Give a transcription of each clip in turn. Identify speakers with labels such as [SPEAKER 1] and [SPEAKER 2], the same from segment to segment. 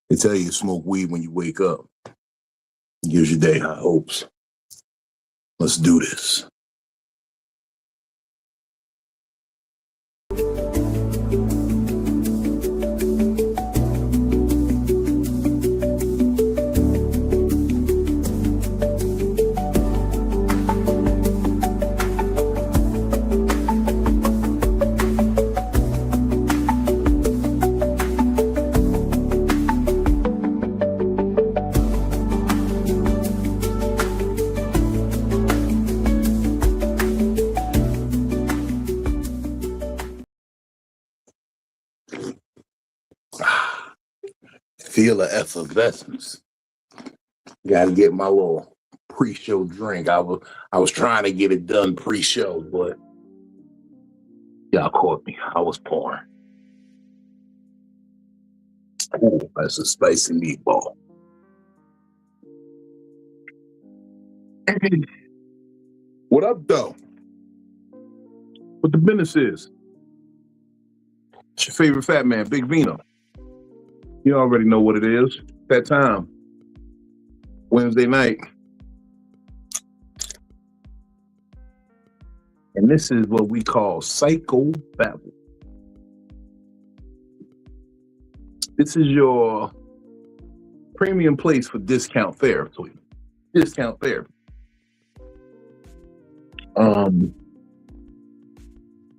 [SPEAKER 1] They tell you to smoke weed when you wake up. It gives your day high hopes. Let's do this. Feel the effervescence. Got to get my little pre-show drink. I was trying to get it done pre-show, but y'all caught me. I was pouring. Ooh, that's a spicy meatball. What up, though? What the business is? It's your favorite fat man, Big Vino. You already know what it is. That time. Wednesday night. And this is what we call Psycho-Babble. This is your premium place for discount therapy. Discount therapy. I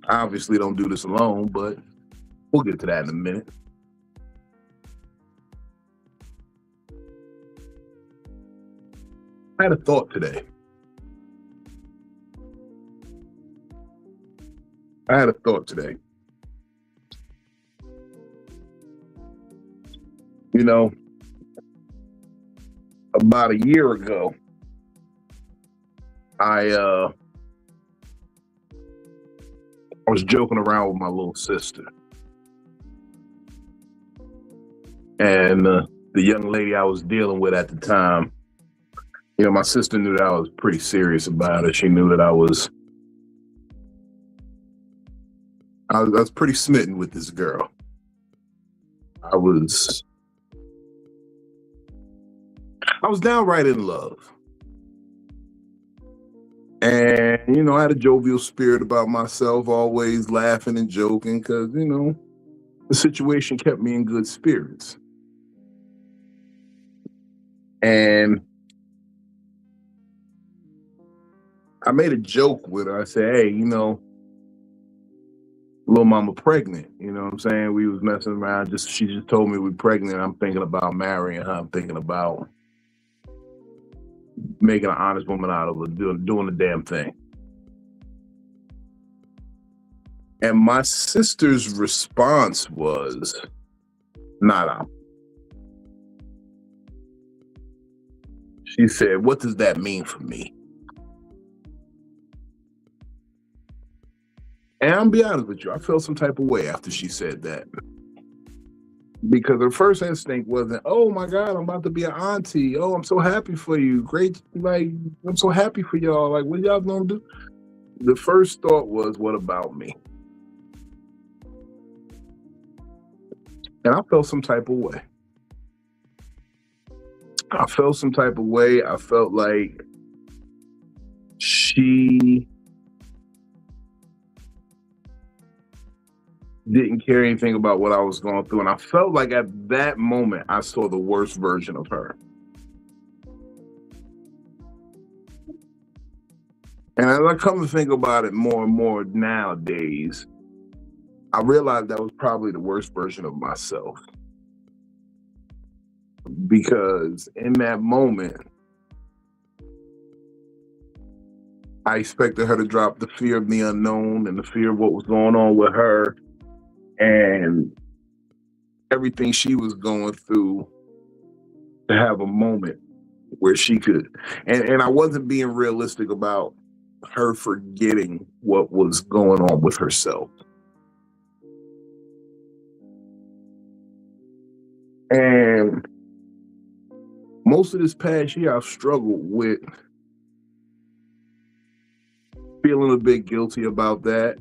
[SPEAKER 1] obviously don't do this alone, but we'll get to that in a minute. I had a thought today. You know, about a year ago, I was joking around with my little sister. And the young lady I was dealing with at the time, you know, my sister knew that I was pretty serious about it. She knew that I was pretty smitten with this girl. I was downright in love. And, you know, I had a jovial spirit about myself, always laughing and joking because, you know, the situation kept me in good spirits. And I made a joke with her. I said, hey, you know, little mama pregnant, you know what I'm saying? We was messing around. She just told me we're pregnant. I'm thinking about marrying her. I'm thinking about making an honest woman out of her, doing the damn thing. And my sister's response was, nah. She said, what does that mean for me? And I'll be honest with you, I felt some type of way after she said that. Because her first instinct wasn't, oh my God, I'm about to be an auntie. Oh, I'm so happy for you. Great, like, I'm so happy for y'all. Like, what y'all gonna do? The first thought was, what about me? And I felt some type of way. I felt like she didn't care anything about what I was going through. And I felt like at that moment, I saw the worst version of her. And as I come to think about it more and more nowadays, I realized that was probably the worst version of myself. Because in that moment, I expected her to drop the fear of the unknown and the fear of what was going on with her and everything she was going through, to have a moment where she could. And I wasn't being realistic about her forgetting what was going on with herself. And most of this past year, I've struggled with feeling a bit guilty about that.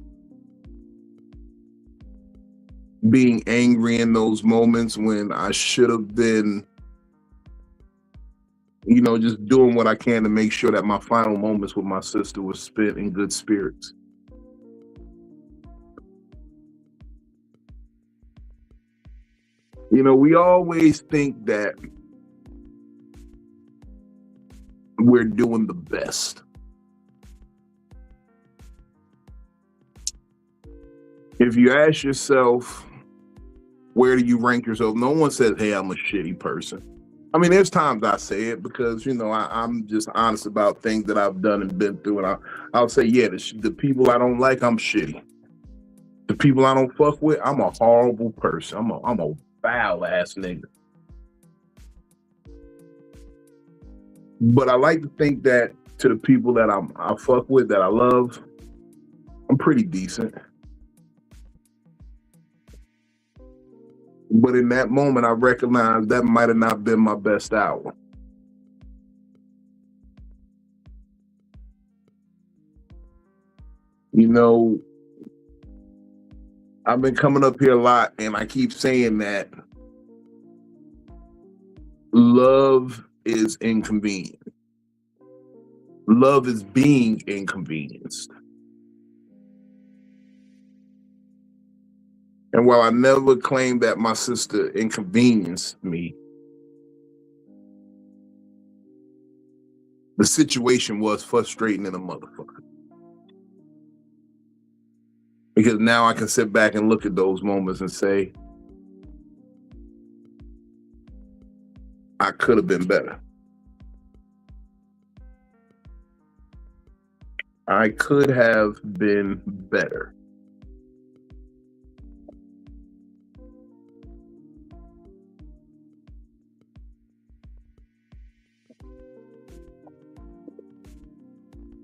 [SPEAKER 1] being angry in those moments when I should have been, just doing what I can to make sure that my final moments with my sister was spent in good spirits. We always think that we're doing the best. If you ask yourself, where do you rank yourself? No one says, hey, I'm a shitty person. I mean, there's times I say it because, I'm just honest about things that I've done and been through. And I'll say, yeah, the people I don't like, I'm shitty. The people I don't fuck with, I'm a horrible person. I'm a foul ass nigga. But I like to think that to the people that I fuck with, that I love, I'm pretty decent. But in that moment, I recognized that might have not been my best hour. I've been coming up here a lot, and I keep saying that love is inconvenient. Love is being inconvenienced. And while I never claimed that my sister inconvenienced me, the situation was frustrating in a motherfucker. Because now I can sit back and look at those moments and say, I could have been better. I could have been better.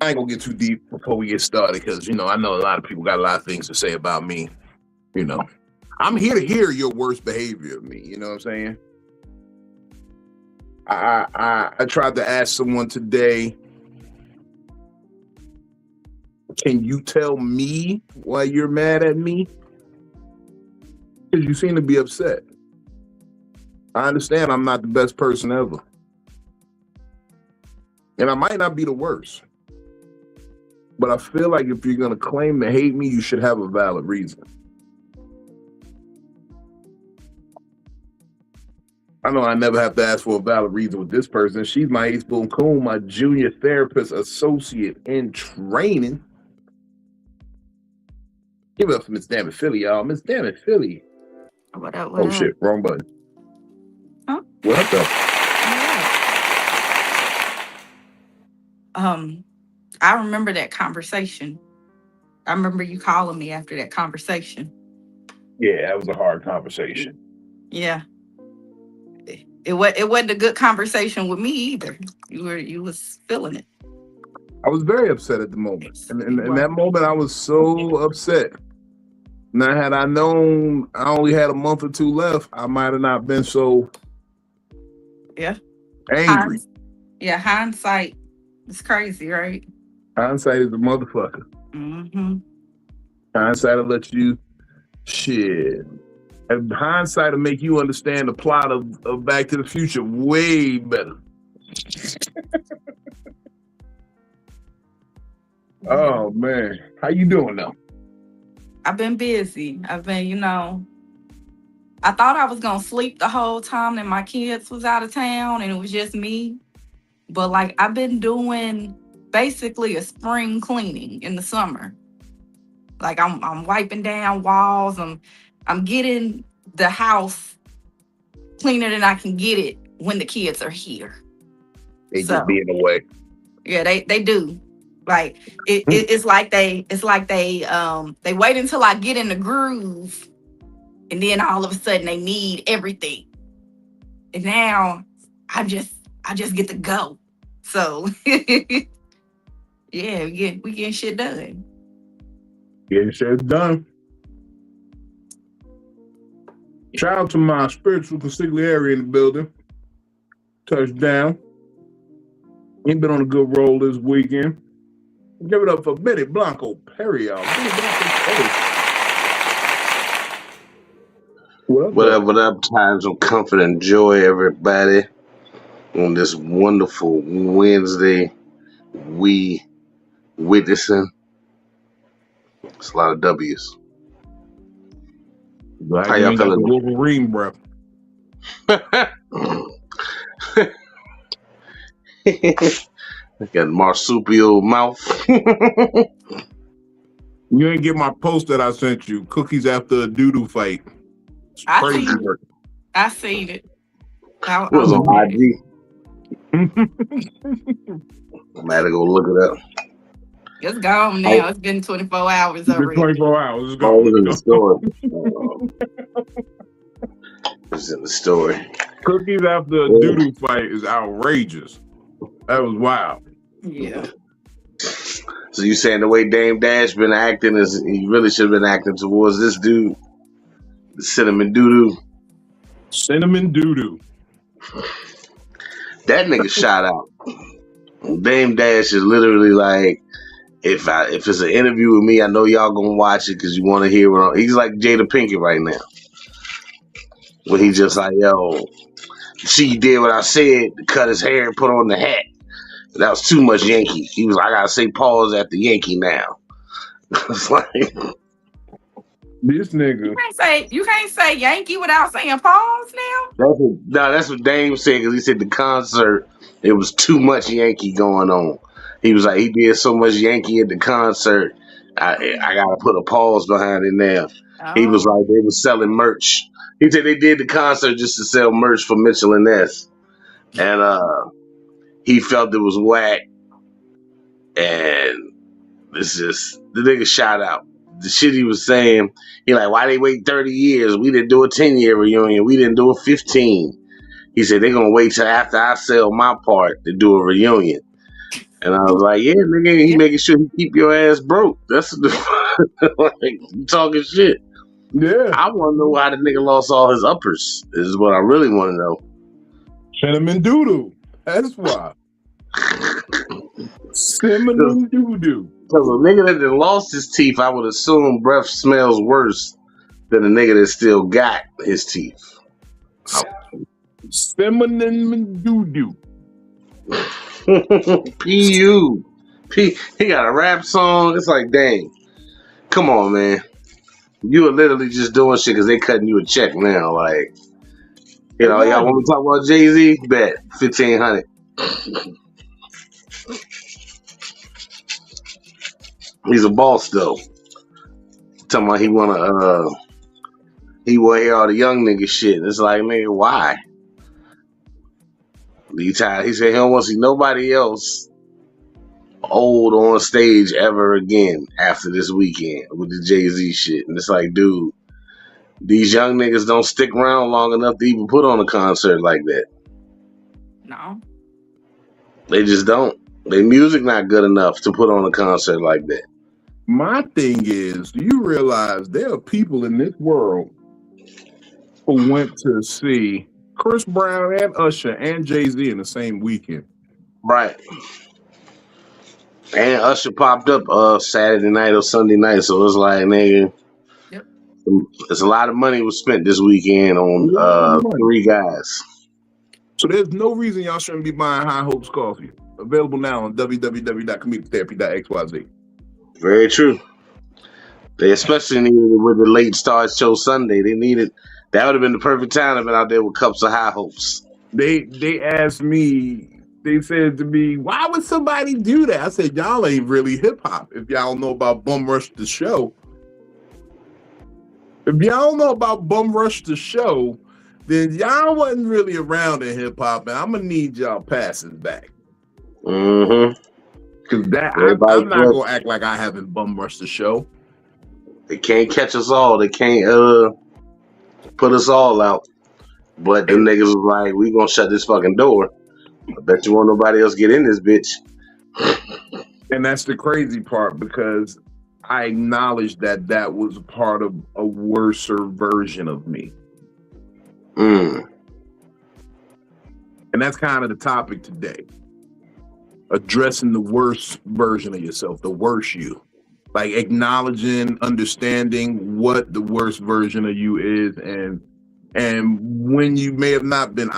[SPEAKER 1] I ain't gonna get too deep before we get started because, I know a lot of people got a lot of things to say about me. I'm here to hear your worst behavior of me. You know what I'm saying? I tried to ask someone today, can you tell me why you're mad at me? Because you seem to be upset. I understand I'm not the best person ever. And I might not be the worst. But I feel like if you're going to claim to hate me, you should have a valid reason. I know I never have to ask for a valid reason with this person. She's my ace boom coon, my junior therapist associate in training. Give it up for Miss DamnItPhilly, y'all. Miss DamnItPhilly.
[SPEAKER 2] What up?
[SPEAKER 1] Oh, shit. Wrong button.
[SPEAKER 2] Huh?
[SPEAKER 1] What up, though?
[SPEAKER 2] I remember that conversation. I remember you calling me after that conversation.
[SPEAKER 1] Yeah, that was a hard conversation.
[SPEAKER 2] Yeah. It wasn't a good conversation with me either. You was feeling it.
[SPEAKER 1] I was very upset at the moment. And in that moment, I was so upset. Now, had I known I only had a month or two left, I might have not been so angry.
[SPEAKER 2] Hindsight is crazy, right?
[SPEAKER 1] Hindsight is a motherfucker.
[SPEAKER 2] Mm-hmm.
[SPEAKER 1] Hindsight will let you shit. And hindsight will make you understand the plot of Back to the Future way better. Oh man, how you doing now?
[SPEAKER 2] I've been busy. I've been, I thought I was gonna sleep the whole time that my kids was out of town and it was just me. But I've been doing basically a spring cleaning in the summer. I'm wiping down walls. I'm getting the house cleaner than I can get it when the kids are here.
[SPEAKER 1] They just be in the way.
[SPEAKER 2] Yeah, they do. It's like they wait until I get in the groove, and then all of a sudden they need everything. And now I just get to go. So yeah, we getting shit done.
[SPEAKER 1] Getting shit done. Shout out to my spiritual consigliere in the building. Touchdown. He been on a good roll this weekend. Give it up for Benny Blanco Perry, y'all. Benny Blanco Perry. What up,
[SPEAKER 3] What
[SPEAKER 1] though?
[SPEAKER 3] up, what up? Times of comfort and joy, everybody. On this wonderful Wednesday, we witnessing. It's a lot of W's.
[SPEAKER 1] Glad
[SPEAKER 3] How
[SPEAKER 1] you
[SPEAKER 3] y'all
[SPEAKER 1] ain't got the
[SPEAKER 3] feeling?
[SPEAKER 1] Wolverine breath.
[SPEAKER 3] Got marsupial mouth.
[SPEAKER 1] You ain't get my post that I sent you. Cookies after a doo-doo fight. It's
[SPEAKER 2] I
[SPEAKER 1] crazy
[SPEAKER 2] seen it.
[SPEAKER 1] work.
[SPEAKER 2] I seen it.
[SPEAKER 3] What
[SPEAKER 2] I'm
[SPEAKER 3] was on
[SPEAKER 2] looking at it.
[SPEAKER 3] IG? I'm had to go look it up.
[SPEAKER 2] It's gone
[SPEAKER 3] I,
[SPEAKER 2] now. It's been 24 hours
[SPEAKER 1] It's been
[SPEAKER 2] already.
[SPEAKER 1] 24 hours. It's
[SPEAKER 3] I
[SPEAKER 1] gone.
[SPEAKER 3] was in the
[SPEAKER 1] It's gone.
[SPEAKER 3] story. It's in the story.
[SPEAKER 1] Cookies after a doo-doo fight is outrageous. That was wild.
[SPEAKER 2] Yeah.
[SPEAKER 3] So you saying the way Dame Dash been acting is he really should have been acting towards this dude, the cinnamon doo-doo.
[SPEAKER 1] Cinnamon doo-doo.
[SPEAKER 3] That nigga shot out. Dame Dash is literally like, if it's an interview with me, I know y'all gonna watch it because you want to hear what he's like Jada Pinkett right now. When he just like, yo, she did what I said, cut his hair and put on the hat. That was too much Yankee. He was like, I gotta say pause at the Yankee now. It's like,
[SPEAKER 1] This nigga.
[SPEAKER 2] You can't say Yankee without saying pause now.
[SPEAKER 3] that's what Dame said because he said the concert, it was too much Yankee going on. He was like, he did so much Yankee at the concert, I gotta put a pause behind it now. He was
[SPEAKER 2] Oh.
[SPEAKER 3] like, they were selling merch. He said they did the concert just to sell merch for Mitchell and Ness. And he felt it was whack. And it's just, the nigga shot out. The shit he was saying, he like, why they wait 30 years? We didn't do a 10-year reunion. We didn't do a 15. He said, they're going to wait till after I sell my part to do a reunion. And I was like, yeah, nigga, he making sure he keep your ass broke. That's like, you talking shit.
[SPEAKER 1] Yeah.
[SPEAKER 3] I want to know how the nigga lost all his uppers. This is what I really want to know.
[SPEAKER 1] Cinnamon doo-doo. That's why. Cinnamon doo-doo.
[SPEAKER 3] Because a nigga that done lost his teeth, I would assume breath smells worse than a nigga that still got his teeth.
[SPEAKER 1] Cinnamon doo-doo.
[SPEAKER 3] P.U. He got a rap song. It's like, dang. Come on, man. You are literally just doing shit because they cutting you a check now. Like, you know, y'all want to talk about Jay-Z? Bet. 1,500. He's a boss, though. Talking about he want to hear all the young nigga shit. It's like, nigga, why? He said he don't want to see nobody else old on stage ever again after this weekend with the Jay-Z shit. And it's like, dude, these young niggas don't stick around long enough to even put on a concert like that.
[SPEAKER 2] No.
[SPEAKER 3] They just don't. Their music not good enough to put on a concert like that.
[SPEAKER 1] My thing is, do you realize there are people in this world who went to see Chris Brown and Usher and Jay-Z in the same weekend?
[SPEAKER 3] Right. And Usher popped up Saturday night or Sunday night, so it's like, nigga,
[SPEAKER 2] Yep.
[SPEAKER 3] it's a lot of money was spent this weekend on 3 guys.
[SPEAKER 1] So there's no reason y'all shouldn't be buying High Hopes coffee. Available now on www.comedictherapy.xyz.
[SPEAKER 3] Very true. They especially needed it with the late start show Sunday. They needed, that would have been the perfect time to have been out there with cups of High Hopes.
[SPEAKER 1] They asked me, they said to me, why would somebody do that? I said, y'all ain't really hip hop. If y'all know about Bum Rush the Show. If y'all know about Bum Rush the Show, then y'all wasn't really around in hip hop, and I'm gonna need y'all passes back.
[SPEAKER 3] Mm-hmm.
[SPEAKER 1] Cause I'm not gonna act like I haven't Bum Rushed the Show.
[SPEAKER 3] They can't catch us all. They can't put us all out. But them niggas was like, we gonna shut this fucking door. I bet you won't nobody else get in this bitch.
[SPEAKER 1] And that's the crazy part, because I acknowledge that was part of a worser version of me. And that's kind of the topic today. Addressing the worst version of yourself, the worst you. Like acknowledging, understanding what the worst version of you is, and And when you may have not been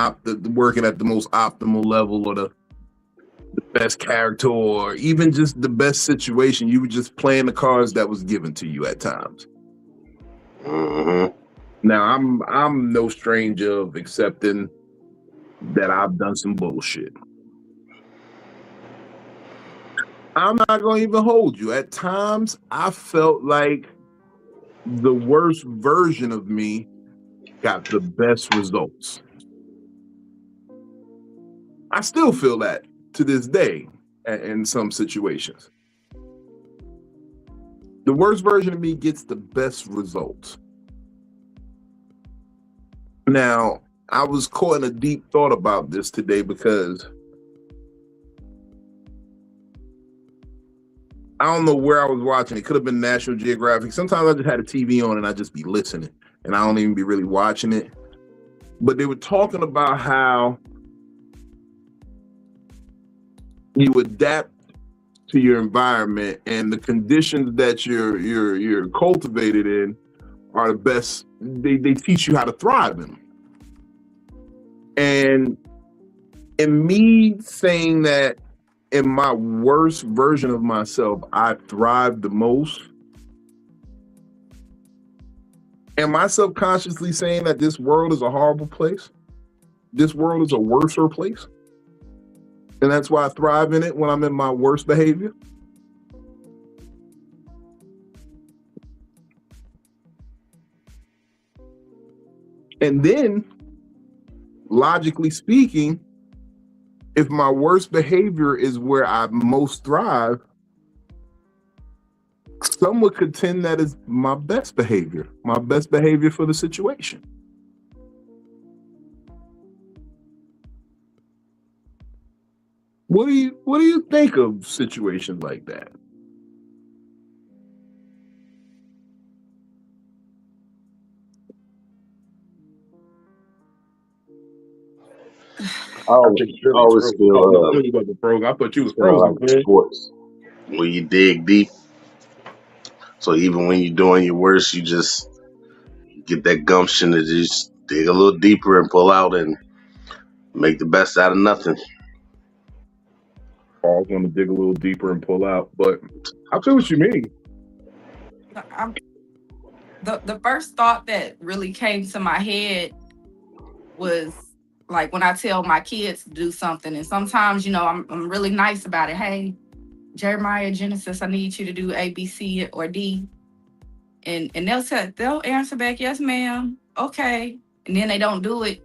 [SPEAKER 1] working at the most optimal level or the best character or even just the best situation, you were just playing the cards that was given to you at times.
[SPEAKER 3] Mm-hmm.
[SPEAKER 1] Now, I'm no stranger of accepting that I've done some bullshit. I'm not going to even hold you. At times, I felt like the worst version of me got the best results. I still feel that to this day in some situations. The worst version of me gets the best results. Now, I was caught in a deep thought about this today because I don't know where I was watching. It could have been National Geographic. Sometimes I just had a TV on and I just be listening and I don't even be really watching it. But they were talking about how you adapt to your environment and the conditions that you're cultivated in are the best. They teach you how to thrive in them. And in me saying that in my worst version of myself, I thrive the most, am I subconsciously saying that this world is a horrible place? This world is a worser place? And that's why I thrive in it when I'm in my worst behavior? And then, logically speaking, if my worst behavior is where I most thrive, some would contend that is my best behavior for the situation. What do you think of situations like that?
[SPEAKER 3] I always feel
[SPEAKER 1] I thought you was
[SPEAKER 3] like
[SPEAKER 1] frozen.
[SPEAKER 3] sports where you dig deep. So even when you're doing your worst, you just get that gumption to just dig a little deeper and pull out and make the best out of nothing.
[SPEAKER 1] I was going to dig a little deeper and pull out, but I feel what you mean.
[SPEAKER 2] The first thought that really came to my head was like when I tell my kids to do something, and sometimes, you know, I'm really nice about it. Hey, Jeremiah, Genesis, I need you to do A, B, C, or D. And they'll answer back, yes, ma'am. Okay. And then they don't do it.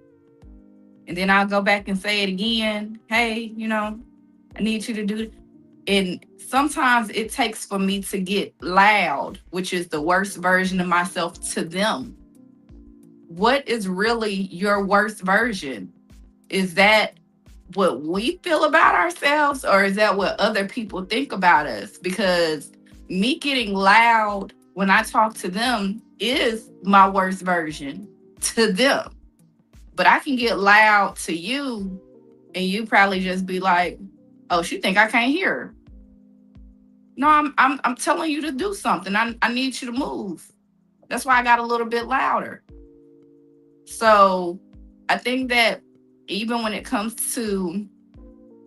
[SPEAKER 2] And then I'll go back and say it again. Hey, you know, I need you to do it. And sometimes it takes for me to get loud, which is the worst version of myself, to them. What is really your worst version? Is that what we feel about ourselves, or is that what other people think about us? Because me getting loud when I talk to them is my worst version to them. But I can get loud to you and you probably just be like, oh, she think I can't hear her. No, I'm telling you to do something. I need you to move. That's why I got a little bit louder. So I think that even when it comes to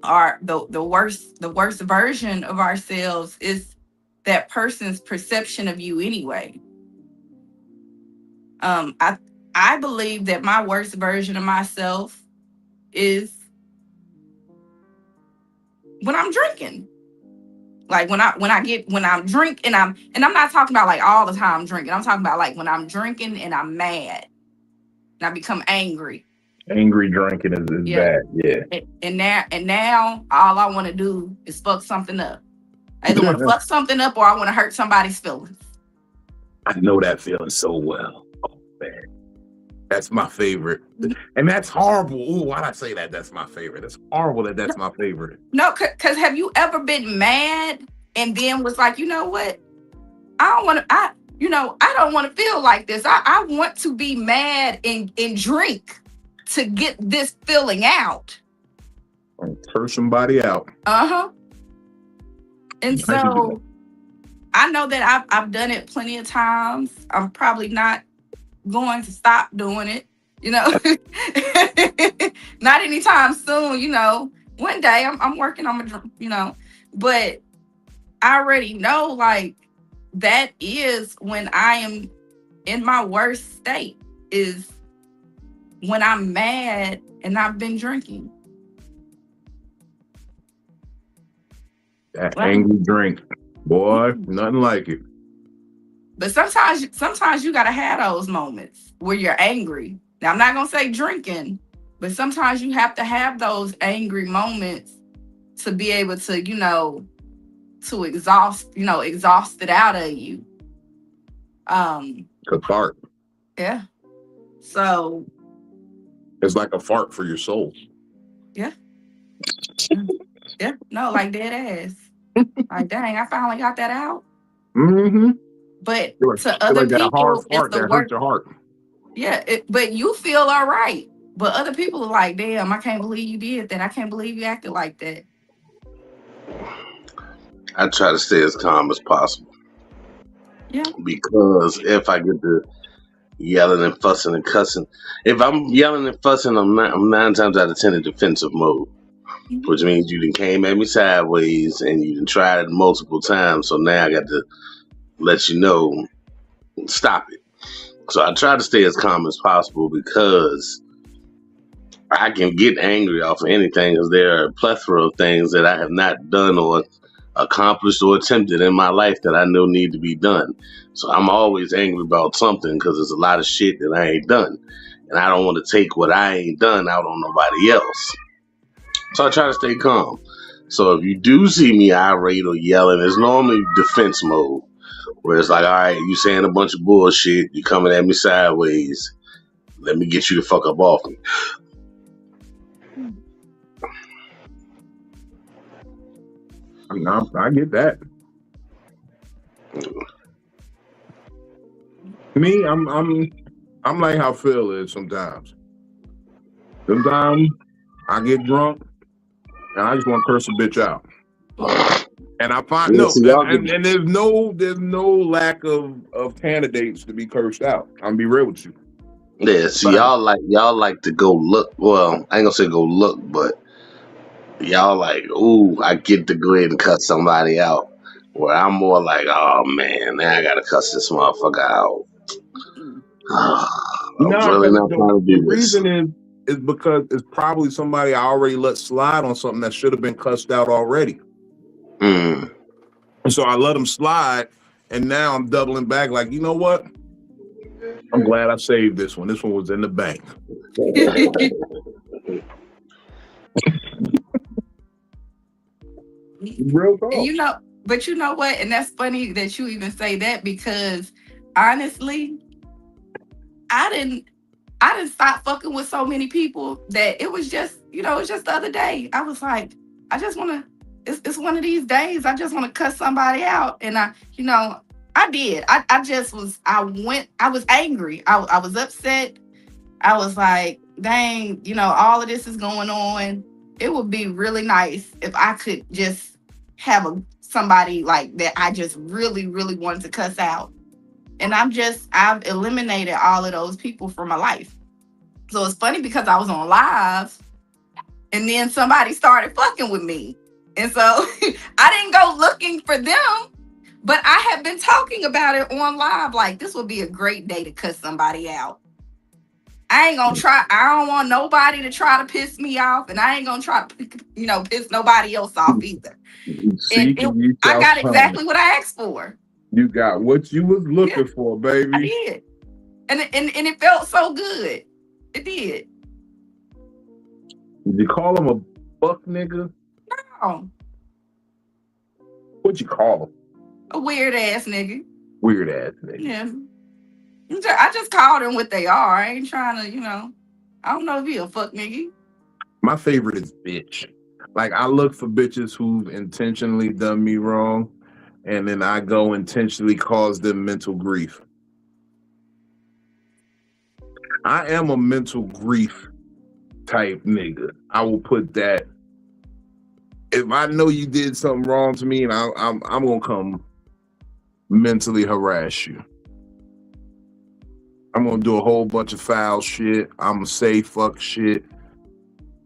[SPEAKER 2] the worst version of ourselves is that person's perception of you anyway. I believe that my worst version of myself is when I'm drinking. Like when I'm drinking and I'm not talking about like all the time drinking. I'm talking about like when I'm drinking and I'm mad and I become angry.
[SPEAKER 1] Angry drinking is bad, yeah.
[SPEAKER 2] And now all I want to do is fuck something up. I either want to fuck something up or I want to hurt somebody's feelings.
[SPEAKER 1] I know that feeling so well. Oh man, that's my favorite, and that's horrible. Ooh, why'd I say that? That's my favorite. It's horrible that's my favorite.
[SPEAKER 2] No, because have you ever been mad and then was like, you know what? I don't want to feel like this. I want to be mad and drink to get this feeling out.
[SPEAKER 1] Curse somebody out.
[SPEAKER 2] Uh-huh. And so I know that I've done it plenty of times. I'm probably not going to stop doing it. You know, not anytime soon. You know, one day I'm working on my, you know, but I already know like that is when I am in my worst state is when I'm mad and I've been drinking.
[SPEAKER 1] That
[SPEAKER 2] Well,
[SPEAKER 1] angry drink, boy, nothing like it.
[SPEAKER 2] but sometimes you gotta have those moments where you're angry. Now I'm not gonna say drinking, but sometimes you have to have those angry moments to be able to, to exhaust it out of you.
[SPEAKER 1] Cathartic.
[SPEAKER 2] Yeah. So
[SPEAKER 1] It's like a fart for your soul.
[SPEAKER 2] yeah. Yeah. No, like dead ass. Like dang, I finally got that out.
[SPEAKER 1] Mm-hmm.
[SPEAKER 2] But
[SPEAKER 1] It's
[SPEAKER 2] to other
[SPEAKER 1] like that hard
[SPEAKER 2] people, it's
[SPEAKER 1] fart
[SPEAKER 2] the
[SPEAKER 1] that hurts
[SPEAKER 2] worst.
[SPEAKER 1] your heart.
[SPEAKER 2] Yeah, but you feel all right. But other people are like, damn, I can't believe you did that. I can't believe you acted like that.
[SPEAKER 3] I try to stay as calm as possible
[SPEAKER 2] Yeah.
[SPEAKER 3] because if I get to yelling and fussing and cussing, if I'm yelling and fussing, I'm 9 times out of 10 in defensive mode,
[SPEAKER 2] Mhm.
[SPEAKER 3] which means you done came at me sideways and you done tried it multiple times. So now I got to let you know, stop it. So I try to stay as calm as possible because I can get angry off of anything because there are a plethora of things that I have not done or accomplished or attempted in my life that I know need to be done. So I'm always angry about something because there's a lot of shit that I ain't done. And I don't want to take what I ain't done out on nobody else. So I try to stay calm. So if you do see me irate or yelling, it's normally defense mode. Where it's like, all right, you saying a bunch of bullshit, you coming at me sideways. Let me get you the fuck up off me.
[SPEAKER 1] I get that. Me, I'm like how Phil is sometimes. Sometimes I get drunk and I just want to curse a bitch out. And I find
[SPEAKER 3] Yeah,
[SPEAKER 1] no,
[SPEAKER 3] so y'all get,
[SPEAKER 1] and there's no lack of candidates to be cursed out. I'm gonna be real with you.
[SPEAKER 3] yeah, so
[SPEAKER 1] Like,
[SPEAKER 3] y'all like to go look. Well, I ain't gonna say go look, but y'all like, ooh, I get to go ahead and cut somebody out. Where I'm more like, oh man, now I gotta cuss this motherfucker out. I'm
[SPEAKER 1] no,
[SPEAKER 3] really
[SPEAKER 1] because
[SPEAKER 3] not trying to
[SPEAKER 1] the
[SPEAKER 3] do this.
[SPEAKER 1] reason is because it's probably somebody I already let slide on something that should have been cussed out already.
[SPEAKER 3] Mm.
[SPEAKER 1] And so I let them slide, and now I'm doubling back. Like, you know what? I'm glad I saved this one. This one was in the bank. Real
[SPEAKER 2] And
[SPEAKER 1] talk.
[SPEAKER 2] but you know what? And that's funny that you even say that because honestly, I didn't I didn't stop fucking with so many people that it was just, it was just the other day. I was like, I just wanna it's one of these days. I just want to cuss somebody out. And I did. I just was I was angry. I was upset. I was like, dang, all of this is going on. It would be really nice if I could just have somebody like that I just really, really wanted to cuss out. And I've eliminated all of those people from my life. So it's funny because I was on live and then somebody started fucking with me. And so I didn't go looking for them, but I have been talking about it on live. Like, this would be a great day to cuss somebody out. I ain't gonna try. I don't want nobody to try to piss me off, and I ain't gonna try to, piss nobody else off either. And
[SPEAKER 1] Seek and you
[SPEAKER 2] I
[SPEAKER 1] shall
[SPEAKER 2] got
[SPEAKER 1] find.
[SPEAKER 2] exactly what I asked for.
[SPEAKER 1] You got what you was looking
[SPEAKER 2] Yeah,
[SPEAKER 1] for,
[SPEAKER 2] I
[SPEAKER 1] baby.
[SPEAKER 2] did, and it felt so good. It did.
[SPEAKER 1] Did you call him a buck nigga?
[SPEAKER 2] Oh,
[SPEAKER 1] What'd you call him?
[SPEAKER 2] a weird ass nigga.
[SPEAKER 1] Weird ass nigga.
[SPEAKER 2] Yeah, I just called them what they are. I ain't trying to. I don't know if he a fuck nigga.
[SPEAKER 1] My favorite is bitch. Like, I look for bitches who've intentionally done me wrong, and then I go intentionally cause them mental grief. I am a mental grief type nigga. I will put that. If I know you did something wrong to me, and I'm gonna come mentally harass you. I'm gonna do a whole bunch of foul shit. I'm gonna say fuck shit.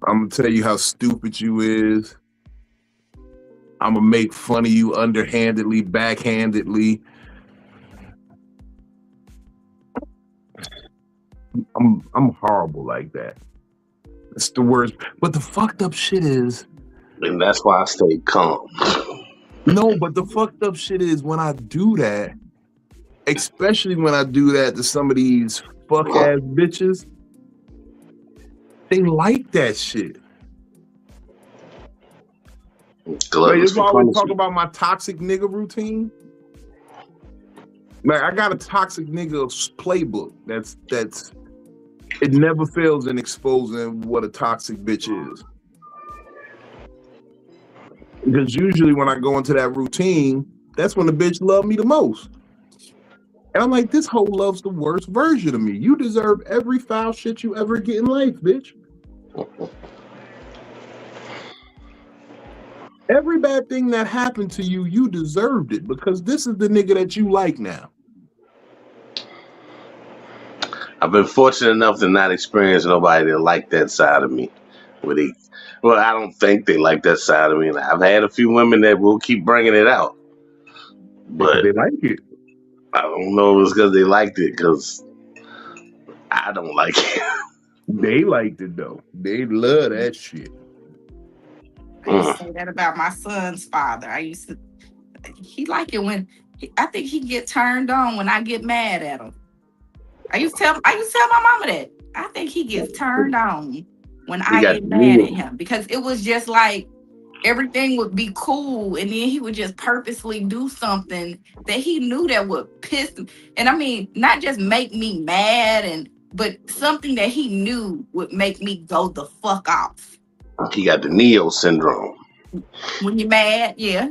[SPEAKER 1] I'm gonna tell you how stupid you is. I'm gonna make fun of you underhandedly, backhandedly. I'm horrible like that. It's the worst. But the fucked up shit is,
[SPEAKER 3] And that's why I stay calm.
[SPEAKER 1] no, but the fucked up shit is when I do that, especially when I do that to some of these fuck ass bitches, they like that shit. Like, if I always talk about my toxic nigga routine, like I got a toxic nigga playbook. That's it never fails in exposing what a toxic bitch is. Because usually when I go into that routine, that's when the bitch love me the most. And I'm like, this hoe loves the worst version of me. You deserve every foul shit you ever get in life, bitch. Every bad thing that happened to you, you deserved it because this is the nigga that you like now.
[SPEAKER 3] I've been fortunate enough to not experience nobody that like that side of me. Well, I don't think they like that side of me. And I've had a few women that will keep bringing it out. But
[SPEAKER 1] they like it.
[SPEAKER 3] I don't know if it's because they liked it, because I don't like it.
[SPEAKER 1] They liked it, though. They love that shit.
[SPEAKER 2] I used to say that about my son's father. He like it when, I think he get turned on when I get mad at him. I used to tell my mama that. I think he gets turned on when I get mad at him, because it was just like everything would be cool and then he would just purposely do something that he knew that would piss him. And I mean, not just make me mad, but something that he knew would make me go the fuck off.
[SPEAKER 3] He got the Neo syndrome.
[SPEAKER 2] When you're mad, yeah.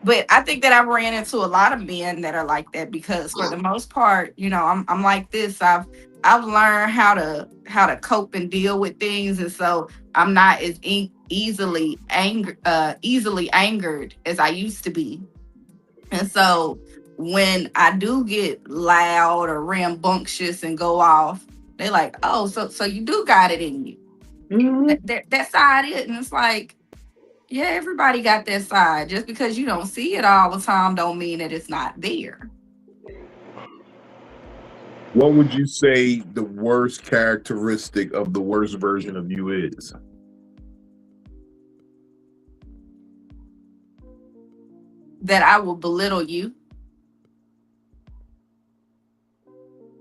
[SPEAKER 2] But I think that I've ran into a lot of men that are like that, because for the most part, you know, I'm like this. I've learned how to cope and deal with things, and so I'm not as easily angered as I used to be. And so when I do get loud or rambunctious and go off, they're like, "Oh, so you do got it in you."
[SPEAKER 1] Mm-hmm.
[SPEAKER 2] That side is, and it's like, yeah, everybody got that side. Just because you don't see it all the time don't mean that it's not there.
[SPEAKER 1] What would you say the worst characteristic of the worst version of you is?
[SPEAKER 2] That I will belittle you.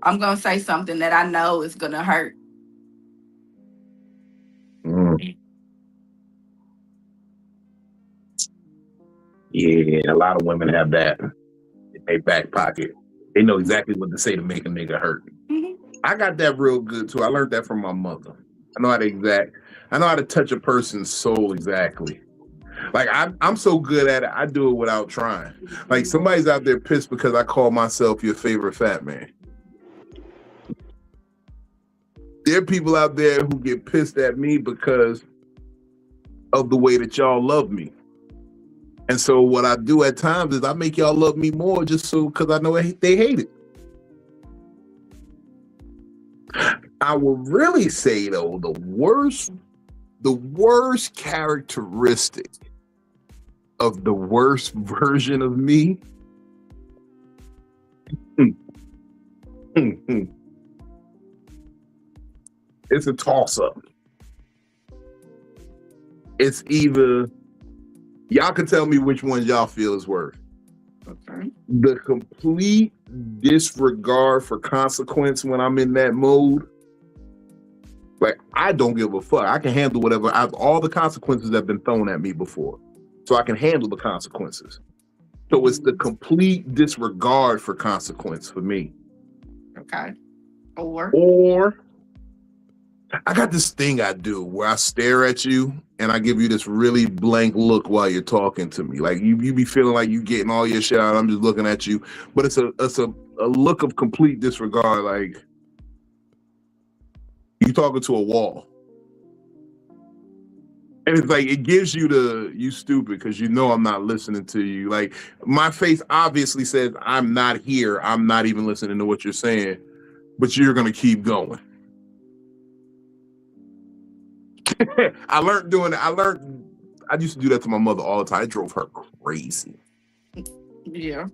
[SPEAKER 2] I'm going to say something that I know is going to hurt.
[SPEAKER 1] Yeah, a lot of women have that in their back pocket. They know exactly what to say to make a nigga hurt.
[SPEAKER 2] Mm-hmm.
[SPEAKER 1] I got that real good too. I learned that from my mother. I know how to touch a person's soul exactly. Like I'm so good at it, I do it without trying. Like somebody's out there pissed because I call myself your favorite fat man. There are people out there who get pissed at me because of the way that y'all love me. And so what I do at times is I make y'all love me more just so because I know they hate it. I will really say though, the worst characteristic of the worst version of me it's a toss-up. It's either y'all can tell me which ones y'all feel is worse.
[SPEAKER 2] Okay.
[SPEAKER 1] The complete disregard for consequence when I'm in that mode. Like, I don't give a fuck. I can handle whatever. All the consequences have been thrown at me before. So I can handle the consequences. So it's the complete disregard for consequence for me.
[SPEAKER 2] Okay. Or
[SPEAKER 1] I got this thing I do where I stare at you and I give you this really blank look while you're talking to me. Like you be feeling like you getting all your shit out. I'm just looking at you, but it's a look of complete disregard. Like you talking to a wall, And it's like it gives you you stupid because you know I'm not listening to you. Like my face obviously says I'm not here. I'm not even listening to what you're saying, but you're gonna keep going. I learned doing it. I used to do that to my mother all the time. It drove her crazy.
[SPEAKER 2] Yeah.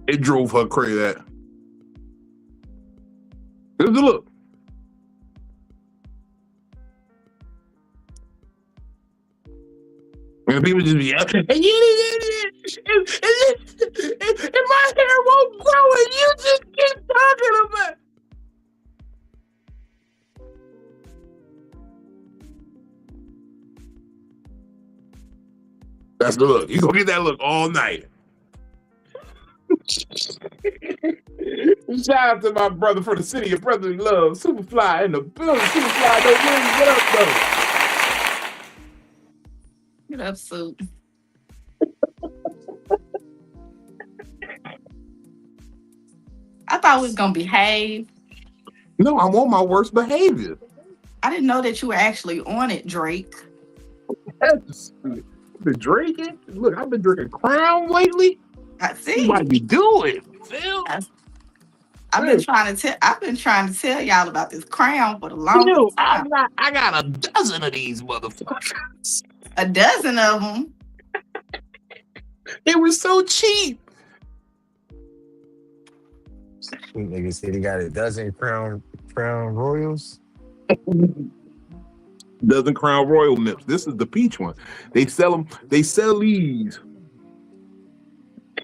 [SPEAKER 1] It drove her crazy. Here's the look. And people just be, and my hair won't grow, and you just keep talking about. That's the look. You gonna get that look all night. Shout out to my brother from the city of brotherly love, Superfly in the building. Superfly, no wings. What up, though?
[SPEAKER 2] Get up, Soup. I thought we was gonna behave.
[SPEAKER 1] No, I'm on my worst behavior.
[SPEAKER 2] I didn't know that you were actually on it, Drake.
[SPEAKER 1] I've been drinking. Look, I've been drinking Crown lately.
[SPEAKER 2] I see.
[SPEAKER 1] What you doing, Phil?
[SPEAKER 2] I've been trying to tell y'all about this Crown for the longest time.
[SPEAKER 1] I got a dozen of these motherfuckers.
[SPEAKER 2] A dozen of them.
[SPEAKER 1] They were so cheap.
[SPEAKER 4] Nigga said he got a dozen Crown Royals.
[SPEAKER 1] Dozen Crown Royal nips. This is the peach one. They sell them. They sell these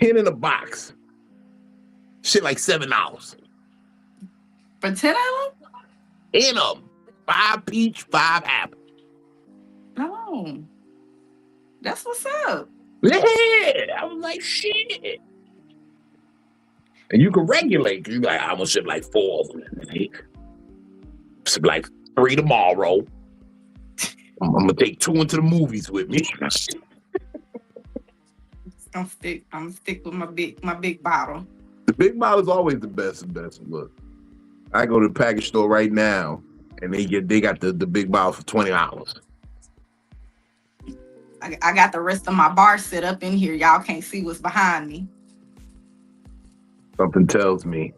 [SPEAKER 1] 10 in a box. Shit like $7
[SPEAKER 2] For 10 of them?
[SPEAKER 1] In them. 5 peach, 5 apple.
[SPEAKER 2] No. That's what's up.
[SPEAKER 1] Yeah, I was like, shit. And you can regulate. You like, I'm gonna ship like 4 of them. Ship like 3 tomorrow. I'm gonna take 2 into the movies with me.
[SPEAKER 2] I'm gonna stick with my big bottle.
[SPEAKER 1] The big bottle is always the best. Look, I go to the package store right now, and they got the big bottle for $20.
[SPEAKER 2] I got the rest of my bar set up in here. Y'all can't see what's behind me.
[SPEAKER 1] Something tells me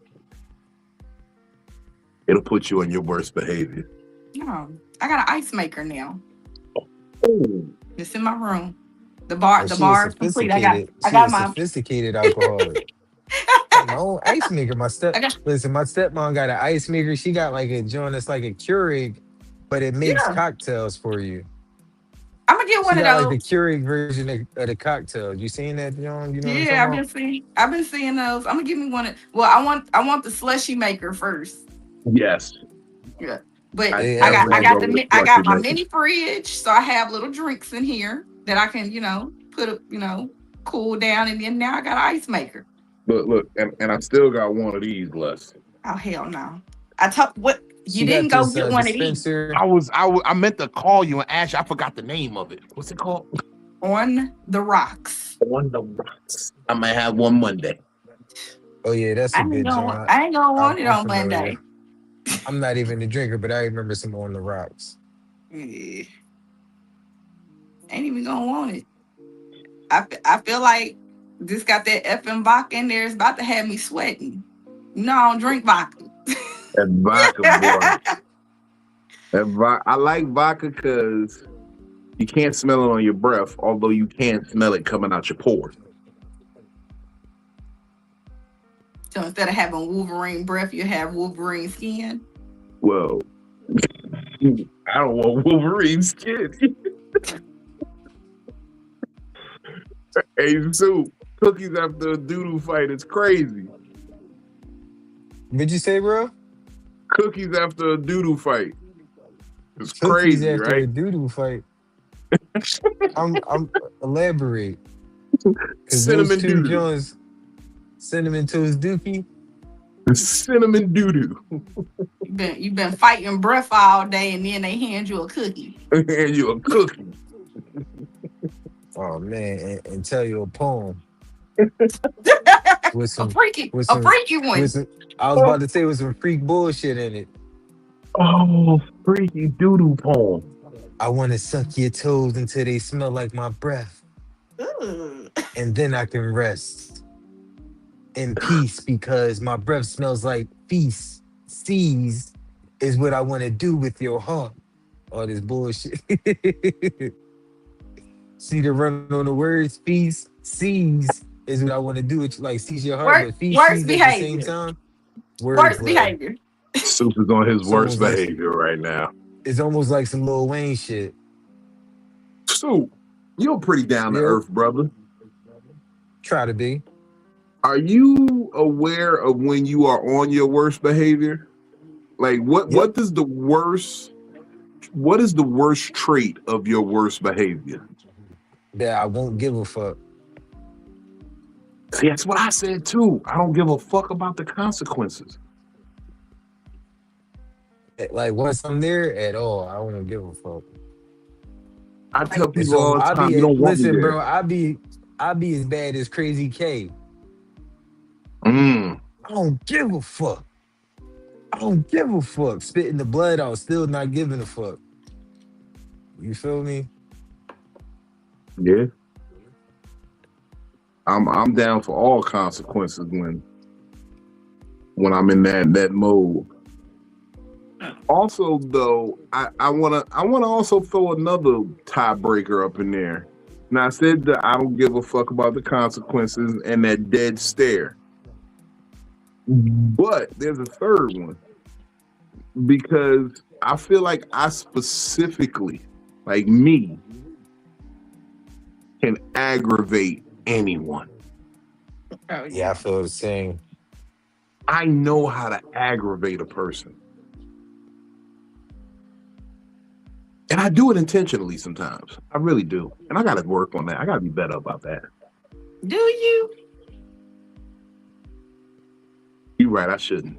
[SPEAKER 1] it'll put you on your worst behavior.
[SPEAKER 2] No, I got an ice maker now.
[SPEAKER 1] Oh.
[SPEAKER 2] It's in my room. The bar is complete. I
[SPEAKER 4] got my sophisticated alcoholic. My own ice maker. My stepmom got an ice maker. She got like a joint that's like a Keurig, but it makes cocktails for you.
[SPEAKER 2] I'm gonna get one of those.
[SPEAKER 4] Like the Keurig version of the cocktail. You seen that, John? You know?
[SPEAKER 2] Yeah, I've been seeing those. I'm gonna give me one. I want the slushy maker first.
[SPEAKER 1] Yes.
[SPEAKER 2] Yeah, but I got my mini fridge, so I have little drinks in here that I can put cool down, and then now I got an ice maker.
[SPEAKER 1] Look, and I still got one of these left.
[SPEAKER 2] Oh hell no! You didn't go get one
[SPEAKER 4] dispenser.
[SPEAKER 2] of these.
[SPEAKER 1] I meant to call you and ask you. I forgot the name of it. What's it called?
[SPEAKER 2] On the Rocks.
[SPEAKER 1] On the Rocks. I might have one Monday.
[SPEAKER 4] Oh yeah, that's a good joint.
[SPEAKER 2] I ain't gonna want it on Monday.
[SPEAKER 4] I'm not even a drinker, but I remember some On the Rocks.
[SPEAKER 2] Yeah. Ain't even gonna want it. I feel like this got that effing vodka in there. It's about to have me sweating. No, I don't drink vodka.
[SPEAKER 1] That vodka, boy. I like vodka because you can't smell it on your breath, although you can smell it coming out your pores.
[SPEAKER 2] So instead of having Wolverine breath, you have Wolverine skin?
[SPEAKER 1] Well, I don't want Wolverine skin. Hey, Soup, cookies after a doo-doo fight is crazy.
[SPEAKER 4] What'd you say, bro?
[SPEAKER 1] Cookies after a doo-doo fight. It's
[SPEAKER 4] Cookies
[SPEAKER 1] crazy,
[SPEAKER 4] after
[SPEAKER 1] right?
[SPEAKER 4] a doo-doo fight. I'm elaborate.
[SPEAKER 1] Cinnamon doo-doo.
[SPEAKER 4] Joints, cinnamon toast dookie.
[SPEAKER 1] Cinnamon doo-doo.
[SPEAKER 2] You've been fighting breath all day, and then they hand you a cookie.
[SPEAKER 1] And you a cookie.
[SPEAKER 4] Oh man, and tell you a poem. With some,
[SPEAKER 2] a freaky one.
[SPEAKER 4] I was about to say with some freak bullshit in it.
[SPEAKER 1] Oh, freaky doo-doo poem.
[SPEAKER 4] I want to suck your toes until they smell like my breath,
[SPEAKER 2] Ooh.
[SPEAKER 4] and then I can rest in peace because my breath smells like feast. Seas is what I want to do with your heart. All this bullshit. See the run on the words, feast, seas is what I want to do. It's like seize your heart, but
[SPEAKER 2] Worst
[SPEAKER 4] feces at the same
[SPEAKER 2] behavior.
[SPEAKER 4] time.
[SPEAKER 2] Worst
[SPEAKER 4] Wordplay.
[SPEAKER 2] behavior.
[SPEAKER 1] Soup is on his
[SPEAKER 4] It's
[SPEAKER 1] worst
[SPEAKER 4] almost like
[SPEAKER 1] behavior right now.
[SPEAKER 4] it's almost like some Lil Wayne shit.
[SPEAKER 1] Soup, you're pretty down to
[SPEAKER 4] Yep.
[SPEAKER 1] earth, brother.
[SPEAKER 4] Try to be.
[SPEAKER 1] Are you aware of when you are on your worst behavior? Like
[SPEAKER 4] Yep.
[SPEAKER 1] what is the worst trait of your worst behavior?
[SPEAKER 4] That I won't give a fuck.
[SPEAKER 1] See, that's what I said too. I don't give a fuck about the consequences.
[SPEAKER 4] Like once I'm there at all, I don't give a fuck.
[SPEAKER 1] I tell
[SPEAKER 4] It's
[SPEAKER 1] people all the
[SPEAKER 4] I
[SPEAKER 1] time, you
[SPEAKER 4] be
[SPEAKER 1] don't want me
[SPEAKER 4] listen,
[SPEAKER 1] there.
[SPEAKER 4] bro. I be as bad as Crazy K.
[SPEAKER 1] Mm,
[SPEAKER 4] I don't give a fuck. I don't give a fuck. Spitting the blood out, still not giving a fuck. You feel me?
[SPEAKER 1] yeah. I'm down for all consequences when I'm in that mode. Also, though, I wanna also throw another tiebreaker up in there. Now I said that I don't give a fuck about the consequences and that dead stare. But there's a third one because I feel like I specifically, like me, can aggravate anyone.
[SPEAKER 2] Oh
[SPEAKER 4] Yeah, I feel the same.
[SPEAKER 1] I know how to aggravate a person. And I do it intentionally sometimes. I really do. And I got to work on that. I got to be better about that.
[SPEAKER 2] Do you?
[SPEAKER 1] You're right. I shouldn't.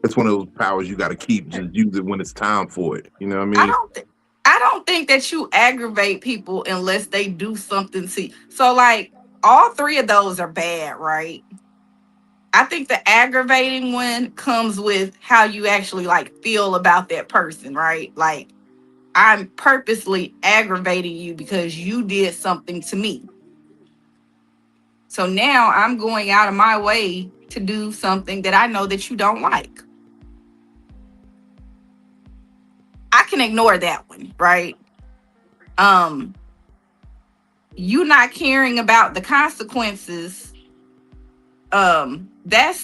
[SPEAKER 1] It's one of those powers you got to keep. Just use it when it's time for it. You know what I mean?
[SPEAKER 2] I don't think that you aggravate people unless they do something to you. So like all three of those are bad, right? I think the aggravating one comes with how you actually like feel about that person, right? Like I'm purposely aggravating you because you did something to me. So now I'm going out of my way to do something that I know that you don't like. I can ignore that one, right? You not caring about the consequences,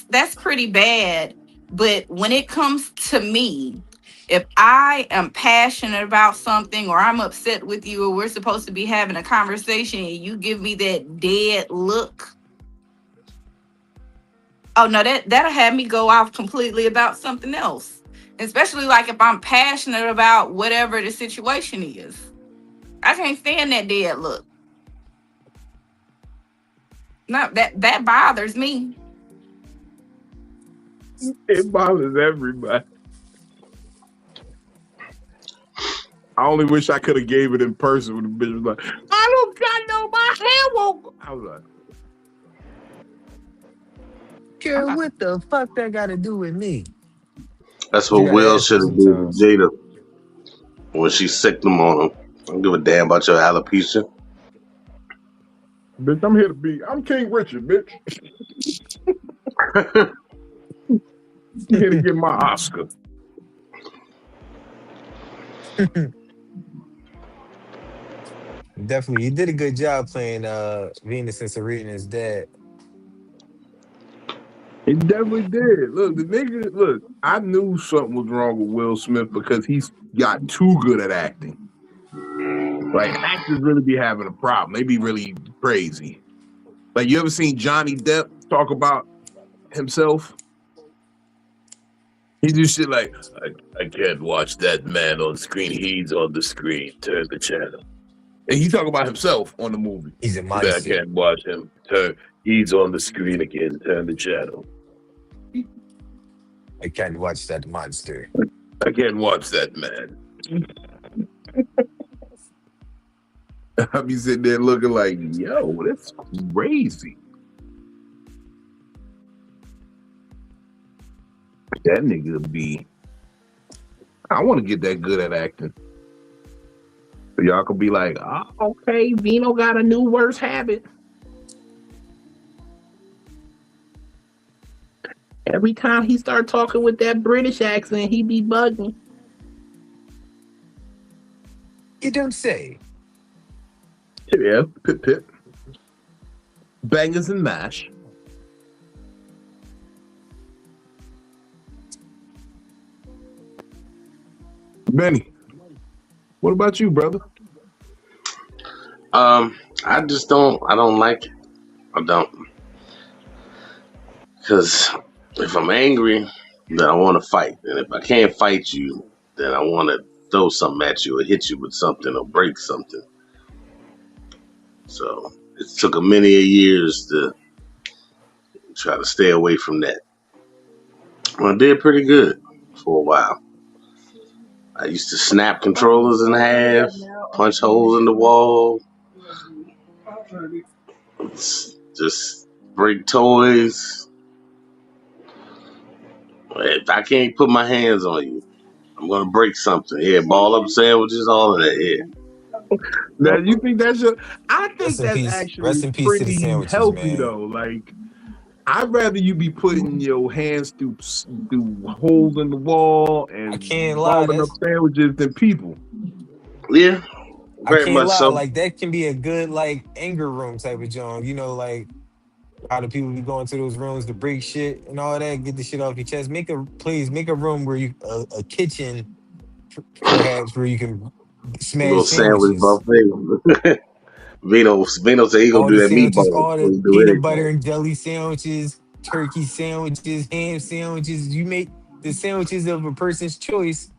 [SPEAKER 2] that's pretty bad. But when it comes to me, if I am passionate about something or I'm upset with you or we're supposed to be having a conversation and you give me that dead look, oh no, that'll have me go off completely about something else. Especially like if I'm passionate about whatever the situation is. I can't stand that dead look. No, that bothers me.
[SPEAKER 1] It bothers everybody. I only wish I could have gave it in person when the bitch was like, I don't got no, my hair won't. I was like,
[SPEAKER 4] Girl, what the fuck that got to do with me?
[SPEAKER 3] That's
[SPEAKER 4] You
[SPEAKER 3] what
[SPEAKER 4] gotta
[SPEAKER 3] Will
[SPEAKER 4] ask her
[SPEAKER 3] should have did with
[SPEAKER 4] sometimes.
[SPEAKER 3] Jada when she sicked them on him. I don't give a damn about your alopecia.
[SPEAKER 1] bitch, I'm King Richard, bitch. I'm here to get my Oscar.
[SPEAKER 4] Definitely, you did a good job playing Venus and Serena's dad.
[SPEAKER 1] He definitely did. Look, the nigga, look, I knew something was wrong with Will Smith because he's got too good at acting. Like, actors really be having a problem. They be really crazy. Like, you ever seen Johnny Depp talk about himself? He do shit like, I can't watch that man on screen. He's on the screen. Turn the channel. And he talk about himself on the movie.
[SPEAKER 4] He's a
[SPEAKER 1] He's like, I
[SPEAKER 4] monster.
[SPEAKER 1] can't watch him. He's on the screen again. Turn the channel.
[SPEAKER 4] I can't watch that monster.
[SPEAKER 1] I can't watch that man. I be sitting there looking like, yo, that's crazy. That nigga be. I want to get that good at acting. So y'all could be like, oh, okay, Vino got a new worse habit. Every time he start talking with that British accent, he be bugging.
[SPEAKER 4] You don't say.
[SPEAKER 1] Yeah, pip pip. Bangers and mash. Benny, what about you, brother?
[SPEAKER 3] I just don't. I don't like it. I don't. Because if I'm angry, then I want to fight, and if I can't fight you, then I want to throw something at you or hit you with something or break something. So it took a many years to try to stay away from that. Well, I did pretty good for a while. I used to snap controllers in half, punch holes in the wall, just break toys. If I can't put my hands on you, I'm gonna break something. Yeah, ball up sandwiches, all of that. Yeah.
[SPEAKER 1] Now you think that's your? I
[SPEAKER 4] Rest
[SPEAKER 1] think
[SPEAKER 4] in
[SPEAKER 1] that's
[SPEAKER 4] peace. Rest
[SPEAKER 1] actually
[SPEAKER 4] in peace to the
[SPEAKER 1] pretty
[SPEAKER 4] sandwiches,
[SPEAKER 1] healthy
[SPEAKER 4] man.
[SPEAKER 1] though. Like I'd rather you be putting your hands through holes in the wall
[SPEAKER 4] I
[SPEAKER 1] and
[SPEAKER 4] can't lie.
[SPEAKER 1] balling up
[SPEAKER 4] That's
[SPEAKER 1] sandwiches than people.
[SPEAKER 3] Yeah,
[SPEAKER 4] I
[SPEAKER 3] very
[SPEAKER 4] can't
[SPEAKER 3] much
[SPEAKER 4] lie.
[SPEAKER 3] so.
[SPEAKER 4] Like that can be a good like anger room type of joint. You know, like how the people be going to those rooms to break shit and all that, get the shit off your chest. Make a room where you a kitchen perhaps where you can
[SPEAKER 3] A
[SPEAKER 4] smash
[SPEAKER 3] little sandwich
[SPEAKER 4] sandwiches.
[SPEAKER 3] buffet. Vino said he gonna
[SPEAKER 4] All
[SPEAKER 3] do
[SPEAKER 4] the
[SPEAKER 3] that
[SPEAKER 4] sandwiches,
[SPEAKER 3] meatball
[SPEAKER 4] all
[SPEAKER 3] before
[SPEAKER 4] the
[SPEAKER 3] he do
[SPEAKER 4] peanut butter
[SPEAKER 3] anything.
[SPEAKER 4] and jelly sandwiches, turkey sandwiches, ham sandwiches. You make the sandwiches of a person's choice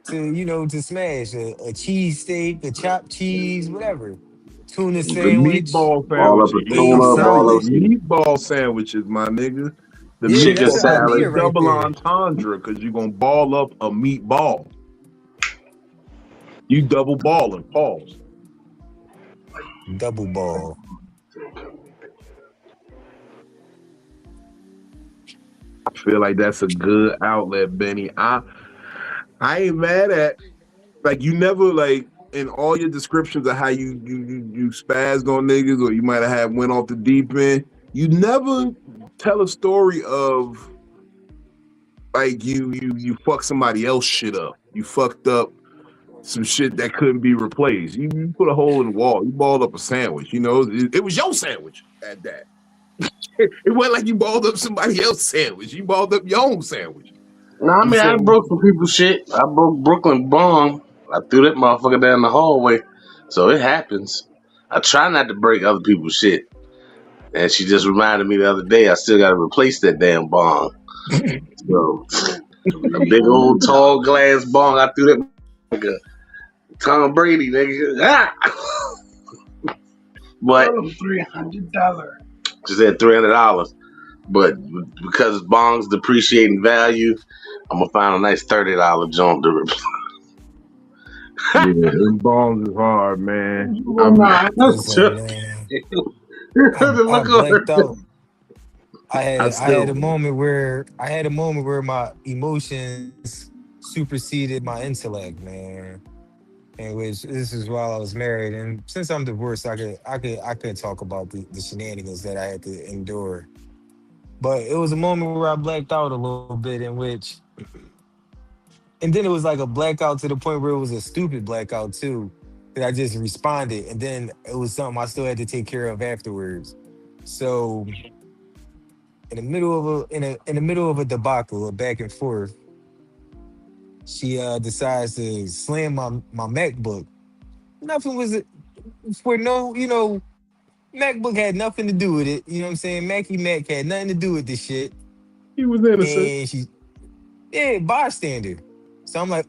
[SPEAKER 4] to smash a cheese steak, a chopped cheese, whatever, tuna
[SPEAKER 1] The
[SPEAKER 4] sandwich,
[SPEAKER 1] meatball
[SPEAKER 3] Ball up
[SPEAKER 1] sandwiches.
[SPEAKER 3] a
[SPEAKER 4] egg
[SPEAKER 1] I'm
[SPEAKER 3] tuna,
[SPEAKER 1] telling
[SPEAKER 3] ball
[SPEAKER 1] you,
[SPEAKER 3] up
[SPEAKER 4] salad.
[SPEAKER 3] some
[SPEAKER 1] meatball sandwiches, my nigga. The
[SPEAKER 4] Yeah,
[SPEAKER 3] chicken
[SPEAKER 4] that's an
[SPEAKER 1] meatball is the
[SPEAKER 4] idea
[SPEAKER 3] salad.
[SPEAKER 4] right
[SPEAKER 1] double
[SPEAKER 4] there.
[SPEAKER 1] entendre because you're gonna ball up a meatball. You double balling. Pause.
[SPEAKER 4] Double ball.
[SPEAKER 1] I feel like that's a good outlet, Benny. I ain't mad at like you never like in all your descriptions of how you spazzed on niggas or you might have had went off the deep end. You never tell a story of like you fucked somebody else shit up. You fucked up some shit that couldn't be replaced. You put a hole in the wall. You balled up a sandwich. You know, it was your sandwich at that. It wasn't like you balled up somebody else's sandwich. You balled up your own sandwich.
[SPEAKER 3] No, I
[SPEAKER 1] You
[SPEAKER 3] mean I
[SPEAKER 1] saying
[SPEAKER 3] broke some people's shit. I broke Brooklyn Bong. I threw that motherfucker down the hallway. So it happens. I try not to break other people's shit. And she just reminded me the other day I still gotta replace that damn bong. So a big old tall glass bong, I threw that nigga Tom Brady, nigga. Ah! But $300. She said $300. But because bongs depreciate in value, I'm gonna find a nice $30 jump to replace.
[SPEAKER 1] yeah, them bombs is hard, man.
[SPEAKER 3] Oh my!
[SPEAKER 4] Listen, man, I
[SPEAKER 3] Look at her.
[SPEAKER 4] blacked out.
[SPEAKER 1] I
[SPEAKER 4] I had
[SPEAKER 1] still
[SPEAKER 4] a moment where my emotions superseded my intellect, man. And which this is while I was married, and since I'm divorced, I could talk about the shenanigans that I had to endure. But it was a moment where I blacked out a little bit, in which, and then it was like a blackout to the point where it was a stupid blackout too, that I just responded, and then it was something I still had to take care of afterwards. So in the middle of a debacle, a back and forth, she decides to slam my MacBook. Nothing was for no, MacBook had nothing to do with it. You know what I'm saying? Mackie Mac had nothing to do with this shit.
[SPEAKER 1] he was innocent.
[SPEAKER 4] And yeah, bystander. So I'm like,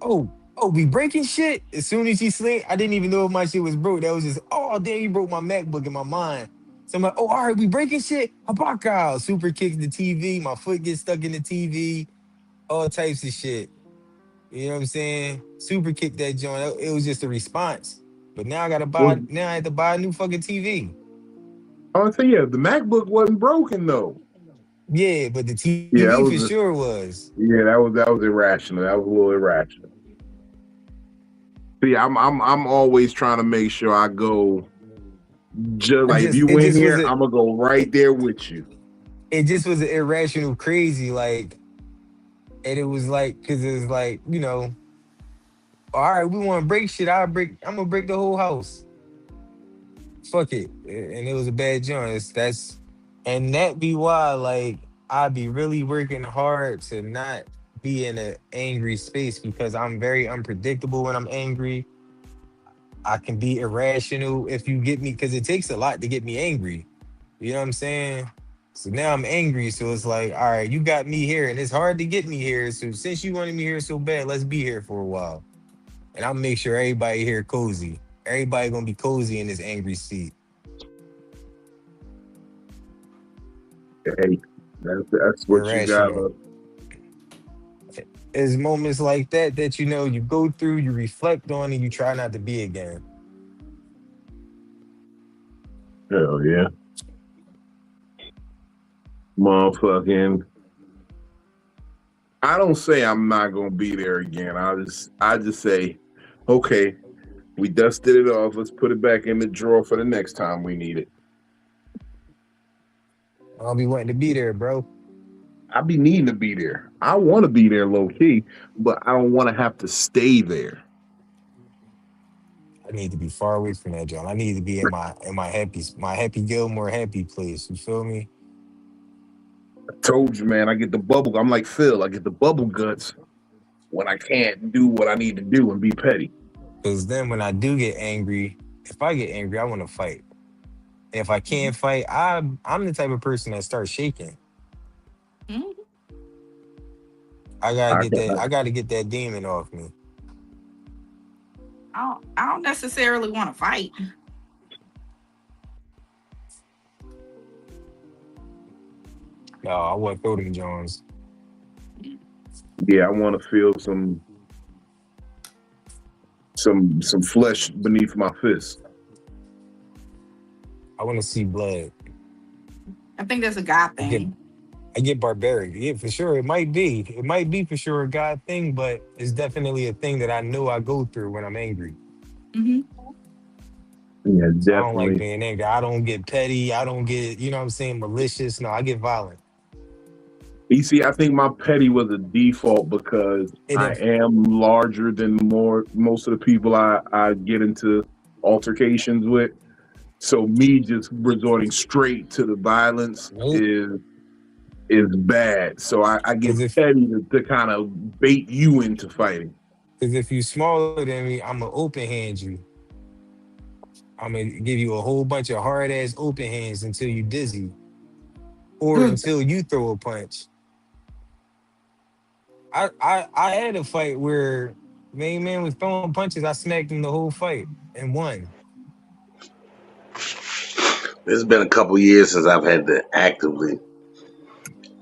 [SPEAKER 4] we breaking shit. As soon as she slammed, I didn't even know if my shit was broke. That was just, oh damn, you broke my MacBook in my mind. So I'm like, oh, all right, we breaking shit. Habaka. Super kicks the TV. My foot gets stuck in the TV. All types of shit. You know what I'm saying? Super kicked that joint. It was just a response. But now I gotta
[SPEAKER 1] Well,
[SPEAKER 4] buy. Now I had to buy a new fucking TV.
[SPEAKER 1] I would say yeah, the MacBook wasn't broken though.
[SPEAKER 4] Yeah, but the
[SPEAKER 1] Yeah,
[SPEAKER 4] TV for sure was.
[SPEAKER 1] that was irrational. That was a little irrational. See, I'm always trying to make sure I go just
[SPEAKER 4] I
[SPEAKER 1] like if
[SPEAKER 4] just
[SPEAKER 1] you
[SPEAKER 4] it
[SPEAKER 1] win
[SPEAKER 4] just was
[SPEAKER 1] here,
[SPEAKER 4] a
[SPEAKER 1] I'm gonna go right
[SPEAKER 4] it,
[SPEAKER 1] there with you.
[SPEAKER 4] it just was irrational crazy, like, and it was like, because it was like, all right, we want to break shit, I'm gonna break the whole house, fuck it. And it was a bad joint. And that be why, like, I be really working hard to not be in an angry space, because I'm very unpredictable when I'm angry. I can be irrational if you get me, because it takes a lot to get me angry. You know what I'm saying? So now I'm angry. So it's like, all right, you got me here, and it's hard to get me here. So since you wanted me here so bad, let's be here for a while. And I'll make sure everybody here cozy. Everybody gonna be cozy in this angry seat.
[SPEAKER 1] Hey, that's what you
[SPEAKER 4] Irrational.
[SPEAKER 1] gotta.
[SPEAKER 4] It's moments like that that you go through, you reflect on, and you try not to be again.
[SPEAKER 1] Hell yeah, motherfucking. I don't say I'm not gonna be there again. I just say, okay, we dusted it off. Let's put it back in the drawer for the next time we need it.
[SPEAKER 4] I'll be wanting to be there, bro.
[SPEAKER 1] I be needing to be there. I want to be there low key, but I don't want to have to stay there.
[SPEAKER 4] I need to be far away from that joint. I need to be in my happy Gilmore happy place. You feel me?
[SPEAKER 1] I told you, man. I get the bubble. I'm like Phil. I get the bubble guts when I can't do what I need to do and be petty.
[SPEAKER 4] Because then when I do get angry, if I get angry, I want to fight. And if I can't fight, I'm the type of person that starts shaking.
[SPEAKER 2] Mhm.
[SPEAKER 4] I gotta
[SPEAKER 1] I
[SPEAKER 4] get
[SPEAKER 1] can
[SPEAKER 4] that. I gotta get that demon off me.
[SPEAKER 2] I don't necessarily want to fight.
[SPEAKER 4] No, I want to throw them Jones.
[SPEAKER 1] Yeah, I want to feel some flesh beneath my fist.
[SPEAKER 4] I want to see blood.
[SPEAKER 2] I think that's a guy
[SPEAKER 4] I get
[SPEAKER 2] thing.
[SPEAKER 4] I get barbaric. Yeah, for sure. It might be. It might be for sure a God thing, but it's definitely a thing that I know I go through when I'm angry.
[SPEAKER 2] Hmm.
[SPEAKER 1] Yeah,
[SPEAKER 4] So I don't like
[SPEAKER 1] definitely.
[SPEAKER 4] being angry. I don't get petty. I don't get, you know what I'm saying, malicious. No, I get violent.
[SPEAKER 1] You see, I think my petty was a default because
[SPEAKER 4] And
[SPEAKER 1] I
[SPEAKER 4] if
[SPEAKER 1] am larger than most of the people I get into altercations with. So me just resorting straight to the violence
[SPEAKER 4] nope,
[SPEAKER 1] is bad. So I get
[SPEAKER 4] because if
[SPEAKER 1] petty to kind of bait you into fighting.
[SPEAKER 4] because if you smaller than me, I'm gonna open hand you. I'm gonna give you a whole bunch of hard ass open hands until you dizzy or until you throw a punch. I had a fight where main man was throwing punches. I smacked him the whole fight and won.
[SPEAKER 3] It's been a couple years since I've had to actively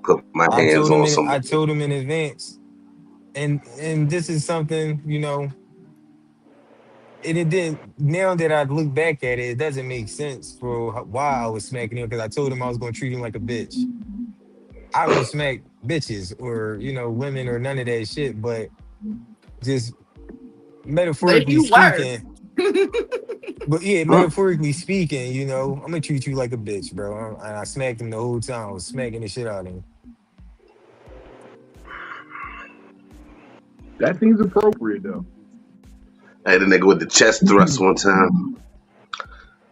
[SPEAKER 3] put my hands on
[SPEAKER 4] I
[SPEAKER 3] somebody.
[SPEAKER 4] told him in advance. And this is something, and it didn't. Now that I look back at it, it doesn't make sense for why I was smacking him, because I told him I was going to treat him like a bitch. I don't smack bitches or women or none of that shit, but just
[SPEAKER 2] But if
[SPEAKER 4] metaphorically
[SPEAKER 2] you were,
[SPEAKER 4] speaking. But yeah,
[SPEAKER 1] Huh.
[SPEAKER 4] metaphorically speaking, I'm gonna treat you like a bitch, bro. And I smacked him the whole time. I was smacking the shit out of him.
[SPEAKER 1] That seems appropriate though.
[SPEAKER 3] I had a nigga with the chest thrust one time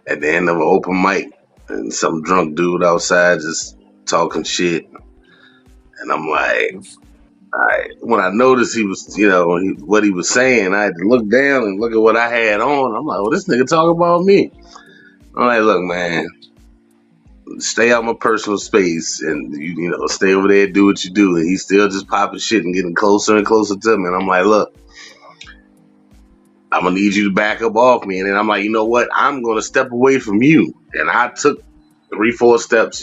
[SPEAKER 3] at the end of an open mic, and some drunk dude outside just talking shit, and I'm like, when I noticed he was, what he was saying, I had to look down and look at what I had on. I'm like, well, this nigga talking about me. I'm like, look, man, stay out my personal space, and stay over there, do what you do. And he's still just popping shit and getting closer and closer to me. And I'm like, look, I'm gonna need you to back up off me. And then I'm like, you know what? I'm gonna step away from you. And I took 3-4 steps,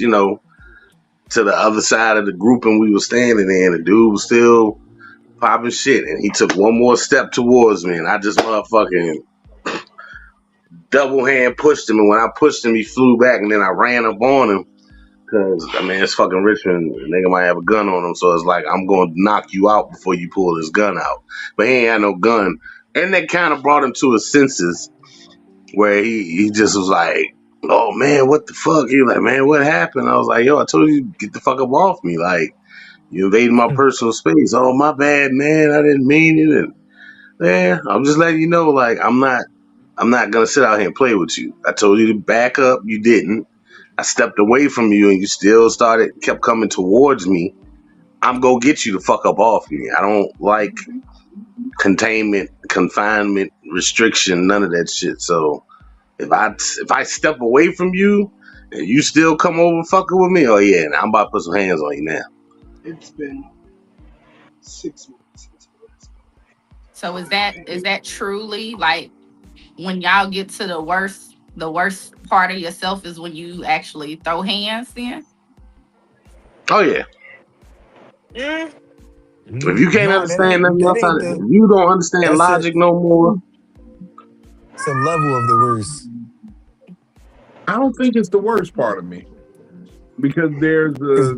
[SPEAKER 3] to the other side of the group, and we were standing there, and the dude was still popping shit, and he took one more step towards me, and I just motherfucking double hand pushed him, and when I pushed him, he flew back, and then I ran up on him, because, I mean, it's fucking Richmond, a nigga might have a gun on him, so it's like, I'm going to knock you out before you pull this gun out. But he ain't had no gun, And that kind of brought him to his senses, where he just was like, "Oh man, what the fuck?" He was like, "Man, what happened?" I was like, "Yo, I told you to get the fuck up off me. Like, you invading my personal space. Oh, my bad, man. I didn't mean it." And man, I'm just letting you know, like, I'm not gonna sit out here and play with you. I told you to back up. You didn't. I stepped away from you, and you still kept coming towards me. I'm gonna get you the fuck up off me. I don't like containment, confinement, restriction, none of that shit. So if I step away from you and you still come over fucking with me, oh yeah, now I'm about to put some hands on you now.
[SPEAKER 5] It's been 6 months since we last spoke.
[SPEAKER 2] So is that truly like when y'all get to the worst part of yourself is when you actually throw hands then?
[SPEAKER 3] Oh yeah. If you can't
[SPEAKER 4] Nah,
[SPEAKER 3] understand nothing
[SPEAKER 4] that
[SPEAKER 3] else,
[SPEAKER 4] ain't
[SPEAKER 3] if
[SPEAKER 4] the.
[SPEAKER 3] you don't understand
[SPEAKER 4] That's a
[SPEAKER 3] logic no more,
[SPEAKER 4] it's a level of the worst.
[SPEAKER 1] I don't think it's the worst part of me because there's
[SPEAKER 4] Cause,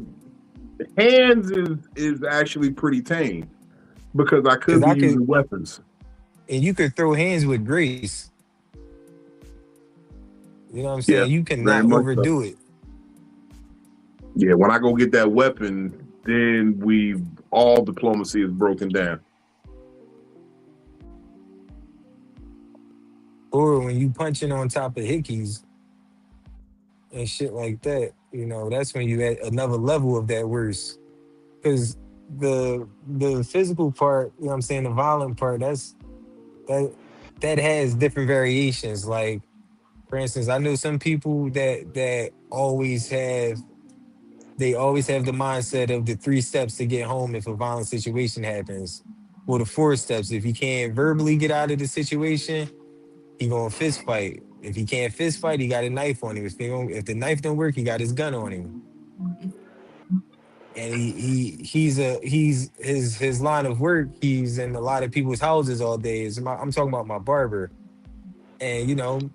[SPEAKER 1] a hands is actually pretty tame because I
[SPEAKER 4] cause
[SPEAKER 1] could be
[SPEAKER 4] I could,
[SPEAKER 1] using weapons.
[SPEAKER 4] and you could throw hands with grace. You know what I'm
[SPEAKER 1] Yeah,
[SPEAKER 4] saying? You
[SPEAKER 1] very
[SPEAKER 4] cannot
[SPEAKER 1] much so.
[SPEAKER 4] overdo it.
[SPEAKER 1] Yeah, when I go get that weapon, then all diplomacy is broken down.
[SPEAKER 4] Or when you punching on top of hickeys and shit like that, that's when you at another level of that worse. Because the physical part, you know what I'm saying, the violent part, that that has different variations. Like, for instance, I know some people that always have the mindset of the 3 steps to get home if a violent situation happens. Or the 4 steps. If he can't verbally get out of the situation, he gonna fist fight. If he can't fist fight, he got a knife on him. If the knife don't work, he got his gun on him. And he's his line of work. He's in a lot of people's houses all day. I'm talking about my barber, and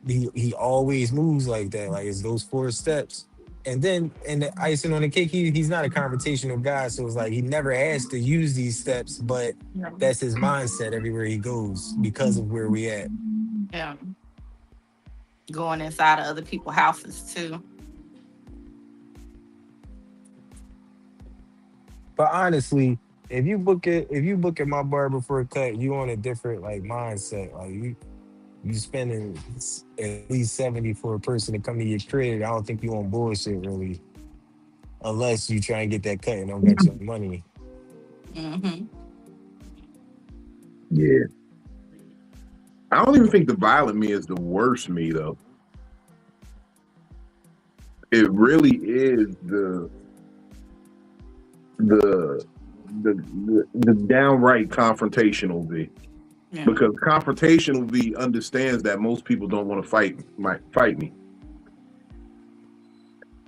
[SPEAKER 4] he always moves like that. Like, it's those 4 steps. And the icing on the cake, he's not a confrontational guy, so it's like he never has to use these steps, but
[SPEAKER 2] Yeah.
[SPEAKER 4] that's his mindset everywhere he goes because of where we at.
[SPEAKER 2] Yeah. Going inside of other people's houses too.
[SPEAKER 4] But honestly, if you book at my barber for a cut, you on a different like mindset. Like you spending at least 70 for a person to come to your crib. I don't think you on bullshit really, unless you try and get that cut and don't get your money.
[SPEAKER 2] Mm-hmm.
[SPEAKER 1] Yeah. I don't even think the violent me is the worst me though. It really is the downright confrontational V.
[SPEAKER 2] Yeah.
[SPEAKER 1] Because confrontational V understands that most people don't want to fight me.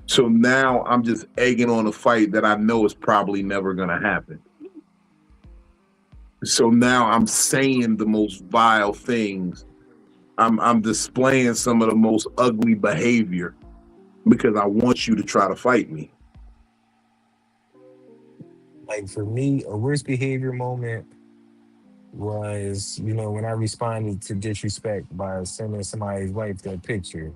[SPEAKER 1] So now I'm just egging on a fight that I know is probably never gonna happen. So now I'm saying the most vile things. I'm displaying some of the most ugly behavior because I want you to try to fight me.
[SPEAKER 4] Like, for me, a worst behavior moment was, when I responded to disrespect by sending somebody's wife that picture.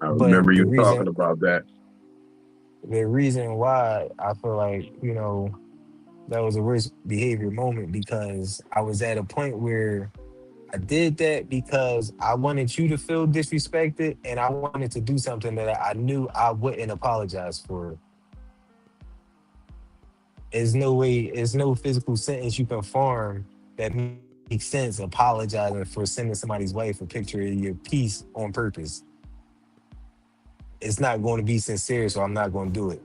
[SPEAKER 1] I remember
[SPEAKER 4] But
[SPEAKER 1] you talking about that.
[SPEAKER 4] the reason why I feel like, that was a worst behavior moment, because I was at a point where I did that because I wanted you to feel disrespected, and I wanted to do something that I knew I wouldn't apologize for. There's no physical sentence you can form that makes sense apologizing for sending somebody's wife a picture of your piece on purpose. It's not going to be sincere, so I'm not going to do it.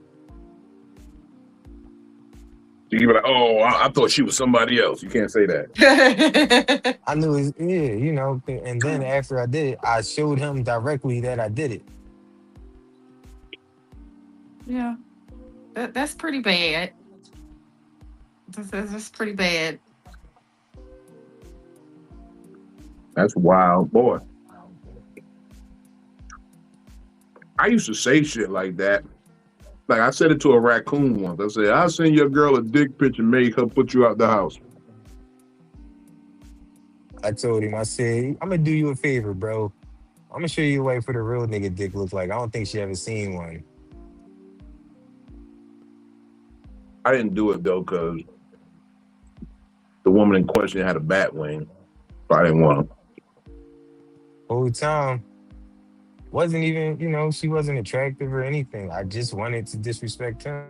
[SPEAKER 1] You can be like, oh, I thought she was somebody else. You can't say that.
[SPEAKER 4] I knew it, yeah, and then after I did it, I showed him directly that I did it.
[SPEAKER 2] Yeah. That's pretty bad. That's pretty bad.
[SPEAKER 1] That's wild, boy. I used to say shit like that. Like, I said it to a raccoon once. I said, I'll send your girl a dick pic and make her put you out the house.
[SPEAKER 4] I told him, I said, I'm gonna do you a favor, bro. I'm gonna show you a wife what a real nigga dick looks like. I don't think she ever seen one.
[SPEAKER 1] I didn't do it though because the woman in question had a bat wing, so I didn't want to.
[SPEAKER 4] Whole time wasn't even, she wasn't attractive or anything. I just wanted to disrespect him.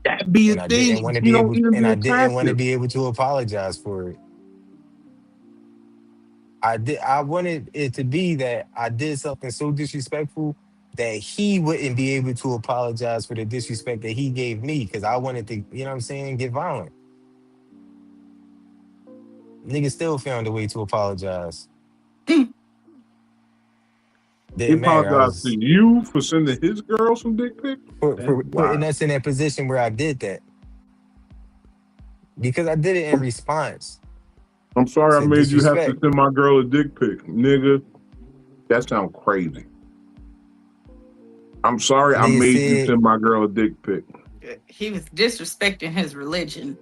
[SPEAKER 1] That be a
[SPEAKER 4] And I
[SPEAKER 1] thing.
[SPEAKER 4] didn't want to
[SPEAKER 1] You
[SPEAKER 4] be
[SPEAKER 1] don't
[SPEAKER 4] able
[SPEAKER 1] even
[SPEAKER 4] and
[SPEAKER 1] be
[SPEAKER 4] I didn't want to
[SPEAKER 1] attractive.
[SPEAKER 4] be able to apologize for it. I wanted it to be that I did something so disrespectful that he wouldn't be able to apologize for the disrespect that he gave me because I wanted to, you know what I'm saying, get violent. Nigga still found a way to apologize.
[SPEAKER 1] He
[SPEAKER 4] Didn't matter. I
[SPEAKER 1] apologized to
[SPEAKER 4] was
[SPEAKER 1] you for sending his girl some dick pics. That's
[SPEAKER 4] for putting
[SPEAKER 1] wild.
[SPEAKER 4] us in that position where I did that because I did it in response
[SPEAKER 1] I'm sorry I
[SPEAKER 4] to
[SPEAKER 1] made you have to
[SPEAKER 4] disrespect.
[SPEAKER 1] send my girl a dick pic, nigga. That sounds crazy. I'm sorry I
[SPEAKER 4] Nigga
[SPEAKER 1] made you
[SPEAKER 4] said
[SPEAKER 1] send my girl a dick pic.
[SPEAKER 2] He was disrespecting his religion.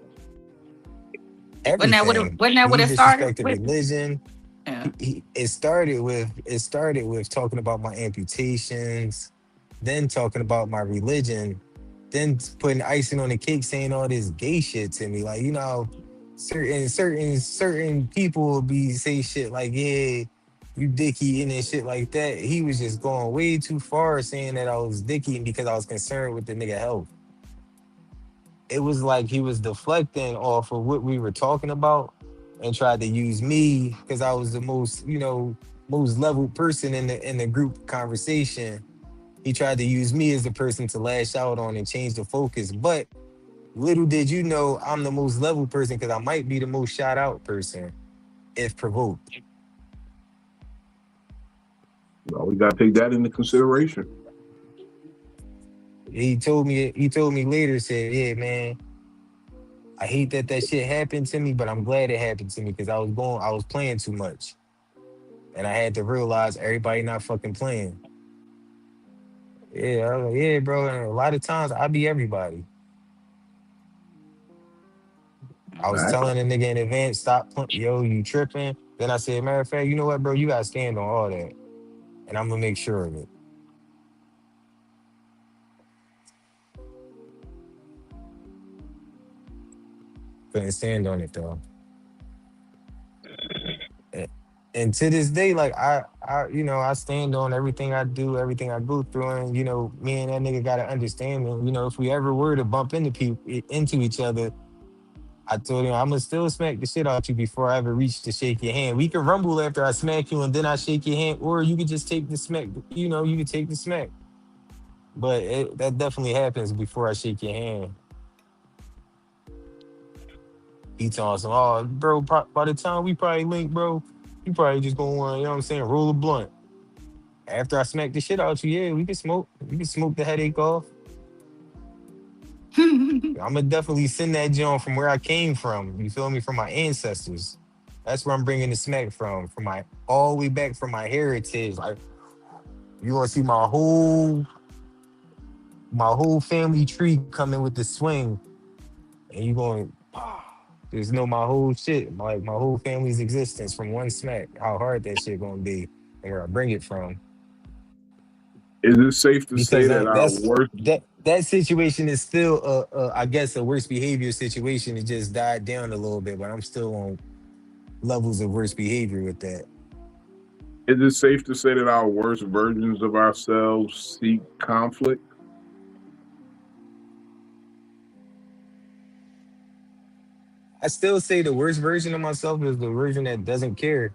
[SPEAKER 4] everything.
[SPEAKER 2] Wasn't that what
[SPEAKER 4] He
[SPEAKER 2] it started
[SPEAKER 4] disrespected
[SPEAKER 2] with?
[SPEAKER 4] religion.
[SPEAKER 2] Yeah.
[SPEAKER 4] It started with talking about my amputations, then talking about my religion, then putting icing on the cake, saying all this gay shit to me. Like, certain people will be say shit like, yeah, you dick eating and shit like that. He was just going way too far saying that I was dick eating because I was concerned with the nigga health. It was like he was deflecting off of what we were talking about and tried to use me because I was the most, most leveled person in the group conversation. He tried to use me as the person to lash out on and change the focus. But little did you know I'm the most leveled person because I might be the most shot out person if provoked.
[SPEAKER 1] Well, we gotta take that into consideration.
[SPEAKER 4] He told me later, said, yeah, man, I hate that shit happened to me, but I'm glad it happened to me because I was playing too much. And I had to realize everybody not fucking playing. Yeah, I was like, yeah, bro. And a lot of times I be everybody. I was
[SPEAKER 1] Right?
[SPEAKER 4] telling a nigga in advance, yo, you tripping. Then I said, matter of fact, you know what, bro? You gotta stand on all that. And I'm gonna make sure of it. Couldn't stand on it though. And and to this day, like I stand on everything I do, everything I go through, and me and that nigga gotta understand, man. If we ever were to bump into each other, I told him I'm gonna still smack the shit out you before I ever reach to shake your hand. We can rumble after I smack you and then I shake your hand, or you could just take the smack. You could take the smack. But that definitely happens before I shake your hand. He tells him, "Oh, bro, by the time we probably link, bro, you probably just gonna want, what I'm saying, roll a blunt." After I smack the shit out you, yeah, we can smoke. We can smoke the headache off. I'm gonna definitely send that joint from where I came from. You feel me? From my ancestors. That's where I'm bringing the smack from my all the way back from my heritage. Like you gonna see my whole family tree coming with the swing, and you going just know my whole shit, like my whole family's existence from one smack. How hard that shit gonna be, and where I bring it from.
[SPEAKER 1] Is it safe to say
[SPEAKER 4] Because
[SPEAKER 1] that our
[SPEAKER 4] that's
[SPEAKER 1] worst
[SPEAKER 4] that situation is still I guess a worse behavior situation. It just died down a little bit, but I'm still on levels of worse behavior with that.
[SPEAKER 1] is it safe to say that our worst versions of ourselves seek conflict?
[SPEAKER 4] I still say the worst version of myself is the version that doesn't care.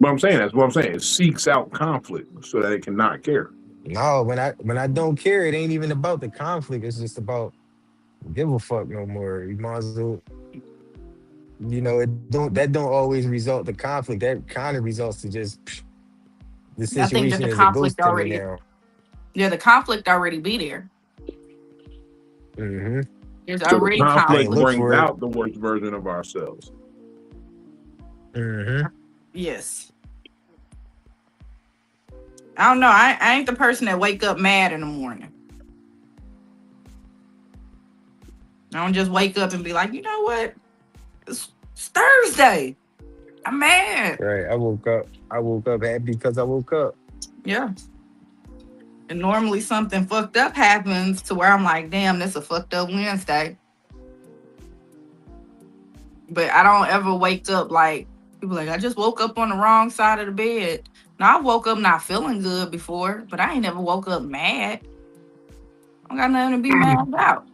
[SPEAKER 1] But I'm saying that's what I'm saying. It seeks out conflict so that it cannot care.
[SPEAKER 4] No, when I don't care, it ain't even about the conflict. It's just about give a fuck no more. You might as well, it don't always result to conflict. That kind of results to just the
[SPEAKER 2] I think that
[SPEAKER 4] situation
[SPEAKER 2] the
[SPEAKER 4] is a
[SPEAKER 2] conflict
[SPEAKER 4] ghost to me
[SPEAKER 2] already,
[SPEAKER 4] now.
[SPEAKER 2] yeah, the conflict already be there.
[SPEAKER 4] Hmm.
[SPEAKER 2] There's
[SPEAKER 1] So the
[SPEAKER 2] already
[SPEAKER 4] I ain't
[SPEAKER 1] conflict
[SPEAKER 2] conflict.
[SPEAKER 4] look
[SPEAKER 1] brings
[SPEAKER 4] for it.
[SPEAKER 1] out the worst version of ourselves.
[SPEAKER 4] Hmm.
[SPEAKER 2] Yes. I don't know. I ain't the person that wake up mad in the morning. I don't just wake up and be like, you know what? It's Thursday. I'm mad.
[SPEAKER 4] Right. I woke up. I woke up happy because I woke up.
[SPEAKER 2] Yeah. And normally something fucked up happens to where I'm like, damn, this a fucked up Wednesday. But I don't ever wake up like people like I just woke up on the wrong side of the bed. Now I woke up not feeling good before, but I ain't never woke up mad. I don't got nothing to be mad about.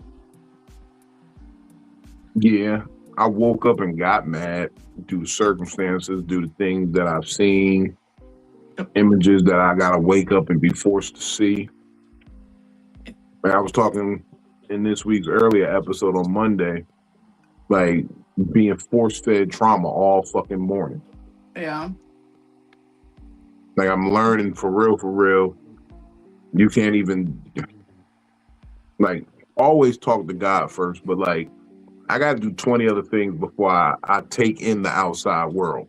[SPEAKER 1] Yeah, I woke up and got mad due to circumstances, due to things that I've seen, images that I gotta wake up and be forced to see. And I was talking in this week's earlier episode on Monday, like being force fed trauma all fucking morning.
[SPEAKER 2] Yeah.
[SPEAKER 1] Like I'm learning for real. You can't even like always talk to God first, but like I got to do 20 other things before I take in the outside world.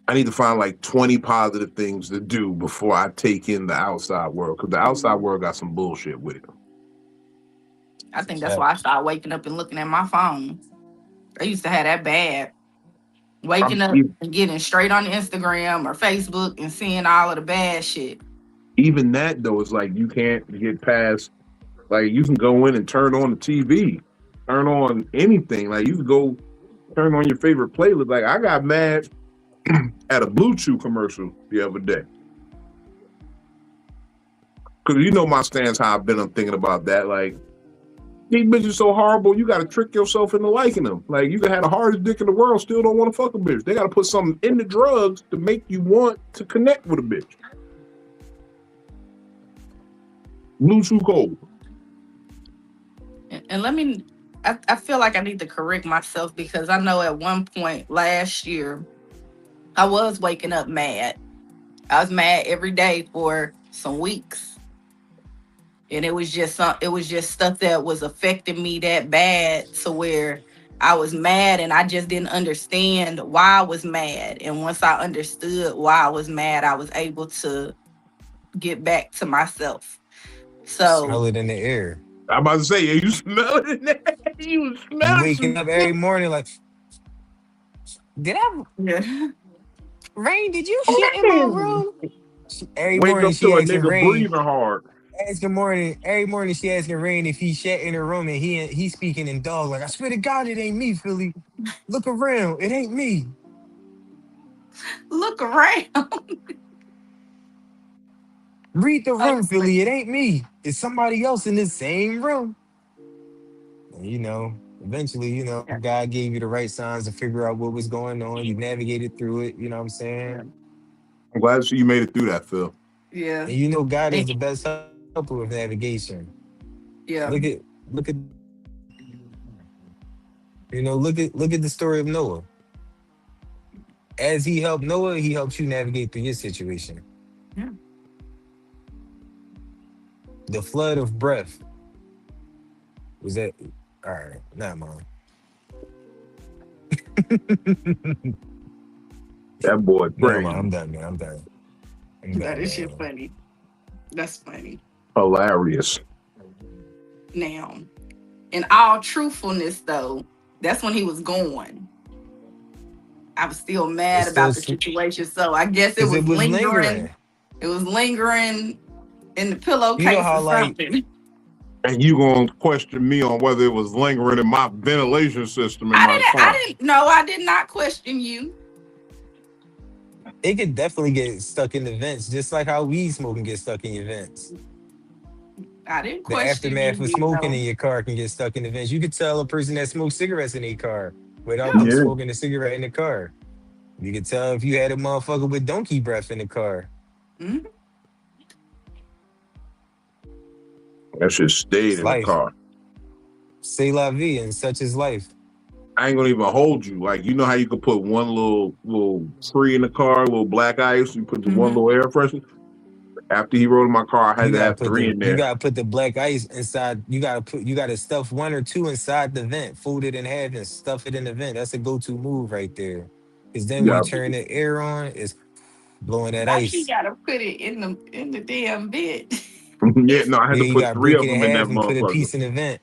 [SPEAKER 1] I need to find like 20 positive things to do before I take in the outside world, because the outside world got some bullshit with it.
[SPEAKER 2] I think that's why I started waking up and looking at my phone. I used to have that bad. Waking up and getting straight on Instagram or Facebook and seeing all of the bad shit.
[SPEAKER 1] Even that though is like you can't get past. Like you can go in and turn on the TV, turn on anything. Like you can go turn on your favorite playlist. Like I got mad at a Blue Chew commercial the other day. Because you know my stance, how I've been thinking about that. Like, these bitches so horrible, you got to trick yourself into liking them. Like, you can have the hardest dick in the world, still don't want to fuck a bitch. They got to put something in the drugs to make you want to connect with a bitch. Blue Chew Cold.
[SPEAKER 2] And let me, I feel like I need to correct myself because I know at one point last year, I was waking up mad. I was mad every day for some weeks. And it was just stuff that was affecting me that bad to where I was mad and I just didn't understand why I was mad. And once I understood why I was mad, I was able to get back to myself. So
[SPEAKER 4] Smell it in the air.
[SPEAKER 1] I'm about to say, yeah, you smell it in there. You smell
[SPEAKER 4] You waking up every morning like, did I
[SPEAKER 2] yeah.
[SPEAKER 4] Rain? Did you shit in my room? Every
[SPEAKER 1] Wake
[SPEAKER 4] morning
[SPEAKER 1] up
[SPEAKER 4] she
[SPEAKER 1] to a
[SPEAKER 4] asking
[SPEAKER 1] nigga
[SPEAKER 4] Rain.
[SPEAKER 1] breathing hard.
[SPEAKER 4] Every morning she asking Rain if he shat in her room, and he speaking in dog like, I swear to God it ain't me, Philly. Look around, it ain't me.
[SPEAKER 2] Look around.
[SPEAKER 4] Read the room, Philly. It ain't me. It's somebody else in this same room. And, eventually,
[SPEAKER 2] Yeah.
[SPEAKER 4] God gave you the right signs to figure out what was going on. You navigated through it. You know what I'm saying?
[SPEAKER 1] I'm glad to see you made it through that, Phil.
[SPEAKER 2] Yeah.
[SPEAKER 4] And God is the best helper with navigation.
[SPEAKER 2] Yeah.
[SPEAKER 4] Look at look at the story of Noah. As he helped Noah, he helps you navigate through your situation.
[SPEAKER 2] Yeah.
[SPEAKER 4] The flood of breath was that. All right, not mine.
[SPEAKER 1] That boy
[SPEAKER 4] Never
[SPEAKER 1] crazy.
[SPEAKER 4] mind. I'm done, man. I'm done.
[SPEAKER 2] That is shit funny. That's funny.
[SPEAKER 1] Hilarious.
[SPEAKER 2] Now, in all truthfulness, though, that's when he was going. I was still mad
[SPEAKER 4] It's
[SPEAKER 2] about
[SPEAKER 4] still
[SPEAKER 2] the situation, so I guess it was lingering. It was lingering in the pillowcase
[SPEAKER 4] how
[SPEAKER 2] or something.
[SPEAKER 1] And you gonna question me on whether it was lingering in my ventilation system in my car?
[SPEAKER 2] I did not question you.
[SPEAKER 4] It could definitely get stuck in the vents, just like how weed smoking gets stuck in your vents.
[SPEAKER 2] I didn't
[SPEAKER 4] The
[SPEAKER 2] question
[SPEAKER 4] aftermath of
[SPEAKER 2] you,
[SPEAKER 4] smoking
[SPEAKER 2] though.
[SPEAKER 4] in your car can get stuck in the vents. You could tell a person that smokes cigarettes in their car without
[SPEAKER 2] Yeah.
[SPEAKER 4] them
[SPEAKER 1] Yeah.
[SPEAKER 4] smoking a cigarette in the car. You could tell if you had a motherfucker with donkey breath in the car.
[SPEAKER 2] Mhm.
[SPEAKER 1] That shit stayed
[SPEAKER 4] It's
[SPEAKER 1] in the
[SPEAKER 4] life.
[SPEAKER 1] car.
[SPEAKER 4] C'est la vie, and such is life.
[SPEAKER 1] I ain't gonna even hold you. Like, you know how you could put one little tree in the car, little black ice, you put the one little air freshener? After he rode in my car, I had to have 3 in there.
[SPEAKER 4] You gotta put the black ice inside. You gotta stuff 1 or 2 inside the vent, fold it in half and stuff it in the vent. That's a go-to move right there. Because then when
[SPEAKER 1] Yeah.
[SPEAKER 4] you turn the air on, it's blowing that
[SPEAKER 2] Why she
[SPEAKER 4] ice.
[SPEAKER 2] gotta put it in the damn bed?
[SPEAKER 1] Yeah, no, I had
[SPEAKER 4] Yeah,
[SPEAKER 1] to
[SPEAKER 4] you
[SPEAKER 1] put
[SPEAKER 4] gotta
[SPEAKER 1] 3
[SPEAKER 4] break
[SPEAKER 1] of
[SPEAKER 4] it in
[SPEAKER 1] them in that
[SPEAKER 4] half and put a
[SPEAKER 1] motherfucker.
[SPEAKER 4] piece in the vent.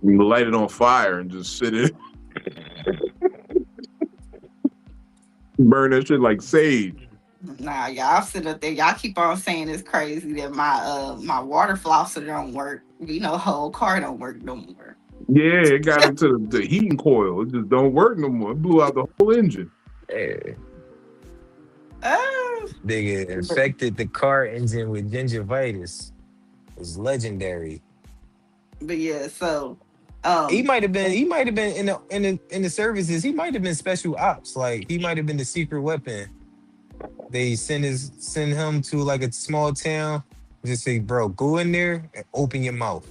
[SPEAKER 1] You light it on fire and just sit in. Burn that shit like sage.
[SPEAKER 2] Nah, y'all sit up there. Y'all keep on saying it's crazy that my water flosser don't work. You know, whole car don't work no more.
[SPEAKER 1] Yeah, it got into the heating coil. It just don't work no more. It blew out the whole engine.
[SPEAKER 4] Yeah.
[SPEAKER 2] Uh,
[SPEAKER 4] Nigga
[SPEAKER 2] but,
[SPEAKER 4] infected the car engine with gingivitis. It's legendary.
[SPEAKER 2] but yeah, so
[SPEAKER 4] He
[SPEAKER 2] um
[SPEAKER 4] might have been. He might have been in the services. He might have been special ops. Like he might have been the secret weapon. They send him to like a small town. Just say, bro, go in there and open your mouth.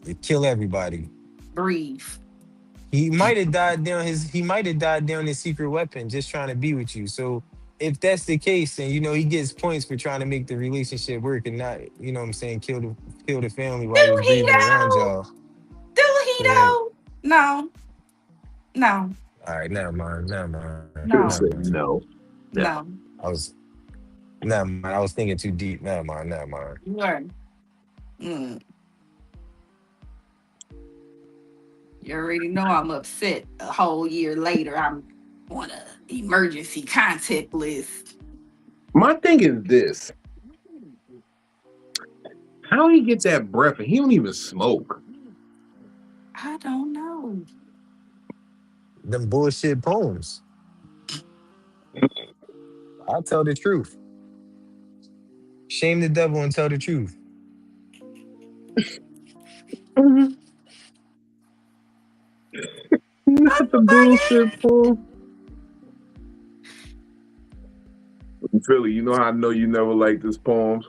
[SPEAKER 4] You kill everybody.
[SPEAKER 2] breathe.
[SPEAKER 4] He might have died down his. He might have died down his secret weapon, just trying to be with you. So if that's the case, then he gets points for trying to make the relationship work and not, what I'm saying, kill the family while he
[SPEAKER 2] Do
[SPEAKER 4] was
[SPEAKER 2] he
[SPEAKER 4] breathing around
[SPEAKER 2] though?
[SPEAKER 4] y'all.
[SPEAKER 2] Do he
[SPEAKER 4] Yeah.
[SPEAKER 2] though? No, no,
[SPEAKER 4] All right, never mind, never mind,
[SPEAKER 1] Should
[SPEAKER 4] never
[SPEAKER 2] no,
[SPEAKER 1] say
[SPEAKER 4] mind.
[SPEAKER 1] no. No.
[SPEAKER 2] no.
[SPEAKER 4] I was never mind. I was thinking too deep. Never mind, never mind.
[SPEAKER 2] You are. Mm, you already know I'm upset. A whole year later, I'm on a emergency contact list.
[SPEAKER 1] My thing is this: how he get that breath and he don't even smoke?
[SPEAKER 2] I don't know.
[SPEAKER 4] Them bullshit poems. I'll tell the truth. Shame the devil and tell the truth.
[SPEAKER 1] Not the bullshit fool. Philly, you know how I know you never liked his poems?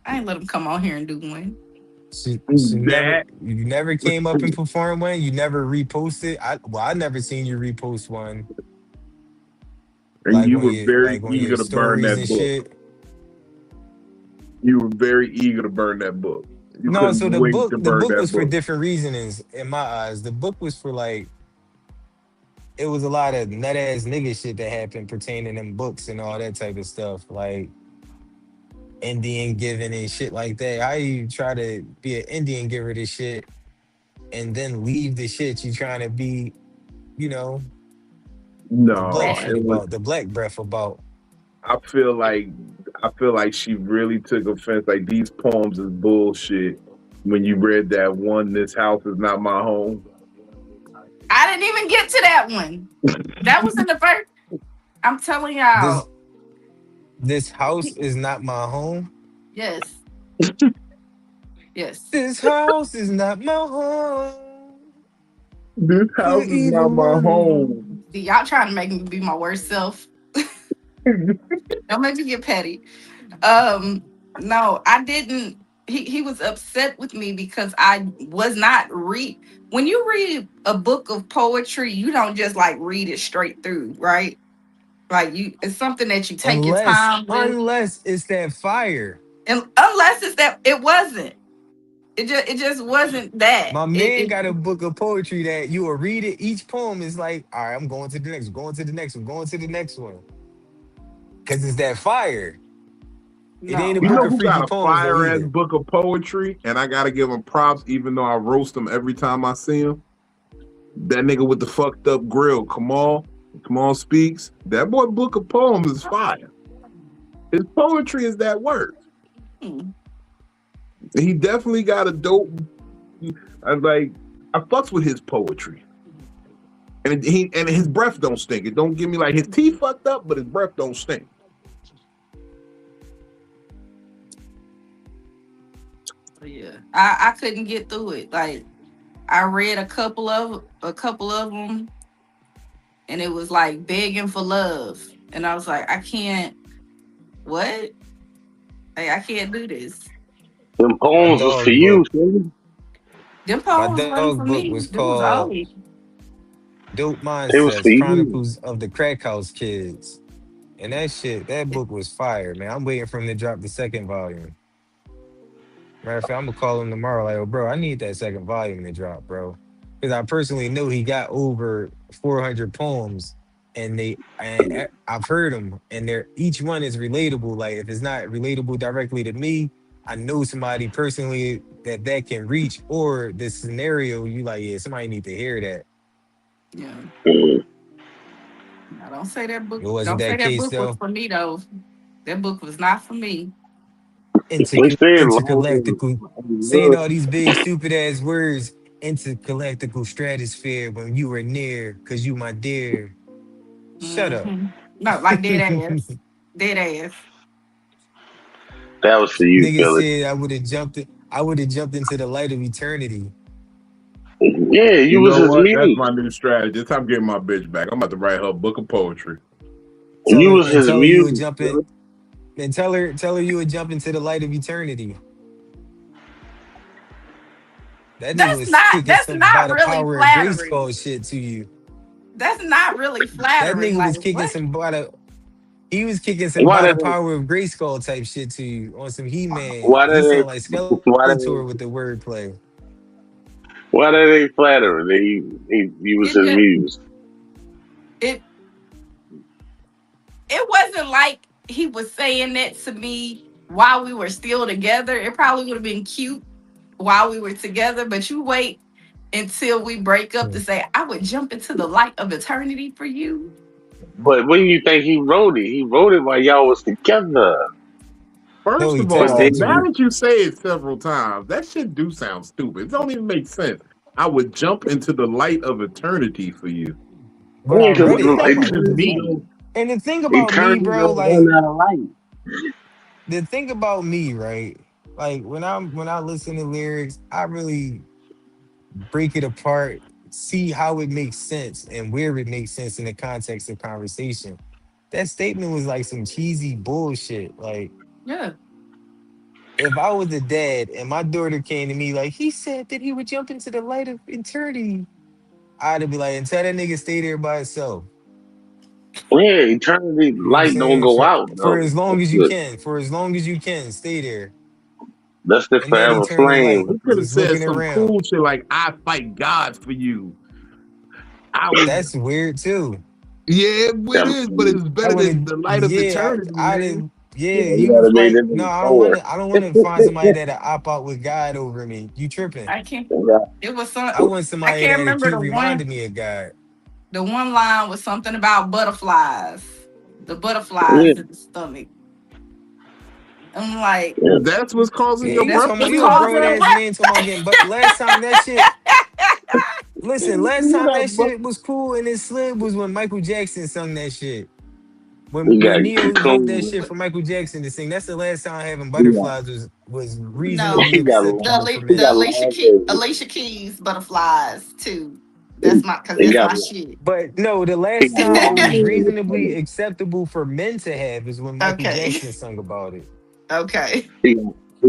[SPEAKER 2] I ain't let him come on here and do one.
[SPEAKER 1] That
[SPEAKER 4] You never came up and performed one. You never reposted. I never seen you repost one.
[SPEAKER 1] and you were very
[SPEAKER 4] Like when your
[SPEAKER 1] eager to burn
[SPEAKER 4] stories
[SPEAKER 1] that
[SPEAKER 4] and
[SPEAKER 1] book.
[SPEAKER 4] shit.
[SPEAKER 1] You were very eager to burn that book. You
[SPEAKER 4] No,
[SPEAKER 1] couldn't
[SPEAKER 4] so the
[SPEAKER 1] wait
[SPEAKER 4] book
[SPEAKER 1] to
[SPEAKER 4] the
[SPEAKER 1] burn
[SPEAKER 4] book
[SPEAKER 1] that
[SPEAKER 4] was for
[SPEAKER 1] book.
[SPEAKER 4] different reasonings in my eyes. The book was for like it was a lot of nut ass nigga shit that happened pertaining them books and all that type of stuff, like Indian giving and shit like that. How you try to be an Indian giver to shit and then leave the shit you trying to be, you know, the black
[SPEAKER 1] No,
[SPEAKER 2] That
[SPEAKER 4] shit
[SPEAKER 1] it was.
[SPEAKER 4] about, the black breath about.
[SPEAKER 1] I feel like I feel like she really took offense. Like these poems is bullshit. When you read that one, this house is not my home.
[SPEAKER 2] I didn't even get to that one. That was in the first. I'm telling
[SPEAKER 4] This
[SPEAKER 2] y'all.
[SPEAKER 4] this house is not my home.
[SPEAKER 2] Yes, yes.
[SPEAKER 4] This house is not my home.
[SPEAKER 1] This
[SPEAKER 4] Put
[SPEAKER 1] house is not
[SPEAKER 4] evil
[SPEAKER 1] my
[SPEAKER 4] money
[SPEAKER 1] home.
[SPEAKER 4] on.
[SPEAKER 2] See, y'all trying to make me be my worst self. Don't make me get petty. Um, no, I didn't. He was upset with me because I was not read. When you read a book of poetry, you don't just like read it straight through, right? Like it's something that you take your
[SPEAKER 4] Unless,
[SPEAKER 2] time with,
[SPEAKER 4] unless it's that fire.
[SPEAKER 2] and unless it's that it wasn't. It just wasn't that.
[SPEAKER 4] My
[SPEAKER 2] It,
[SPEAKER 4] man
[SPEAKER 2] it
[SPEAKER 4] got a book of poetry that you will read it. Each poem is like, all right, I'm going to the next, going to the next one, going to the next one. Cause it's that fire. It ain't
[SPEAKER 2] no.
[SPEAKER 4] a
[SPEAKER 1] You
[SPEAKER 4] book
[SPEAKER 1] know
[SPEAKER 4] of
[SPEAKER 1] who
[SPEAKER 4] freaky
[SPEAKER 1] got a
[SPEAKER 4] poems though
[SPEAKER 1] fire ass
[SPEAKER 4] either.
[SPEAKER 1] book of poetry? And I gotta give him props, even though I roast him every time I see him. That nigga with the fucked up grill, Kamal speaks. That boy book of poems is fire. His poetry is that word.
[SPEAKER 2] Hmm.
[SPEAKER 1] He definitely got a dope. I like. I fucks with his poetry, and his breath don't stink. It don't give me like his teeth fucked up, but his breath don't stink.
[SPEAKER 2] Yeah, I couldn't get through it. Like I read a couple of them, and it was like begging for love, and I was like, I can't. What? Like, I can't do this.
[SPEAKER 3] Them
[SPEAKER 4] My
[SPEAKER 3] poems was for
[SPEAKER 4] dog
[SPEAKER 3] you,
[SPEAKER 4] book,
[SPEAKER 3] son.
[SPEAKER 2] Them
[SPEAKER 4] my
[SPEAKER 2] poems wasn't
[SPEAKER 4] dog
[SPEAKER 2] for
[SPEAKER 4] book
[SPEAKER 2] me.
[SPEAKER 4] was
[SPEAKER 2] It was
[SPEAKER 4] called
[SPEAKER 2] always
[SPEAKER 4] Dope
[SPEAKER 3] It was for
[SPEAKER 4] Mindsets,
[SPEAKER 3] you.
[SPEAKER 4] Chronicles of the Crack House Kids. And that book was fire, man. I'm waiting for him to drop the second volume. Matter of fact, I'm gonna call him tomorrow. Like, oh, bro, I need that second volume to drop, bro. Because I personally know he got over 400 poems, and I've heard them, and they're each one is relatable. Like, if it's not relatable directly to me, I know somebody personally that can reach, or the scenario you like, yeah, somebody need to hear that.
[SPEAKER 2] yeah.
[SPEAKER 3] Mhm.
[SPEAKER 2] Now, don't say that book.
[SPEAKER 4] It wasn't
[SPEAKER 2] Don't say
[SPEAKER 4] that
[SPEAKER 2] that
[SPEAKER 4] case
[SPEAKER 2] book was
[SPEAKER 4] though.
[SPEAKER 2] for me though. That book was not for me.
[SPEAKER 3] We said long
[SPEAKER 4] Intergalactical, saying all these big stupid ass words. Intergalactical stratosphere when you were near, cause you my dear. Shut up.
[SPEAKER 2] No, like dead ass, dead ass.
[SPEAKER 3] that was for you,
[SPEAKER 4] Nigga
[SPEAKER 3] Philly.
[SPEAKER 4] said I would have jumped. I would have jumped into the light of eternity.
[SPEAKER 3] Yeah, you
[SPEAKER 1] You
[SPEAKER 3] was
[SPEAKER 1] know
[SPEAKER 3] his
[SPEAKER 1] what? That's
[SPEAKER 3] muse.
[SPEAKER 1] my new strategy. It's time getting my bitch back. I'm about to write her a book of poetry.
[SPEAKER 3] You was
[SPEAKER 4] And
[SPEAKER 3] his
[SPEAKER 4] tell her you would
[SPEAKER 3] muse.
[SPEAKER 4] jump in.
[SPEAKER 3] Philly.
[SPEAKER 4] And tell her you would jump into the light of eternity. That nigga
[SPEAKER 2] That's
[SPEAKER 4] was
[SPEAKER 2] not.
[SPEAKER 4] kicking
[SPEAKER 2] That's
[SPEAKER 4] some by
[SPEAKER 2] not
[SPEAKER 4] the
[SPEAKER 2] really
[SPEAKER 4] power of grace
[SPEAKER 2] flattering.
[SPEAKER 4] called shit to you.
[SPEAKER 2] That's not really
[SPEAKER 4] That
[SPEAKER 2] flattering.
[SPEAKER 4] nigga
[SPEAKER 2] Like
[SPEAKER 4] was kicking
[SPEAKER 2] what?
[SPEAKER 4] some by the he was kicking some
[SPEAKER 3] Why
[SPEAKER 4] by the
[SPEAKER 3] did
[SPEAKER 4] power of grace call type shit to you on some He Man.
[SPEAKER 3] why
[SPEAKER 4] He
[SPEAKER 3] did
[SPEAKER 4] sound like
[SPEAKER 3] why
[SPEAKER 4] Skeletor
[SPEAKER 3] did
[SPEAKER 4] with the wordplay.
[SPEAKER 3] why did they flatter him that he was
[SPEAKER 2] It
[SPEAKER 3] his
[SPEAKER 2] just
[SPEAKER 3] muse?
[SPEAKER 2] it it wasn't like he was saying that to me while we were still together. It probably would have been cute while we were together, but you wait until we break up to
[SPEAKER 4] Hmm.
[SPEAKER 2] say I would jump into the light of eternity for you.
[SPEAKER 3] But when you think he wrote it? He wrote it while y'all was together.
[SPEAKER 4] No,
[SPEAKER 1] First
[SPEAKER 4] he
[SPEAKER 1] of
[SPEAKER 3] But
[SPEAKER 4] texted
[SPEAKER 1] all,
[SPEAKER 4] it
[SPEAKER 3] then
[SPEAKER 4] to
[SPEAKER 1] now
[SPEAKER 4] her.
[SPEAKER 1] that you say it several times, that shit do sound stupid. It don't even make sense. I would jump into the light of eternity for you.
[SPEAKER 4] But I
[SPEAKER 1] What
[SPEAKER 4] read
[SPEAKER 1] does
[SPEAKER 4] it.
[SPEAKER 1] that
[SPEAKER 4] I'm like,
[SPEAKER 1] even
[SPEAKER 4] what the
[SPEAKER 3] eternity
[SPEAKER 4] fuck?
[SPEAKER 1] mean?
[SPEAKER 4] And the thing about me,
[SPEAKER 3] eternity
[SPEAKER 4] bro,
[SPEAKER 3] don't run
[SPEAKER 4] like
[SPEAKER 3] out of light.
[SPEAKER 4] the thing about me, right? Like when I listen to lyrics, I really break it apart, see how it makes sense and where it makes sense in the context of conversation. That statement was like some cheesy bullshit. Like
[SPEAKER 2] Yeah.
[SPEAKER 4] if I was a dad and my daughter came to me like he said that he would jump into the light of eternity, I'd be like, and tell that nigga stay there by himself.
[SPEAKER 3] Yeah, eternity
[SPEAKER 4] You know what I'm
[SPEAKER 3] light don't
[SPEAKER 4] saying?
[SPEAKER 3] go out
[SPEAKER 4] For
[SPEAKER 3] though.
[SPEAKER 4] as long
[SPEAKER 3] That's
[SPEAKER 4] as you
[SPEAKER 3] the
[SPEAKER 4] can, for as long as you can, stay there in that
[SPEAKER 3] forever
[SPEAKER 4] eternal
[SPEAKER 3] flame.
[SPEAKER 4] light,
[SPEAKER 1] You could have
[SPEAKER 4] just
[SPEAKER 1] said
[SPEAKER 4] looking
[SPEAKER 1] some
[SPEAKER 4] around.
[SPEAKER 1] cool shit like "I fight God for you." I would,
[SPEAKER 4] That's weird too.
[SPEAKER 1] yeah, it
[SPEAKER 3] That,
[SPEAKER 1] is, but it's
[SPEAKER 4] I
[SPEAKER 1] better
[SPEAKER 4] want
[SPEAKER 1] than
[SPEAKER 4] to,
[SPEAKER 1] the light of
[SPEAKER 4] yeah,
[SPEAKER 1] eternity,
[SPEAKER 4] I
[SPEAKER 1] man.
[SPEAKER 4] didn't, yeah.
[SPEAKER 3] yeah, you
[SPEAKER 4] You
[SPEAKER 3] gotta
[SPEAKER 4] was
[SPEAKER 3] make
[SPEAKER 4] right.
[SPEAKER 3] that
[SPEAKER 4] No,
[SPEAKER 3] nigga poor.
[SPEAKER 4] I don't want to find somebody that op out with God over me. You tripping?
[SPEAKER 2] I can't.
[SPEAKER 3] Yeah,
[SPEAKER 2] It was some.
[SPEAKER 4] I want
[SPEAKER 2] I
[SPEAKER 4] somebody
[SPEAKER 2] can't
[SPEAKER 4] that
[SPEAKER 2] remember
[SPEAKER 4] keep
[SPEAKER 2] the one.
[SPEAKER 4] reminding me of God.
[SPEAKER 2] The one line was something about butterflies. The
[SPEAKER 3] yeah,
[SPEAKER 2] butterflies in the stomach. I'm like,
[SPEAKER 3] yeah.
[SPEAKER 1] If that's what's causing
[SPEAKER 4] Yeah,
[SPEAKER 1] your
[SPEAKER 4] you
[SPEAKER 2] that's
[SPEAKER 4] talking about
[SPEAKER 2] what's
[SPEAKER 1] breakfast
[SPEAKER 4] you a
[SPEAKER 2] causing
[SPEAKER 4] grown
[SPEAKER 2] the
[SPEAKER 1] appetite,
[SPEAKER 4] ass man talking about
[SPEAKER 2] breakfast.
[SPEAKER 4] getting. But last time that shit,
[SPEAKER 1] you got,
[SPEAKER 4] that shit was cool and it slid was when Michael Jackson sung that shit.
[SPEAKER 3] You
[SPEAKER 4] When
[SPEAKER 3] got
[SPEAKER 4] Neo wrote that
[SPEAKER 3] cocoon.
[SPEAKER 4] shit for Michael Jackson to sing, that's the last time having
[SPEAKER 3] You got,
[SPEAKER 4] butterflies was
[SPEAKER 2] No,
[SPEAKER 4] reasonably
[SPEAKER 3] you got,
[SPEAKER 4] acceptable for
[SPEAKER 3] you
[SPEAKER 2] the
[SPEAKER 3] got
[SPEAKER 4] men.
[SPEAKER 3] larvae.
[SPEAKER 2] Alicia Keys butterflies too. That's my because
[SPEAKER 3] You
[SPEAKER 2] that's
[SPEAKER 3] got,
[SPEAKER 2] my shit.
[SPEAKER 4] But no, the
[SPEAKER 3] you
[SPEAKER 4] last
[SPEAKER 3] got
[SPEAKER 4] time it was
[SPEAKER 3] larvae in the
[SPEAKER 4] reasonably
[SPEAKER 3] stomach.
[SPEAKER 4] acceptable for men to have is when Michael
[SPEAKER 2] Okay.
[SPEAKER 4] Jackson sung about it.
[SPEAKER 2] Okay.
[SPEAKER 3] He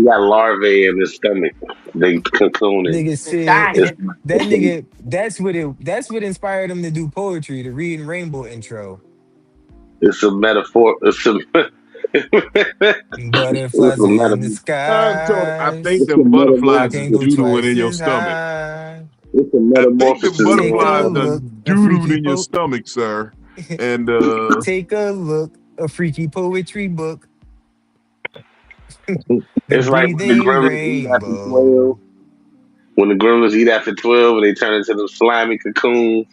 [SPEAKER 3] got larvae in his stomach. They cocooning.
[SPEAKER 4] Nigga
[SPEAKER 2] They're
[SPEAKER 4] said
[SPEAKER 3] It's,
[SPEAKER 2] dying.
[SPEAKER 4] that nigga that's what inspired him to do poetry, the Reading Rainbow intro.
[SPEAKER 3] it's a metaphor. It's
[SPEAKER 4] Butterflies
[SPEAKER 3] a
[SPEAKER 4] in the
[SPEAKER 3] metaphor.
[SPEAKER 1] I
[SPEAKER 4] skies.
[SPEAKER 1] think
[SPEAKER 3] It's a
[SPEAKER 1] them
[SPEAKER 4] I
[SPEAKER 1] butterflies
[SPEAKER 4] can
[SPEAKER 1] is
[SPEAKER 3] metamorphosis.
[SPEAKER 4] go
[SPEAKER 1] doodling
[SPEAKER 4] twice
[SPEAKER 1] in your
[SPEAKER 4] as
[SPEAKER 1] stomach.
[SPEAKER 4] high.
[SPEAKER 3] It's a
[SPEAKER 1] I think the
[SPEAKER 3] metamorphosis of
[SPEAKER 4] Take a
[SPEAKER 1] butterflies
[SPEAKER 4] look,
[SPEAKER 1] done
[SPEAKER 4] a
[SPEAKER 1] doodled
[SPEAKER 4] freaky
[SPEAKER 1] in your
[SPEAKER 4] po
[SPEAKER 1] stomach, sir. And
[SPEAKER 4] take a look, a freaky poetry book. The
[SPEAKER 3] It's like when the
[SPEAKER 4] breathing
[SPEAKER 3] gremlins eat after 12.
[SPEAKER 4] rainbow.
[SPEAKER 3] When the gremlins eat after 12 and they turn into them slimy cocoons,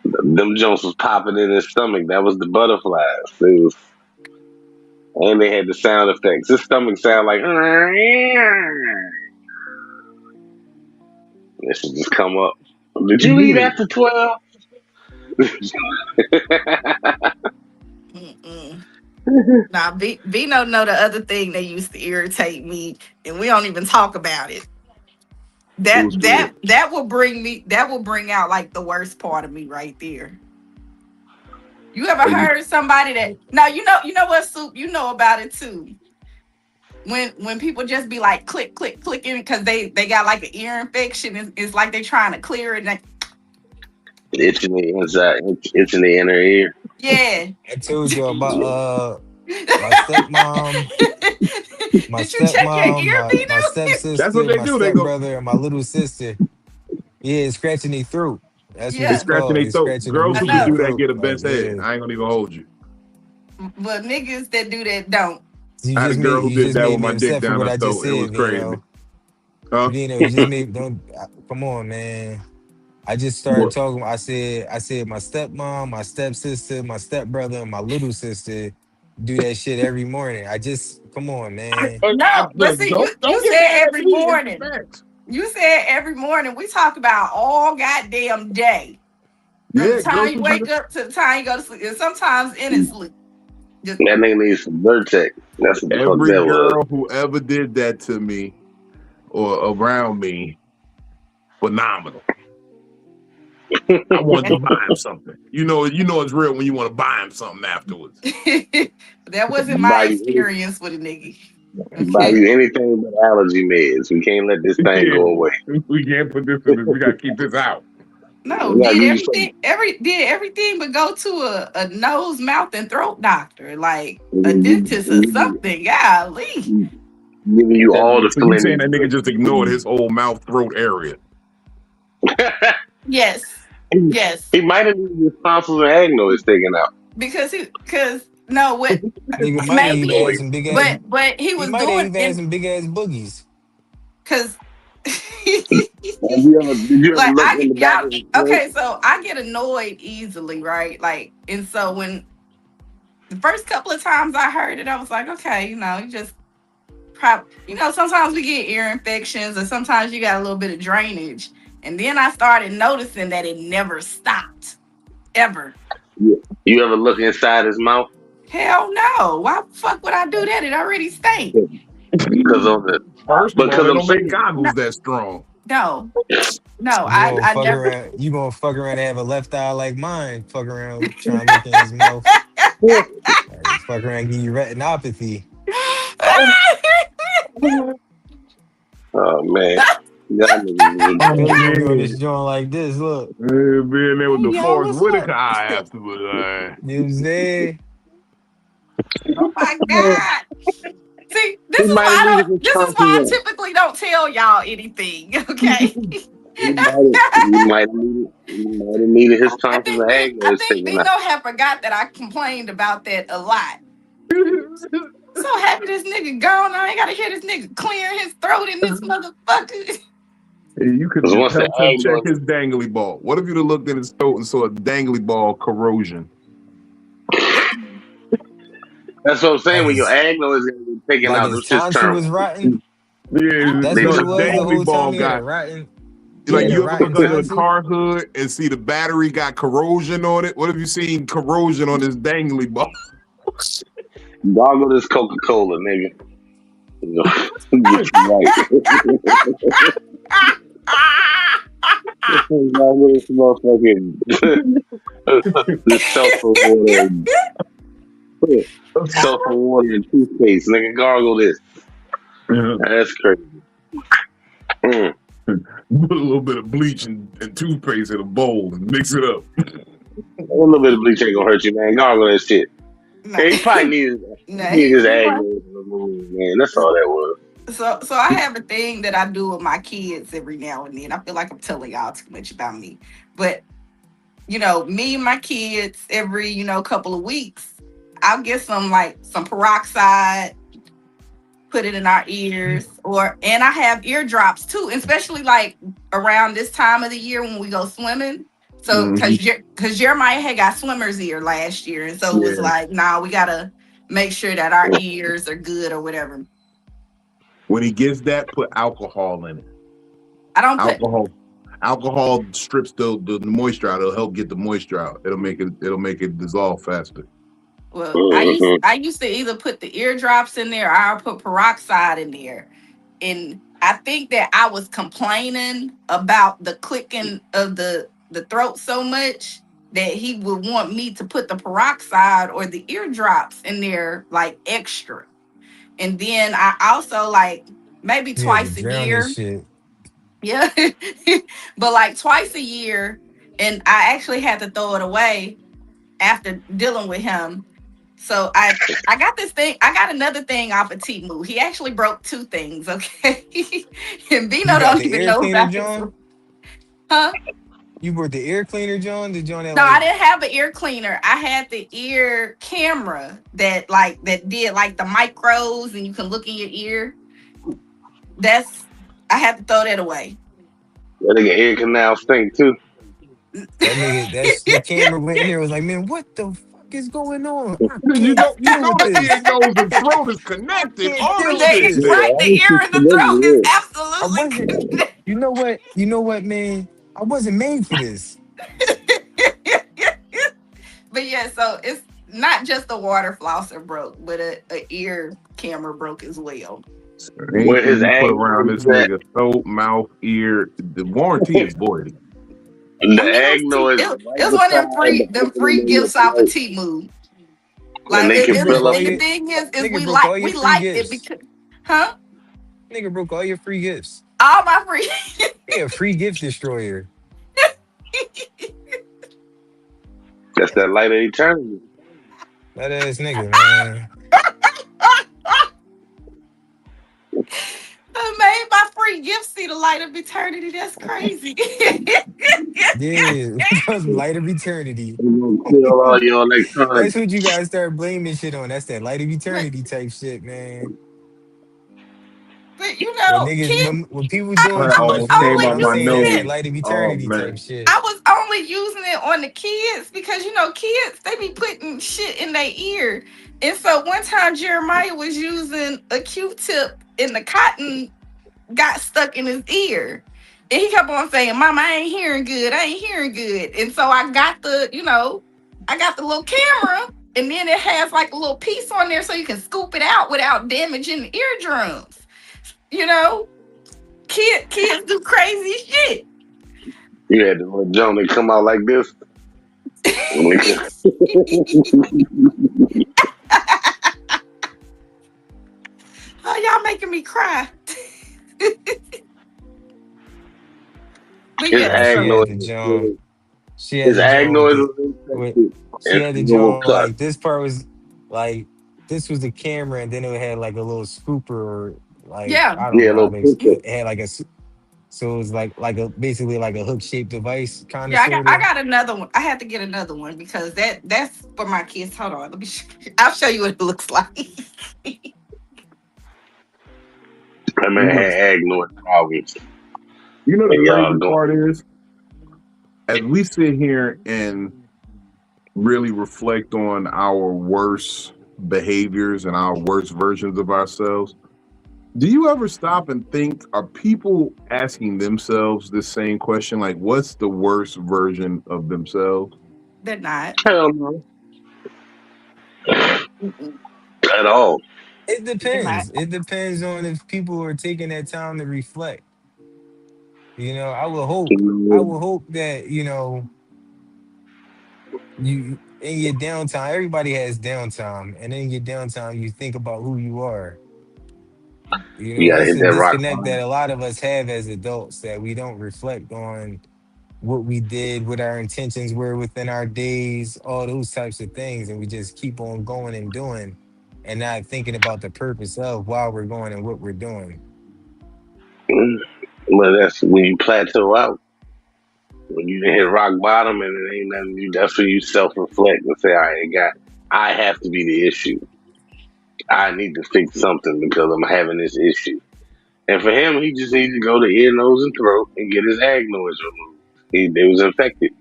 [SPEAKER 3] them jumps was popping in his stomach. That was the butterflies. It was, and they had the sound effects. His stomach sound like, it should just come up. Did you eat
[SPEAKER 1] yeah,
[SPEAKER 3] after 12?
[SPEAKER 2] Mm-mm. Now, Vino know the other thing that used to irritate me, and we don't even talk about it.
[SPEAKER 1] it
[SPEAKER 2] That
[SPEAKER 1] was
[SPEAKER 2] that
[SPEAKER 1] weird.
[SPEAKER 2] that will bring me. That will bring out like the worst part of me right there. You ever heard somebody that? No, you know what, Soup? You know about it too. When people just be like click click clicking because they got like an ear infection. It's like they trying to clear it.
[SPEAKER 3] Itching the inside, itching the inner ear.
[SPEAKER 2] Yeah.
[SPEAKER 4] I told you about
[SPEAKER 3] Yeah.
[SPEAKER 4] my stepmom,
[SPEAKER 2] Did you check your ear,
[SPEAKER 4] my
[SPEAKER 2] Vino?
[SPEAKER 1] That's what
[SPEAKER 4] stepsister,
[SPEAKER 1] they
[SPEAKER 4] my
[SPEAKER 1] do. They go,
[SPEAKER 4] stepbrother, and my little sister. Yeah, scratching their throat. That's what
[SPEAKER 1] they
[SPEAKER 2] Yeah,
[SPEAKER 4] it's
[SPEAKER 1] scratching
[SPEAKER 4] called.
[SPEAKER 1] their
[SPEAKER 4] They
[SPEAKER 1] throat.
[SPEAKER 4] scratching the
[SPEAKER 1] Girls
[SPEAKER 2] I
[SPEAKER 1] who
[SPEAKER 4] roof of
[SPEAKER 1] can
[SPEAKER 4] their
[SPEAKER 2] know.
[SPEAKER 1] do that
[SPEAKER 4] throat.
[SPEAKER 1] get a
[SPEAKER 4] Like,
[SPEAKER 1] best head.
[SPEAKER 4] yeah.
[SPEAKER 1] I ain't gonna even hold you.
[SPEAKER 2] But niggas that do that don't.
[SPEAKER 1] I had a girl who
[SPEAKER 4] You
[SPEAKER 1] did
[SPEAKER 4] just
[SPEAKER 1] that
[SPEAKER 4] made
[SPEAKER 1] with
[SPEAKER 4] me
[SPEAKER 1] my dick
[SPEAKER 4] upset for
[SPEAKER 1] down
[SPEAKER 4] what
[SPEAKER 1] her
[SPEAKER 4] I just
[SPEAKER 1] throat. It was
[SPEAKER 4] said,
[SPEAKER 1] crazy.
[SPEAKER 4] Vino.
[SPEAKER 1] Huh?
[SPEAKER 4] Vino, you just made don't come on, man. I just started talking. I said my stepmom, my stepsister, my stepbrother, and my little sister do that shit every morning. I just come on, man.
[SPEAKER 2] No, but
[SPEAKER 1] Look,
[SPEAKER 2] see, you
[SPEAKER 1] don't get
[SPEAKER 2] said
[SPEAKER 1] mad at
[SPEAKER 2] every
[SPEAKER 1] me. It's the
[SPEAKER 2] morning.
[SPEAKER 1] facts.
[SPEAKER 2] You said every morning. We talk about all goddamn day. From the
[SPEAKER 1] Yeah,
[SPEAKER 2] time
[SPEAKER 1] girls
[SPEAKER 2] you
[SPEAKER 1] who do
[SPEAKER 2] wake
[SPEAKER 1] this.
[SPEAKER 2] up to the time you go to sleep. And sometimes in his sleep. Just
[SPEAKER 3] That nigga needs some Vertex. That's what the fuck
[SPEAKER 1] Every
[SPEAKER 3] that was.
[SPEAKER 1] girl who ever did that to me or around me, phenomenal. I wanted to buy him something. You know it's real when you want to buy him something afterwards.
[SPEAKER 2] that wasn't my experience with a nigga.
[SPEAKER 3] Buy
[SPEAKER 2] Okay.
[SPEAKER 3] you anything but allergy meds. We can't let this thing go away.
[SPEAKER 1] We can't put this in this. We gotta keep this out.
[SPEAKER 2] No,
[SPEAKER 3] We gotta
[SPEAKER 2] did
[SPEAKER 3] give you something.
[SPEAKER 2] everything but go to a nose, mouth, and throat doctor, like a dentist or something. Golly.
[SPEAKER 3] Giving you all the
[SPEAKER 1] So you saying
[SPEAKER 3] filling.
[SPEAKER 1] that nigga just ignored his whole mouth throat area?
[SPEAKER 2] Yes. Yes.
[SPEAKER 3] He might have needed his tonsils and adenoids taken out.
[SPEAKER 2] Because no, what
[SPEAKER 4] Nigga might have even
[SPEAKER 2] maybe,
[SPEAKER 4] had some big ass.
[SPEAKER 2] but he
[SPEAKER 4] He
[SPEAKER 2] was
[SPEAKER 4] might have
[SPEAKER 2] doing
[SPEAKER 4] even had
[SPEAKER 2] it
[SPEAKER 4] some big ass boogies.
[SPEAKER 2] because
[SPEAKER 3] Did you ever
[SPEAKER 2] like
[SPEAKER 3] look in the back
[SPEAKER 2] y'all
[SPEAKER 3] of his throat?
[SPEAKER 2] okay, so I get annoyed easily, right? Like, and so when the first couple of times I heard it, I was like, okay, you just sometimes we get ear infections or sometimes you got a little bit of drainage. And then I started noticing that it never stopped. Ever.
[SPEAKER 3] You ever look inside his mouth?
[SPEAKER 2] Hell no. Why the fuck would I do that? It already stank.
[SPEAKER 3] Because of it.
[SPEAKER 1] First of all,
[SPEAKER 3] Because
[SPEAKER 1] they
[SPEAKER 3] I'm
[SPEAKER 1] don't make
[SPEAKER 3] saying,
[SPEAKER 1] goggles that strong.
[SPEAKER 2] No.
[SPEAKER 4] You gonna
[SPEAKER 2] I
[SPEAKER 4] fuck
[SPEAKER 2] never.
[SPEAKER 4] around. You gonna fuck around and have a left eye like mine. Fuck around trying to look in his mouth. Fuck around, give you retinopathy.
[SPEAKER 3] oh man, y'all niggas
[SPEAKER 1] Oh
[SPEAKER 4] Billy gonna be on
[SPEAKER 1] man,
[SPEAKER 4] this joint like this. Look,
[SPEAKER 1] being there with
[SPEAKER 2] Hey,
[SPEAKER 1] the
[SPEAKER 2] yo,
[SPEAKER 1] Forrest
[SPEAKER 2] what's
[SPEAKER 1] Whitaker
[SPEAKER 2] up?
[SPEAKER 1] eye afterwards.
[SPEAKER 4] you know what I'm saying?
[SPEAKER 2] Oh my God. See,
[SPEAKER 3] he might have needed his
[SPEAKER 2] this is why I
[SPEAKER 3] tonsils.
[SPEAKER 2] typically don't tell y'all anything. Okay.
[SPEAKER 3] He might have needed his
[SPEAKER 2] I
[SPEAKER 3] tonsils
[SPEAKER 2] think
[SPEAKER 3] and
[SPEAKER 2] B I
[SPEAKER 3] adenoids
[SPEAKER 2] think
[SPEAKER 3] taken out.
[SPEAKER 2] Bino had forgot that I complained about that a lot. So happy this nigga gone. I ain't gotta hear this nigga clearing his throat in this motherfucker.
[SPEAKER 1] You could
[SPEAKER 3] Because
[SPEAKER 1] have
[SPEAKER 3] once
[SPEAKER 1] just
[SPEAKER 3] the
[SPEAKER 1] helped him check
[SPEAKER 3] adenoids,
[SPEAKER 1] his dangly ball. What if you'd have looked in his throat and saw a dangly ball corrosion?
[SPEAKER 3] that's what I'm saying.
[SPEAKER 4] Like
[SPEAKER 3] When your
[SPEAKER 4] his
[SPEAKER 3] adenoids get taken
[SPEAKER 4] like
[SPEAKER 3] out,
[SPEAKER 4] his
[SPEAKER 3] them shits
[SPEAKER 4] tonsil
[SPEAKER 3] turn.
[SPEAKER 4] was rotten.
[SPEAKER 1] Yeah,
[SPEAKER 4] That's
[SPEAKER 3] They
[SPEAKER 4] what
[SPEAKER 1] no,
[SPEAKER 4] it
[SPEAKER 1] the
[SPEAKER 3] turn
[SPEAKER 4] was the
[SPEAKER 3] black.
[SPEAKER 1] dangly
[SPEAKER 4] whole time.
[SPEAKER 1] ball
[SPEAKER 4] He had a
[SPEAKER 1] got
[SPEAKER 4] rotten. He
[SPEAKER 1] like
[SPEAKER 4] had a
[SPEAKER 1] you ever
[SPEAKER 4] rotten
[SPEAKER 1] look under the
[SPEAKER 4] tonsil.
[SPEAKER 1] car hood and see the battery got corrosion on it? What have you seen corrosion on this dangly ball?
[SPEAKER 3] Gargle this Coca-Cola, nigga. Get you right. Gargle this motherfucking this sulfur water and toothpaste, nigga. Gargle this. That's crazy. Mm.
[SPEAKER 1] Put a little bit of bleach and toothpaste in a bowl and mix it up.
[SPEAKER 3] A little bit of bleach ain't gonna hurt you, man. Gargle that shit.
[SPEAKER 2] No.
[SPEAKER 3] Yeah, he probably needed his agony, man. That's all that was.
[SPEAKER 2] So I have a thing that I do with my kids every now and then. I feel like I'm telling y'all too much about me. But me and my kids every, couple of weeks, I'll get some peroxide, put it in our ears, and I have eardrops too, especially like around this time of the year when we go swimming. So because Jeremiah had got swimmer's ear last year, and so it was like, nah, we gotta make sure that our ears are good or whatever.
[SPEAKER 1] When he gets that, put alcohol in it.
[SPEAKER 2] I don't put
[SPEAKER 1] Alcohol strips the moisture out. It'll help get the moisture out. It'll make it dissolve faster.
[SPEAKER 2] Well, I used to either put the eardrops in there or I'll put peroxide in there. And I think that I was complaining about the clicking of the throat so much that he would want me to put the peroxide or the eardrops in there like extra. And then I also maybe
[SPEAKER 4] He had to
[SPEAKER 2] twice a
[SPEAKER 4] drown this
[SPEAKER 2] year.
[SPEAKER 4] shit.
[SPEAKER 2] Yeah. But like twice a year, and I actually had to throw it away after dealing with him. So I got this thing. I got another thing off of Temu. He actually broke two things, okay? And Bino
[SPEAKER 4] You got
[SPEAKER 2] don't
[SPEAKER 4] the
[SPEAKER 2] even
[SPEAKER 4] air
[SPEAKER 2] know
[SPEAKER 4] cleaner,
[SPEAKER 2] about this.
[SPEAKER 4] John?
[SPEAKER 2] Huh?
[SPEAKER 4] You brought the air cleaner, John? The John that
[SPEAKER 2] No, I didn't have an ear cleaner. I had the ear camera that did like the micros and you can look in your ear. I had to throw that away.
[SPEAKER 3] That nigga ear canal stink too.
[SPEAKER 4] That nigga, that's the camera went in there. Was like, man, what the fuck is going on? I
[SPEAKER 1] You
[SPEAKER 4] can't
[SPEAKER 1] know, you
[SPEAKER 4] deal
[SPEAKER 1] know
[SPEAKER 4] with
[SPEAKER 1] the ear,
[SPEAKER 4] this.
[SPEAKER 1] nose, and
[SPEAKER 4] I
[SPEAKER 1] throat is connected.
[SPEAKER 4] can't
[SPEAKER 1] All
[SPEAKER 4] deal
[SPEAKER 1] this
[SPEAKER 4] with
[SPEAKER 1] shit.
[SPEAKER 3] Yeah,
[SPEAKER 4] this.
[SPEAKER 2] Right, the
[SPEAKER 3] all
[SPEAKER 2] ear
[SPEAKER 3] this
[SPEAKER 2] and the
[SPEAKER 3] shit
[SPEAKER 2] throat is
[SPEAKER 3] together.
[SPEAKER 4] I
[SPEAKER 2] absolutely
[SPEAKER 4] wasn't. You know what? You know what, man? I wasn't made for this.
[SPEAKER 2] But yeah, so it's not just a water flosser broke, but a ear camera broke as well.
[SPEAKER 3] Where
[SPEAKER 1] Anything
[SPEAKER 3] his
[SPEAKER 1] you put
[SPEAKER 3] agno
[SPEAKER 1] around this
[SPEAKER 3] is at,
[SPEAKER 1] nigga throat, mouth, ear, the warranty is voided.
[SPEAKER 3] the
[SPEAKER 2] I mean,
[SPEAKER 3] agno is
[SPEAKER 2] it
[SPEAKER 3] right
[SPEAKER 2] was one of them
[SPEAKER 3] beside the opening
[SPEAKER 2] free
[SPEAKER 3] in your
[SPEAKER 2] gifts off of
[SPEAKER 3] throat.
[SPEAKER 2] Timu.
[SPEAKER 3] And
[SPEAKER 2] Like
[SPEAKER 3] they can
[SPEAKER 4] Nigga broke
[SPEAKER 3] fill up.
[SPEAKER 4] all
[SPEAKER 2] and the
[SPEAKER 4] your
[SPEAKER 2] thing is
[SPEAKER 4] nigga broke all your
[SPEAKER 2] we
[SPEAKER 4] free
[SPEAKER 2] liked it
[SPEAKER 4] gifts.
[SPEAKER 2] because, huh?
[SPEAKER 4] Nigga broke all your free gifts.
[SPEAKER 2] All my free.
[SPEAKER 4] He a free gift destroyer.
[SPEAKER 3] That's that light of eternity.
[SPEAKER 4] That ass nigga, man.
[SPEAKER 2] I made my free gift see the light of eternity. That's crazy.
[SPEAKER 4] Yeah, that's light of eternity.
[SPEAKER 3] You're gonna kill all your electronics.
[SPEAKER 4] That's what you guys start blaming shit on. That's that light of eternity type shit, man.
[SPEAKER 2] But you
[SPEAKER 4] When
[SPEAKER 2] know,
[SPEAKER 4] niggas,
[SPEAKER 2] kids,
[SPEAKER 4] when people
[SPEAKER 2] I
[SPEAKER 4] doing
[SPEAKER 1] That
[SPEAKER 4] too
[SPEAKER 2] was
[SPEAKER 4] much
[SPEAKER 1] almost
[SPEAKER 4] for
[SPEAKER 1] came
[SPEAKER 2] only
[SPEAKER 4] niggas,
[SPEAKER 1] out
[SPEAKER 4] I'm
[SPEAKER 1] my
[SPEAKER 2] using
[SPEAKER 4] saying that's
[SPEAKER 2] it.
[SPEAKER 4] that
[SPEAKER 1] nose.
[SPEAKER 4] light of
[SPEAKER 1] Oh
[SPEAKER 4] eternity type
[SPEAKER 1] man.
[SPEAKER 4] shit.
[SPEAKER 2] I was only using it on the kids because kids they be putting shit in their ear. And so one time Jeremiah was using a Q-tip and the cotton got stuck in his ear. And he kept on saying, Mama, I ain't hearing good. I ain't hearing good. And so I got I got the little camera and then it has like a little piece on there so you can scoop it out without damaging the eardrums. You know, kids do crazy shit.
[SPEAKER 3] You had to let Johnny come out like this.
[SPEAKER 2] Oh, y'all making me cry. But
[SPEAKER 3] His
[SPEAKER 2] yeah,
[SPEAKER 4] Nah, she
[SPEAKER 3] ag
[SPEAKER 2] so
[SPEAKER 4] had
[SPEAKER 3] noise
[SPEAKER 4] the
[SPEAKER 3] was
[SPEAKER 4] jump.
[SPEAKER 3] good.
[SPEAKER 4] She had
[SPEAKER 3] His
[SPEAKER 4] the
[SPEAKER 3] ag
[SPEAKER 4] jump with
[SPEAKER 3] noise
[SPEAKER 4] the
[SPEAKER 3] was
[SPEAKER 4] with.
[SPEAKER 3] infected
[SPEAKER 4] She
[SPEAKER 3] and
[SPEAKER 4] had the
[SPEAKER 3] people will
[SPEAKER 4] jump
[SPEAKER 3] cut.
[SPEAKER 4] like this part was like this was the camera, and then it had like a little scooper, or like
[SPEAKER 2] yeah.
[SPEAKER 4] I don't
[SPEAKER 3] Yeah, a
[SPEAKER 4] know how
[SPEAKER 3] little
[SPEAKER 4] to.
[SPEAKER 3] picture.
[SPEAKER 4] It had like so it was like a basically like a hook shaped device, kind of
[SPEAKER 2] Yeah,
[SPEAKER 4] sort
[SPEAKER 2] I
[SPEAKER 4] of.
[SPEAKER 2] got another one. I had to get another one because that's for my kids. Hold on, let me. I'll show you what it looks like.
[SPEAKER 3] That
[SPEAKER 1] You
[SPEAKER 3] man
[SPEAKER 1] know,
[SPEAKER 3] had ag noise problems.
[SPEAKER 1] the
[SPEAKER 3] And y'all
[SPEAKER 1] crazy
[SPEAKER 3] going,
[SPEAKER 1] part is, as we sit here and really reflect on our worst behaviors and our worst versions of ourselves, do you ever stop and think, are people asking themselves this same question? Like, what's the worst version of themselves?
[SPEAKER 2] They're not.
[SPEAKER 3] hell no.
[SPEAKER 2] Mm-mm.
[SPEAKER 3] At all.
[SPEAKER 4] It
[SPEAKER 2] They're not.
[SPEAKER 4] depends. It depends on if people are taking that time to reflect. You know, I will hope. I
[SPEAKER 3] You
[SPEAKER 4] will hope that you in your downtime. Everybody has downtime, and in your downtime, you think about who you are. You know,
[SPEAKER 3] gotta
[SPEAKER 4] that's
[SPEAKER 3] hit
[SPEAKER 4] a
[SPEAKER 3] that rock
[SPEAKER 4] disconnect
[SPEAKER 3] bottom.
[SPEAKER 4] that a lot of us have as adults, that we don't reflect on what we did, what our intentions were within our days, all those types of things, and we just keep on going and doing, and not thinking about the purpose of why we're going and what we're doing.
[SPEAKER 3] Mm. But that's when you plateau out. When you hit rock bottom and it ain't nothing, that's when you self reflect and say, all right, I have to be the issue. I need to fix something because I'm having this issue. And for him, he just needs to go to ear, nose, and throat and get his ag noise removed. They was infected.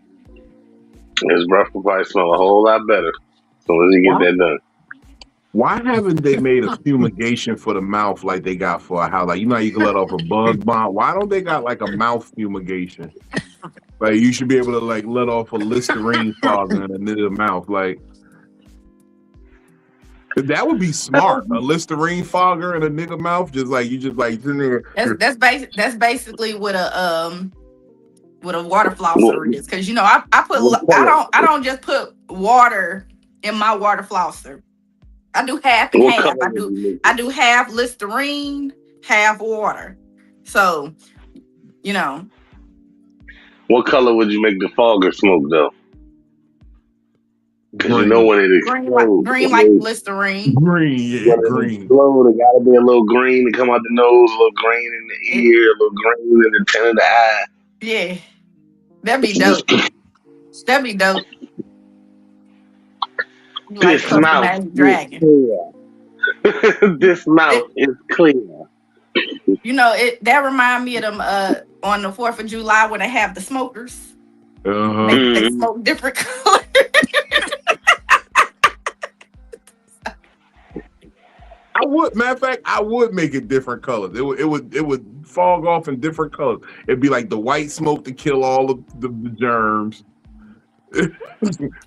[SPEAKER 3] His breath will probably smell a whole lot better as soon as he get
[SPEAKER 1] Why?
[SPEAKER 3] that done.
[SPEAKER 1] Why haven't they made a fumigation for the mouth like they got for a house? Like, how you can let off a bug bomb. Why don't they got like a mouth fumigation? Like, you should be able to like let off a Listerine fogger in the mouth. Like, that would be smart. A Listerine fogger in a nigga mouth, just like you just like
[SPEAKER 2] That's basically what a water
[SPEAKER 3] What,
[SPEAKER 2] flosser is. Because
[SPEAKER 3] what color?
[SPEAKER 2] I don't just put water in my water flosser. I do half and
[SPEAKER 3] What
[SPEAKER 2] half.
[SPEAKER 3] color would you make
[SPEAKER 2] I
[SPEAKER 3] it?
[SPEAKER 2] do half Listerine, half water. So, you know,
[SPEAKER 3] What color would you make the fogger smoke though? Because you know
[SPEAKER 1] green.
[SPEAKER 3] when it explodes,
[SPEAKER 2] green like Listerine.
[SPEAKER 1] Green, yeah,
[SPEAKER 3] when it
[SPEAKER 1] green.
[SPEAKER 3] explodes, it gotta be a little green to come out the nose, a little green in the
[SPEAKER 2] It,
[SPEAKER 3] ear, a little green in the tip of the eye.
[SPEAKER 2] yeah, that'd be
[SPEAKER 3] Just
[SPEAKER 2] dope. That'd be dope. You like
[SPEAKER 3] this
[SPEAKER 2] Puff the
[SPEAKER 3] mouth
[SPEAKER 2] Magic
[SPEAKER 3] is
[SPEAKER 2] Dragon.
[SPEAKER 3] clear. This mouth
[SPEAKER 2] It,
[SPEAKER 3] is clear.
[SPEAKER 2] that remind me of them on the 4th of July when they have the smokers.
[SPEAKER 1] Uh-huh.
[SPEAKER 2] They smoke different colors.
[SPEAKER 1] I would, matter of fact, I would make it different colors. It would fog off in different colors. It'd be like the white smoke to kill all of the germs, the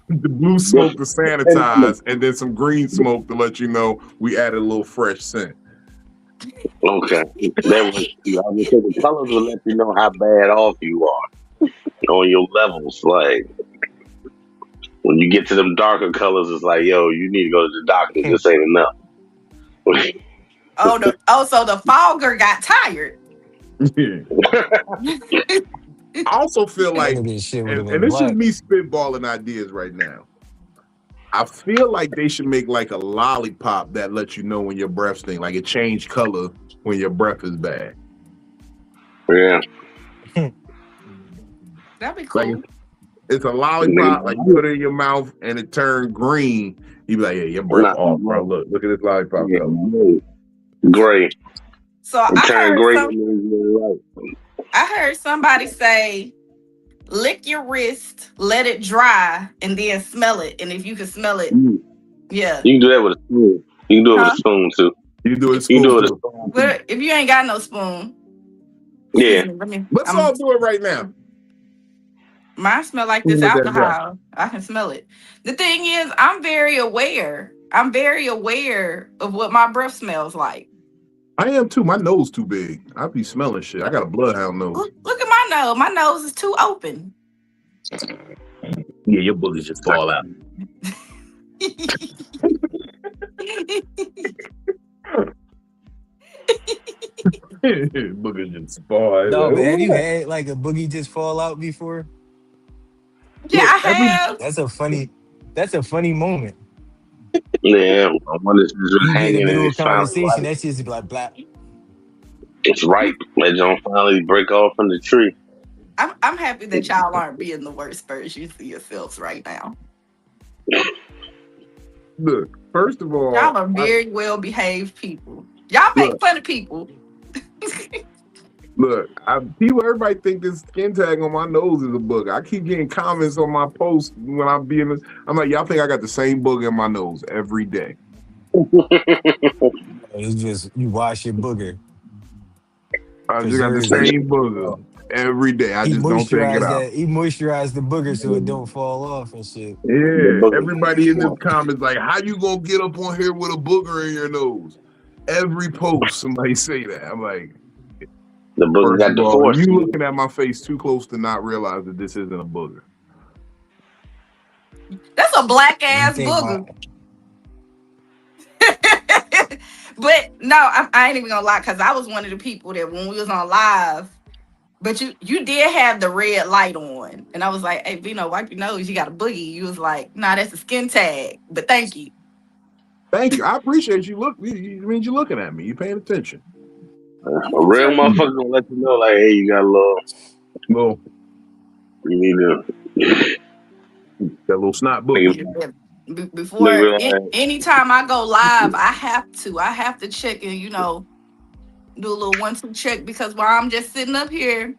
[SPEAKER 1] blue smoke to sanitize, and then some green smoke to let you know we added a little fresh scent.
[SPEAKER 3] Okay. That was, I would say the colors will let you know how bad off you are on your levels. Like when you get to them darker colors, it's like, yo, you need to go to the doctor. This ain't enough.
[SPEAKER 2] So the fogger got tired.
[SPEAKER 1] I also feel like,
[SPEAKER 4] None of this shit would have
[SPEAKER 1] and
[SPEAKER 4] been
[SPEAKER 1] this is
[SPEAKER 4] black.
[SPEAKER 1] me spitballing ideas right now. I feel like they should make like a lollipop that lets you know when your breath stinks. Like it changed color when your breath is bad.
[SPEAKER 3] Yeah.
[SPEAKER 2] That'd be cool.
[SPEAKER 1] Like it's a lollipop, like you put it in your mouth and it turned green. You be like, yeah, your breath off, bro. Look at this lollipop color.
[SPEAKER 3] Great.
[SPEAKER 2] So I
[SPEAKER 3] I
[SPEAKER 2] heard somebody say, lick your wrist, let it dry, and then smell it. And if you can smell it, yeah.
[SPEAKER 3] You can do that with a spoon. You can do it with a spoon too.
[SPEAKER 1] You do it.
[SPEAKER 3] You can do it with a spoon.
[SPEAKER 2] But if you ain't got no spoon,
[SPEAKER 3] yeah.
[SPEAKER 1] Let's all do it right now.
[SPEAKER 2] Mine smell like this alcohol. I can smell it. The thing is, I'm very aware. I'm very aware of what my breath smells like.
[SPEAKER 1] I am too. My nose too big. I be smelling shit. I got a bloodhound nose.
[SPEAKER 2] Look at my nose. My nose is too open.
[SPEAKER 1] Yeah, your boogers just fall out. Boogers just fall out.
[SPEAKER 4] No, man, have you had like a boogie just fall out before?
[SPEAKER 2] Yeah, I have.
[SPEAKER 4] That's a funny moment.
[SPEAKER 3] Yeah, one is just
[SPEAKER 4] You get in
[SPEAKER 3] hanging
[SPEAKER 4] the middle
[SPEAKER 3] and
[SPEAKER 4] of
[SPEAKER 3] it's finally
[SPEAKER 4] conversation,
[SPEAKER 3] ripe.
[SPEAKER 4] that shit's be like black.
[SPEAKER 3] It's ripe. That don't finally break off from the tree.
[SPEAKER 2] I'm happy that y'all aren't being the worst version you see yourselves right now.
[SPEAKER 1] Look, first of all,
[SPEAKER 2] Y'all are very well behaved people. Y'all make fun of people.
[SPEAKER 1] Look, everybody think this skin tag on my nose is a booger. I keep getting comments on my posts when I'm being this. I'm like, y'all think I got the same booger in my nose every day.
[SPEAKER 4] It's just you wash your booger.
[SPEAKER 1] I just got the same booger every day. I just don't take it out.
[SPEAKER 4] He moisturized the booger so it don't fall off and shit.
[SPEAKER 1] Yeah, everybody in the comments like, how you gonna get up on here with a booger in your nose? Every post, somebody say that. I'm like,
[SPEAKER 3] the booger got the force.
[SPEAKER 1] You looking at my face too close to not realize that this isn't a booger.
[SPEAKER 2] That's a black ass booger. But no, I ain't even gonna lie, because I was one of the people that when we was on live, but you did have the red light on, and I was like, hey Vino, wipe your nose, you got a boogie. You was like, nah, that's a skin tag, but thank you.
[SPEAKER 1] Thank you. I appreciate you. Look, it means you're looking at me. You're paying attention.
[SPEAKER 3] A real motherfucker gonna let you know, like, hey, you got a little.
[SPEAKER 1] Well,
[SPEAKER 3] you need to.
[SPEAKER 1] That little snot booger.
[SPEAKER 2] Before anytime I go live, I have to check and do a little 1-2 check, because while I'm just sitting up here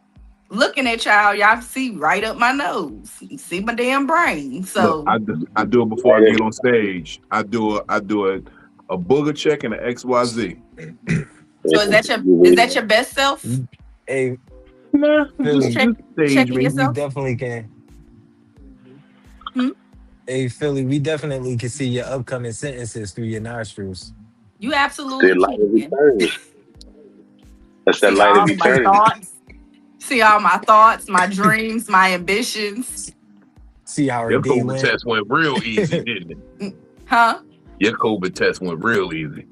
[SPEAKER 2] looking at y'all see right up my nose, see my damn brain. So
[SPEAKER 1] look, I do it before I get on stage. I do a booger check and an XYZ.
[SPEAKER 2] So is that your best self?
[SPEAKER 4] Hey,
[SPEAKER 1] nah,
[SPEAKER 4] Philly,
[SPEAKER 2] checking yourself?
[SPEAKER 4] We definitely can. Hey, Philly, we definitely can see your upcoming sentences through your nostrils.
[SPEAKER 2] You absolutely can.
[SPEAKER 3] That's that light of eternity.
[SPEAKER 2] See all my thoughts, my dreams, my ambitions.
[SPEAKER 4] See how
[SPEAKER 1] your COVID test went real easy, didn't it?
[SPEAKER 2] Huh?
[SPEAKER 1] Your COVID test went real easy.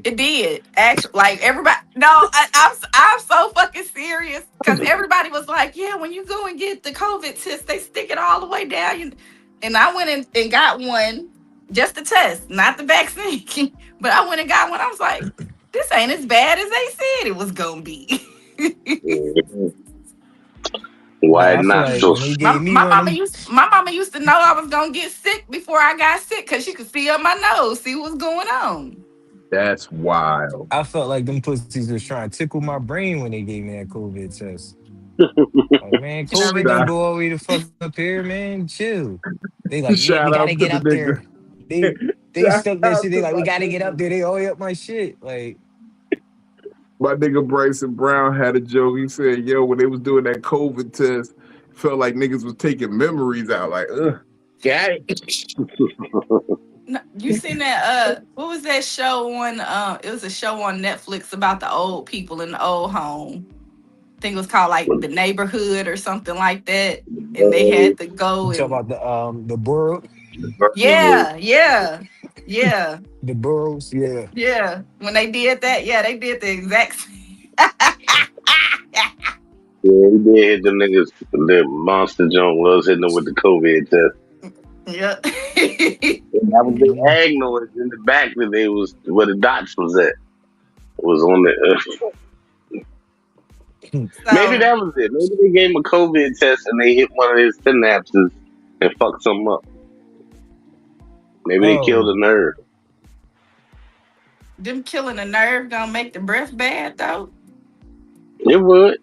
[SPEAKER 2] It did. Actually, like everybody. No, I'm so fucking serious, because everybody was like, yeah, when you go and get the COVID test, they stick it all the way down. And I went and got one, just the test, not the vaccine. But I went and got one. I was like, this ain't as bad as they said it was gonna be.
[SPEAKER 3] Why not?
[SPEAKER 4] Like
[SPEAKER 2] my mama used to know I was gonna get sick before I got sick, because she could see up my nose, see what's going on.
[SPEAKER 1] That's wild.
[SPEAKER 4] I felt like them pussies was trying to tickle my brain when they gave me that COVID test. Like, man,
[SPEAKER 2] You know,
[SPEAKER 4] COVID don't
[SPEAKER 1] Shout,
[SPEAKER 4] go all the way to fuck up here, man. Chill. They like, yeah, we
[SPEAKER 1] shout
[SPEAKER 4] gotta
[SPEAKER 1] out to
[SPEAKER 4] get
[SPEAKER 1] the
[SPEAKER 4] up
[SPEAKER 1] nigga.
[SPEAKER 4] there. They
[SPEAKER 1] Shout
[SPEAKER 4] stuck that
[SPEAKER 1] out
[SPEAKER 4] shit. They
[SPEAKER 1] to
[SPEAKER 4] like, we gotta get up there. They all up my shit. Like,
[SPEAKER 1] my nigga Bryson Brown had a joke. He said, "Yo, when they was doing that COVID test, felt like niggas was taking memories out. Like, got it."
[SPEAKER 2] no, you seen that? What was that show on? It was a show on Netflix about the old people in the old home. I think it was called like The Neighborhood or something like that. And they had to go
[SPEAKER 4] you talk
[SPEAKER 2] and
[SPEAKER 4] about the borough,
[SPEAKER 2] yeah, yeah, yeah,
[SPEAKER 4] the boroughs, yeah.
[SPEAKER 2] yeah. When they did that, yeah, they did the exact same.
[SPEAKER 3] Yeah, he did hit them niggas. The monster junk was hitting them with the COVID test.
[SPEAKER 2] Yeah.
[SPEAKER 3] And that was the
[SPEAKER 4] Mhm.
[SPEAKER 3] ag noise in the back that they was where the dots was at. It was on the. Maybe
[SPEAKER 2] So
[SPEAKER 3] that was it. Maybe they gave him a COVID test and they hit one of his synapses and fucked something up. Maybe they killed
[SPEAKER 4] Oh,
[SPEAKER 3] a nerve.
[SPEAKER 2] them killing a nerve gonna make the breath bad though.
[SPEAKER 3] It would.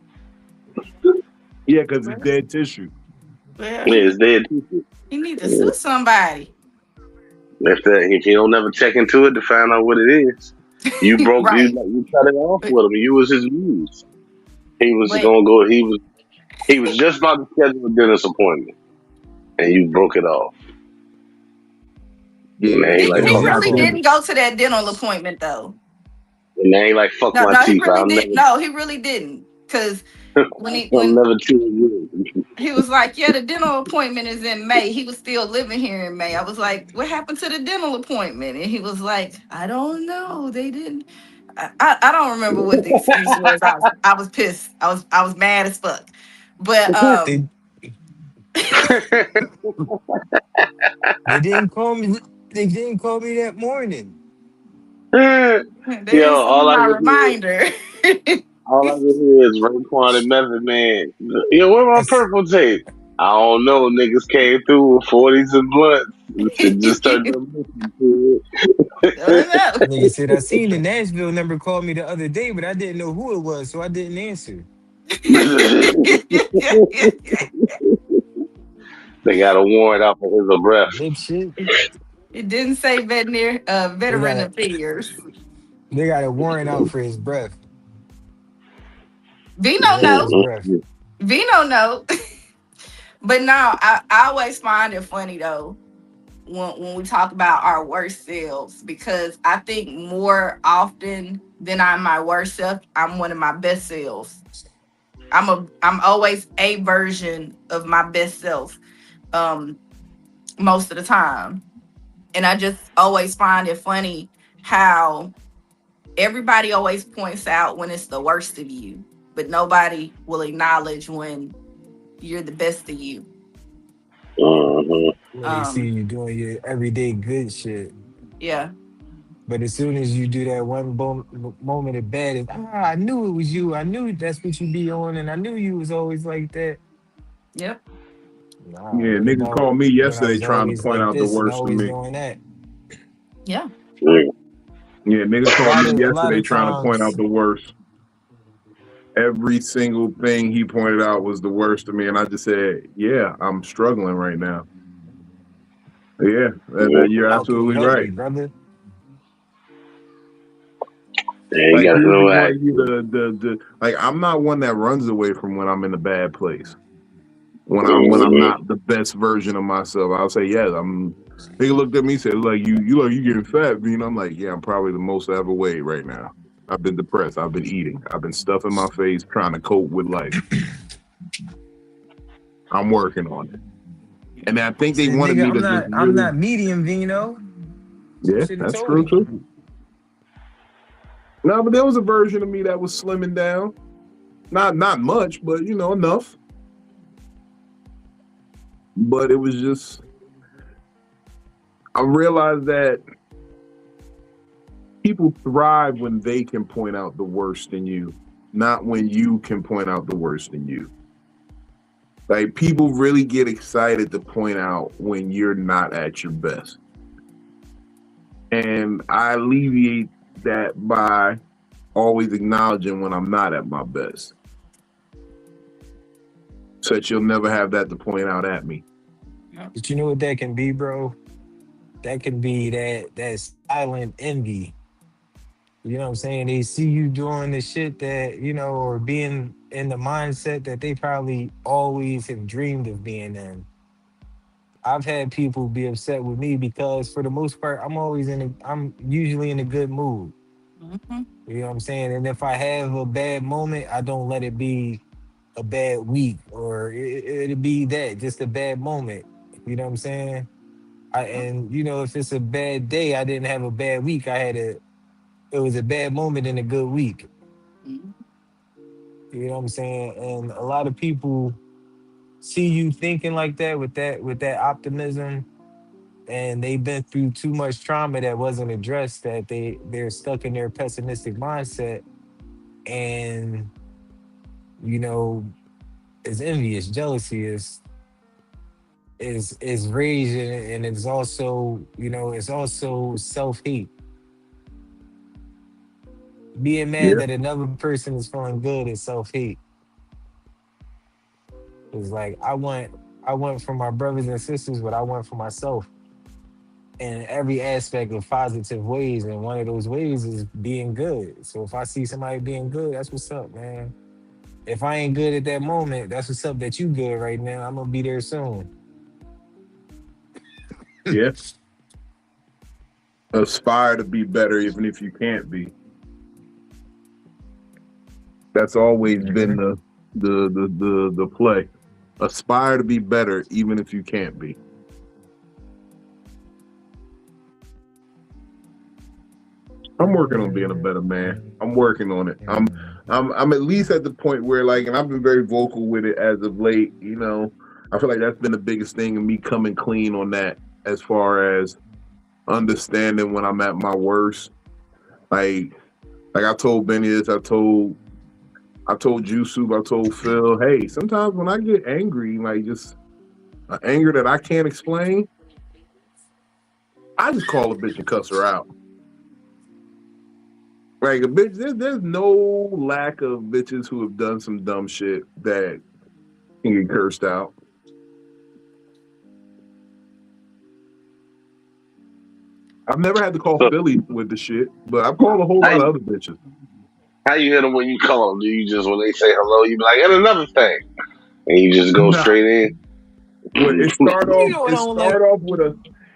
[SPEAKER 1] Yeah, because it's
[SPEAKER 2] Well,
[SPEAKER 1] dead tissue.
[SPEAKER 2] well,
[SPEAKER 3] Yeah, it's dead tissue.
[SPEAKER 2] he need to
[SPEAKER 3] Yeah.
[SPEAKER 2] sue somebody.
[SPEAKER 3] If you don't never check into it to find out what it is, you
[SPEAKER 2] Right.
[SPEAKER 3] you cut it off
[SPEAKER 2] But,
[SPEAKER 3] with him. You was his muse. He was
[SPEAKER 2] but
[SPEAKER 3] gonna go. He was just about to schedule a dentist appointment, and you broke it off. And
[SPEAKER 1] Yeah,
[SPEAKER 3] then he
[SPEAKER 2] he,
[SPEAKER 3] like
[SPEAKER 2] he
[SPEAKER 1] and
[SPEAKER 3] fuck
[SPEAKER 2] really
[SPEAKER 3] my,
[SPEAKER 1] goddamn,
[SPEAKER 2] didn't go to that dental appointment though.
[SPEAKER 3] and then he like fuck
[SPEAKER 2] No,
[SPEAKER 3] my
[SPEAKER 2] no, he
[SPEAKER 3] teeth.
[SPEAKER 2] really did. No, he really didn't. Cause
[SPEAKER 3] I'm
[SPEAKER 2] when
[SPEAKER 3] never treating you.
[SPEAKER 2] he was like, yeah, the dental appointment is in May. He was still living here in May. I was like, what happened to the dental appointment? And he was like, I don't know. They didn't. I don't remember what the excuse was. I was pissed. I was mad as fuck. But
[SPEAKER 4] they they didn't call me. They didn't call me that morning.
[SPEAKER 2] they
[SPEAKER 3] Yo,
[SPEAKER 2] didn't send my reminder.
[SPEAKER 3] all I can hear is Raekwon and Method Man. Yo, where my
[SPEAKER 4] That's
[SPEAKER 3] purple tape? I don't know. Niggas came through with 40s and blunts. And just started listening to
[SPEAKER 2] Don't know.
[SPEAKER 4] nigga said I seen the Nashville number call me the other day, but I didn't know who it was, so I didn't answer.
[SPEAKER 3] They got a warrant out for his breath.
[SPEAKER 4] Dipshit.
[SPEAKER 2] It didn't say
[SPEAKER 4] They got
[SPEAKER 2] veteran
[SPEAKER 4] a
[SPEAKER 2] affairs.
[SPEAKER 4] they got a warrant out for his breath.
[SPEAKER 2] Vino
[SPEAKER 4] Arrest his
[SPEAKER 2] know.
[SPEAKER 4] breath.
[SPEAKER 2] Vino know. But no, I always find it funny though when we talk about our worst selves because I think more often than I'm my worst self, I'm one of my best selves. I'm always a version of my best self um most of the time. And I just always find it funny how everybody always points out when it's the worst of you, but nobody will acknowledge when you're the best of you.
[SPEAKER 3] Mhm.
[SPEAKER 4] When they see
[SPEAKER 2] Um,
[SPEAKER 4] you doing your everyday good shit.
[SPEAKER 2] yeah,
[SPEAKER 4] But as soon as you do that one moment of bad, it's, I knew it was you. I knew that's what you be on, and I knew you was always like that.
[SPEAKER 2] yep.
[SPEAKER 4] Nah,
[SPEAKER 1] yeah,
[SPEAKER 4] what
[SPEAKER 1] nigga
[SPEAKER 4] about
[SPEAKER 1] called me
[SPEAKER 4] when I
[SPEAKER 1] yesterday
[SPEAKER 4] was
[SPEAKER 1] trying to
[SPEAKER 4] always
[SPEAKER 1] point
[SPEAKER 4] like
[SPEAKER 1] out the
[SPEAKER 4] this and
[SPEAKER 1] worst of
[SPEAKER 4] always
[SPEAKER 1] me.
[SPEAKER 4] doing that?
[SPEAKER 2] Yeah.
[SPEAKER 3] Yeah.
[SPEAKER 1] Yeah, nigga
[SPEAKER 4] A
[SPEAKER 1] called
[SPEAKER 4] lot
[SPEAKER 1] me
[SPEAKER 4] of a lot
[SPEAKER 1] yesterday
[SPEAKER 4] of
[SPEAKER 1] trying to point out
[SPEAKER 4] times,
[SPEAKER 1] the worst. Every single thing he pointed out was the worst of me, and I just said, "Yeah, I'm struggling right now." Yeah, you're
[SPEAKER 4] how can you
[SPEAKER 1] absolutely
[SPEAKER 4] help me,
[SPEAKER 1] right.
[SPEAKER 4] brother?
[SPEAKER 3] Yeah, you
[SPEAKER 1] Like
[SPEAKER 3] gotta
[SPEAKER 1] he'll be
[SPEAKER 3] know that.
[SPEAKER 1] wanting you to like. I'm not one that runs away from when I'm in a bad place. When I'm
[SPEAKER 3] Mhm.
[SPEAKER 1] not the best version of myself, I'll say, "Yeah, I'm." He looked at me and said, "Like you getting fat, man." I'm like, "Yeah, I'm probably the most I ever weighed right now. I've been depressed. I've been eating. I've been stuffing my face, trying to cope with life. I'm working on it." And I think they
[SPEAKER 4] Said,
[SPEAKER 1] wanted
[SPEAKER 4] nigga,
[SPEAKER 1] me to just
[SPEAKER 4] I'm
[SPEAKER 1] really,
[SPEAKER 4] not medium Vino. You
[SPEAKER 1] yeah,
[SPEAKER 4] should have
[SPEAKER 1] that's
[SPEAKER 4] told
[SPEAKER 1] true
[SPEAKER 4] me.
[SPEAKER 1] too. No, but there was a version of me that was slimming down. Not much, but enough. But it was just I realized that people thrive when they can point out the worst in you, not when you can point out the worst in you. Like people really get excited to point out when you're not at your best. And I alleviate that by always acknowledging when I'm not at my best. so that you'll never have that to point out at me.
[SPEAKER 4] But you know what that can be, bro? That can be that silent envy. You know what I'm saying? They see you doing the shit that, or being in the mindset that they probably always have dreamed of being in. I've had people be upset with me because for the most part, I'm usually in a good mood.
[SPEAKER 2] Mhm.
[SPEAKER 4] You know what I'm saying? And if I have a bad moment, I don't let it be a bad week or it'll be that, just a bad moment. You know what I'm saying? And if it's a bad day, I didn't have a bad week. It was a bad moment in a good week.
[SPEAKER 2] Mhm.
[SPEAKER 4] You know what I'm saying? And a lot of people see you thinking like that with that optimism, and they've been through too much trauma that wasn't addressed, that they're stuck in their pessimistic mindset, and you know, is envious, jealousy is rage, and it's also it's also self hate. Being mad
[SPEAKER 1] Yeah.
[SPEAKER 4] that another person is feeling good is self hate. It's like I want for my brothers and sisters what I want for myself in every aspect of positive ways. And one of those ways is being good. So if I see somebody being good, that's what's up, man. If I ain't good at that moment, that's what's up that you good right now. I'm gonna be there soon.
[SPEAKER 1] Yeah. Aspire to be better even if you can't be. That's always been
[SPEAKER 4] Mhm.
[SPEAKER 1] the play. Aspire to be better even if you can't be. I'm working on being a better man. I'm working on it. I'm at least at the point where, like, and I've been very vocal with it as of late. I feel like that's been the biggest thing in me coming clean on that, as far as understanding when I'm at my worst. Like I told Benny this, I told Yusuf, I told Phil, hey, sometimes when I get angry, like just an anger that I can't explain, I just call a bitch and cuss her out. Like a bitch, there's no lack of bitches who have done some dumb shit that can get cursed out. I've never had to call
[SPEAKER 3] So
[SPEAKER 1] Philly with the shit, but I've called a whole
[SPEAKER 3] how
[SPEAKER 1] lot of
[SPEAKER 3] you,
[SPEAKER 1] other bitches.
[SPEAKER 3] how you hit them when you call them? Do you just when they say hello, you be like, and another thing, and you just go
[SPEAKER 1] Nah,
[SPEAKER 3] straight in?
[SPEAKER 1] what it start
[SPEAKER 4] You
[SPEAKER 1] off,
[SPEAKER 4] know what
[SPEAKER 1] it
[SPEAKER 4] on like
[SPEAKER 1] start off with a,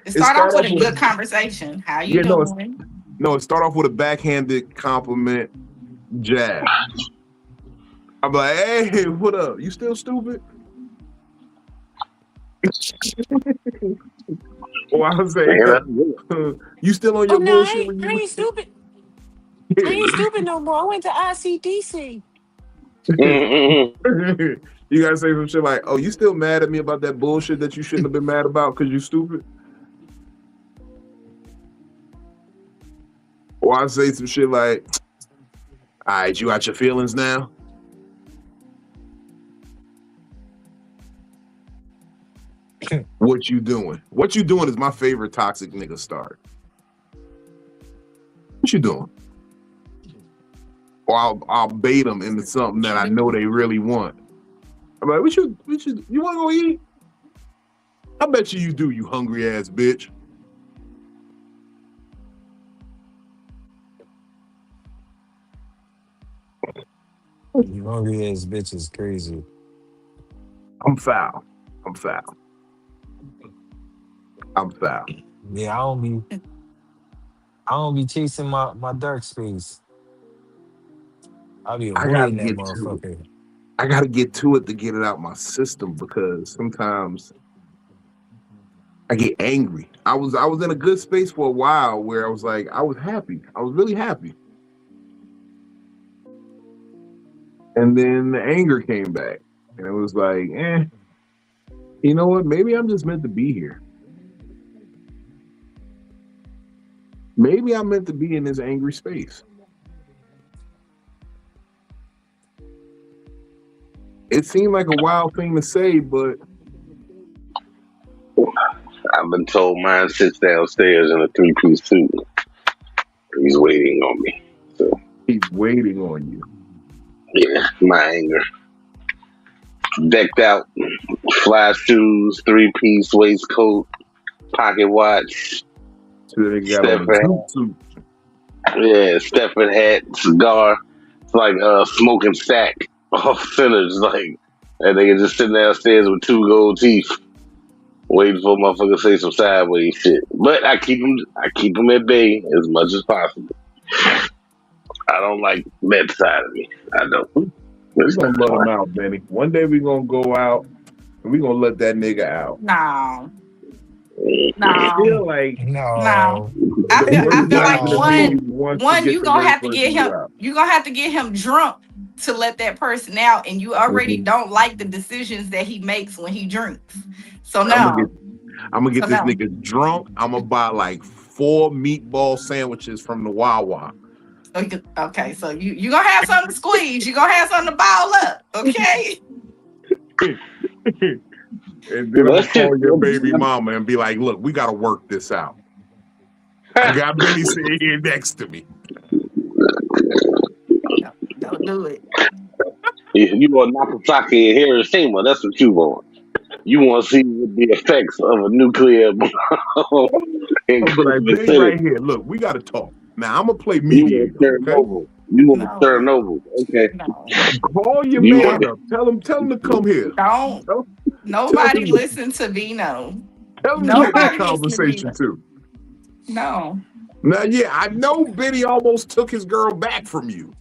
[SPEAKER 2] It
[SPEAKER 1] it
[SPEAKER 2] start off
[SPEAKER 1] start
[SPEAKER 2] with
[SPEAKER 1] off
[SPEAKER 2] a
[SPEAKER 1] with
[SPEAKER 2] good
[SPEAKER 1] a,
[SPEAKER 2] conversation. How you
[SPEAKER 1] yeah,
[SPEAKER 2] doing?
[SPEAKER 1] no, it start off with a backhanded compliment jab. I'm like, hey, what up? You still stupid? Or I'll say,
[SPEAKER 3] Man, that's good.
[SPEAKER 1] you still on
[SPEAKER 4] Oh
[SPEAKER 1] your
[SPEAKER 4] no, I
[SPEAKER 1] bullshit
[SPEAKER 4] ain't,
[SPEAKER 1] when
[SPEAKER 4] I
[SPEAKER 1] you
[SPEAKER 4] ain't stupid. I ain't
[SPEAKER 1] yeah.
[SPEAKER 4] stupid no more. I went to ICDC.
[SPEAKER 3] Mm-hmm.
[SPEAKER 1] You gotta say some shit like, oh, you still mad at me about that bullshit that you shouldn't have been mad about because you stupid? Or I say some shit like, all right, you got your feelings now? What you doing? What you doing is my favorite toxic nigga start. What you doing? Or I'll bait them into something
[SPEAKER 2] What
[SPEAKER 1] that
[SPEAKER 2] you
[SPEAKER 1] I know
[SPEAKER 2] doing?
[SPEAKER 1] they really want. I'm like, you want to go eat? I bet you do, you hungry ass bitch.
[SPEAKER 4] You hungry ass bitch is crazy.
[SPEAKER 1] I'm foul. I'm foul. I'm foul.
[SPEAKER 4] Yeah, I don't be chasing my dark space. I'll be
[SPEAKER 1] I gotta
[SPEAKER 4] avoiding that
[SPEAKER 1] get to it.
[SPEAKER 4] motherfucker.
[SPEAKER 1] I gotta get to it to get it out my system because sometimes I get angry. I was in a good space for a while where I was like, I was happy. I was really happy. And then the anger came back. And it was like, you know what? Maybe I'm just meant to be here. Maybe I'm meant to be in this angry space. It seemed like a wild thing to say, but
[SPEAKER 3] I've been told mine sits downstairs in a three-piece suit. He's waiting on me. So
[SPEAKER 1] he's waiting on you.
[SPEAKER 3] yeah, my anger. decked out, fly shoes, 3-piece waistcoat, pocket watch,
[SPEAKER 1] So they got on the
[SPEAKER 3] Stepford
[SPEAKER 1] zoot suit.
[SPEAKER 3] yeah, Stepford hat, cigar. It's like smoking sack off centers, like that nigga just sitting downstairs with 2 gold teeth, waiting for a motherfucker to say some sideways shit. But I keep him at bay as much as possible. I don't like that side of me. I don't.
[SPEAKER 1] We
[SPEAKER 3] It's
[SPEAKER 1] gonna
[SPEAKER 3] not
[SPEAKER 1] let him
[SPEAKER 3] fun.
[SPEAKER 1] out, Benny. One day we gonna go out and we gonna let that nigga out.
[SPEAKER 2] No,
[SPEAKER 1] I
[SPEAKER 2] no,
[SPEAKER 1] feel like
[SPEAKER 2] no.
[SPEAKER 4] No,
[SPEAKER 1] the
[SPEAKER 2] I
[SPEAKER 1] worst
[SPEAKER 2] feel like
[SPEAKER 1] version of me
[SPEAKER 4] no.
[SPEAKER 1] wants to
[SPEAKER 2] one
[SPEAKER 1] get
[SPEAKER 2] you
[SPEAKER 1] the
[SPEAKER 2] gonna
[SPEAKER 1] worst
[SPEAKER 2] have to get
[SPEAKER 1] version of you
[SPEAKER 2] him.
[SPEAKER 1] out.
[SPEAKER 2] You gonna have to get him drunk to let that person out, and you already
[SPEAKER 1] Mhm.
[SPEAKER 2] don't like the decisions that he makes when he drinks. So
[SPEAKER 1] I'm gonna get
[SPEAKER 2] no,
[SPEAKER 1] I'm gonna
[SPEAKER 2] so
[SPEAKER 1] get this
[SPEAKER 2] no.
[SPEAKER 1] nigga drunk. I'm gonna buy like 4 meatball sandwiches from the Wawa.
[SPEAKER 2] Okay, so you gonna have something to squeeze. You gonna have something to ball up. Okay.
[SPEAKER 1] And then I'm
[SPEAKER 3] That
[SPEAKER 1] gonna
[SPEAKER 3] shit.
[SPEAKER 1] call your baby mama and be like, look, we gotta work this out. I got Benny sitting here next to me.
[SPEAKER 2] No, don't do it.
[SPEAKER 3] You want Nagasaki and Hiroshima? That's what you want. You want to see the effects of a nuclear bomb in
[SPEAKER 1] I'll be like,
[SPEAKER 3] Christmas
[SPEAKER 1] Benny,
[SPEAKER 3] City.
[SPEAKER 1] right here. Look, we gotta talk. Now I'm gonna play
[SPEAKER 3] You want
[SPEAKER 1] mediator, okay?
[SPEAKER 3] Chernobyl. You want
[SPEAKER 2] No,
[SPEAKER 3] Chernobyl. Okay.
[SPEAKER 2] no.
[SPEAKER 1] Call your
[SPEAKER 3] You want
[SPEAKER 1] man up. Tell him to come here.
[SPEAKER 2] Don't.
[SPEAKER 1] Tell, tell
[SPEAKER 2] Nobody
[SPEAKER 1] him
[SPEAKER 2] listen to Vino.
[SPEAKER 1] tell him to get in the
[SPEAKER 2] Nobody listen to
[SPEAKER 1] conversation
[SPEAKER 2] Vino.
[SPEAKER 1] too.
[SPEAKER 2] No.
[SPEAKER 1] Now, yeah, I know Benny almost took his girl back from you.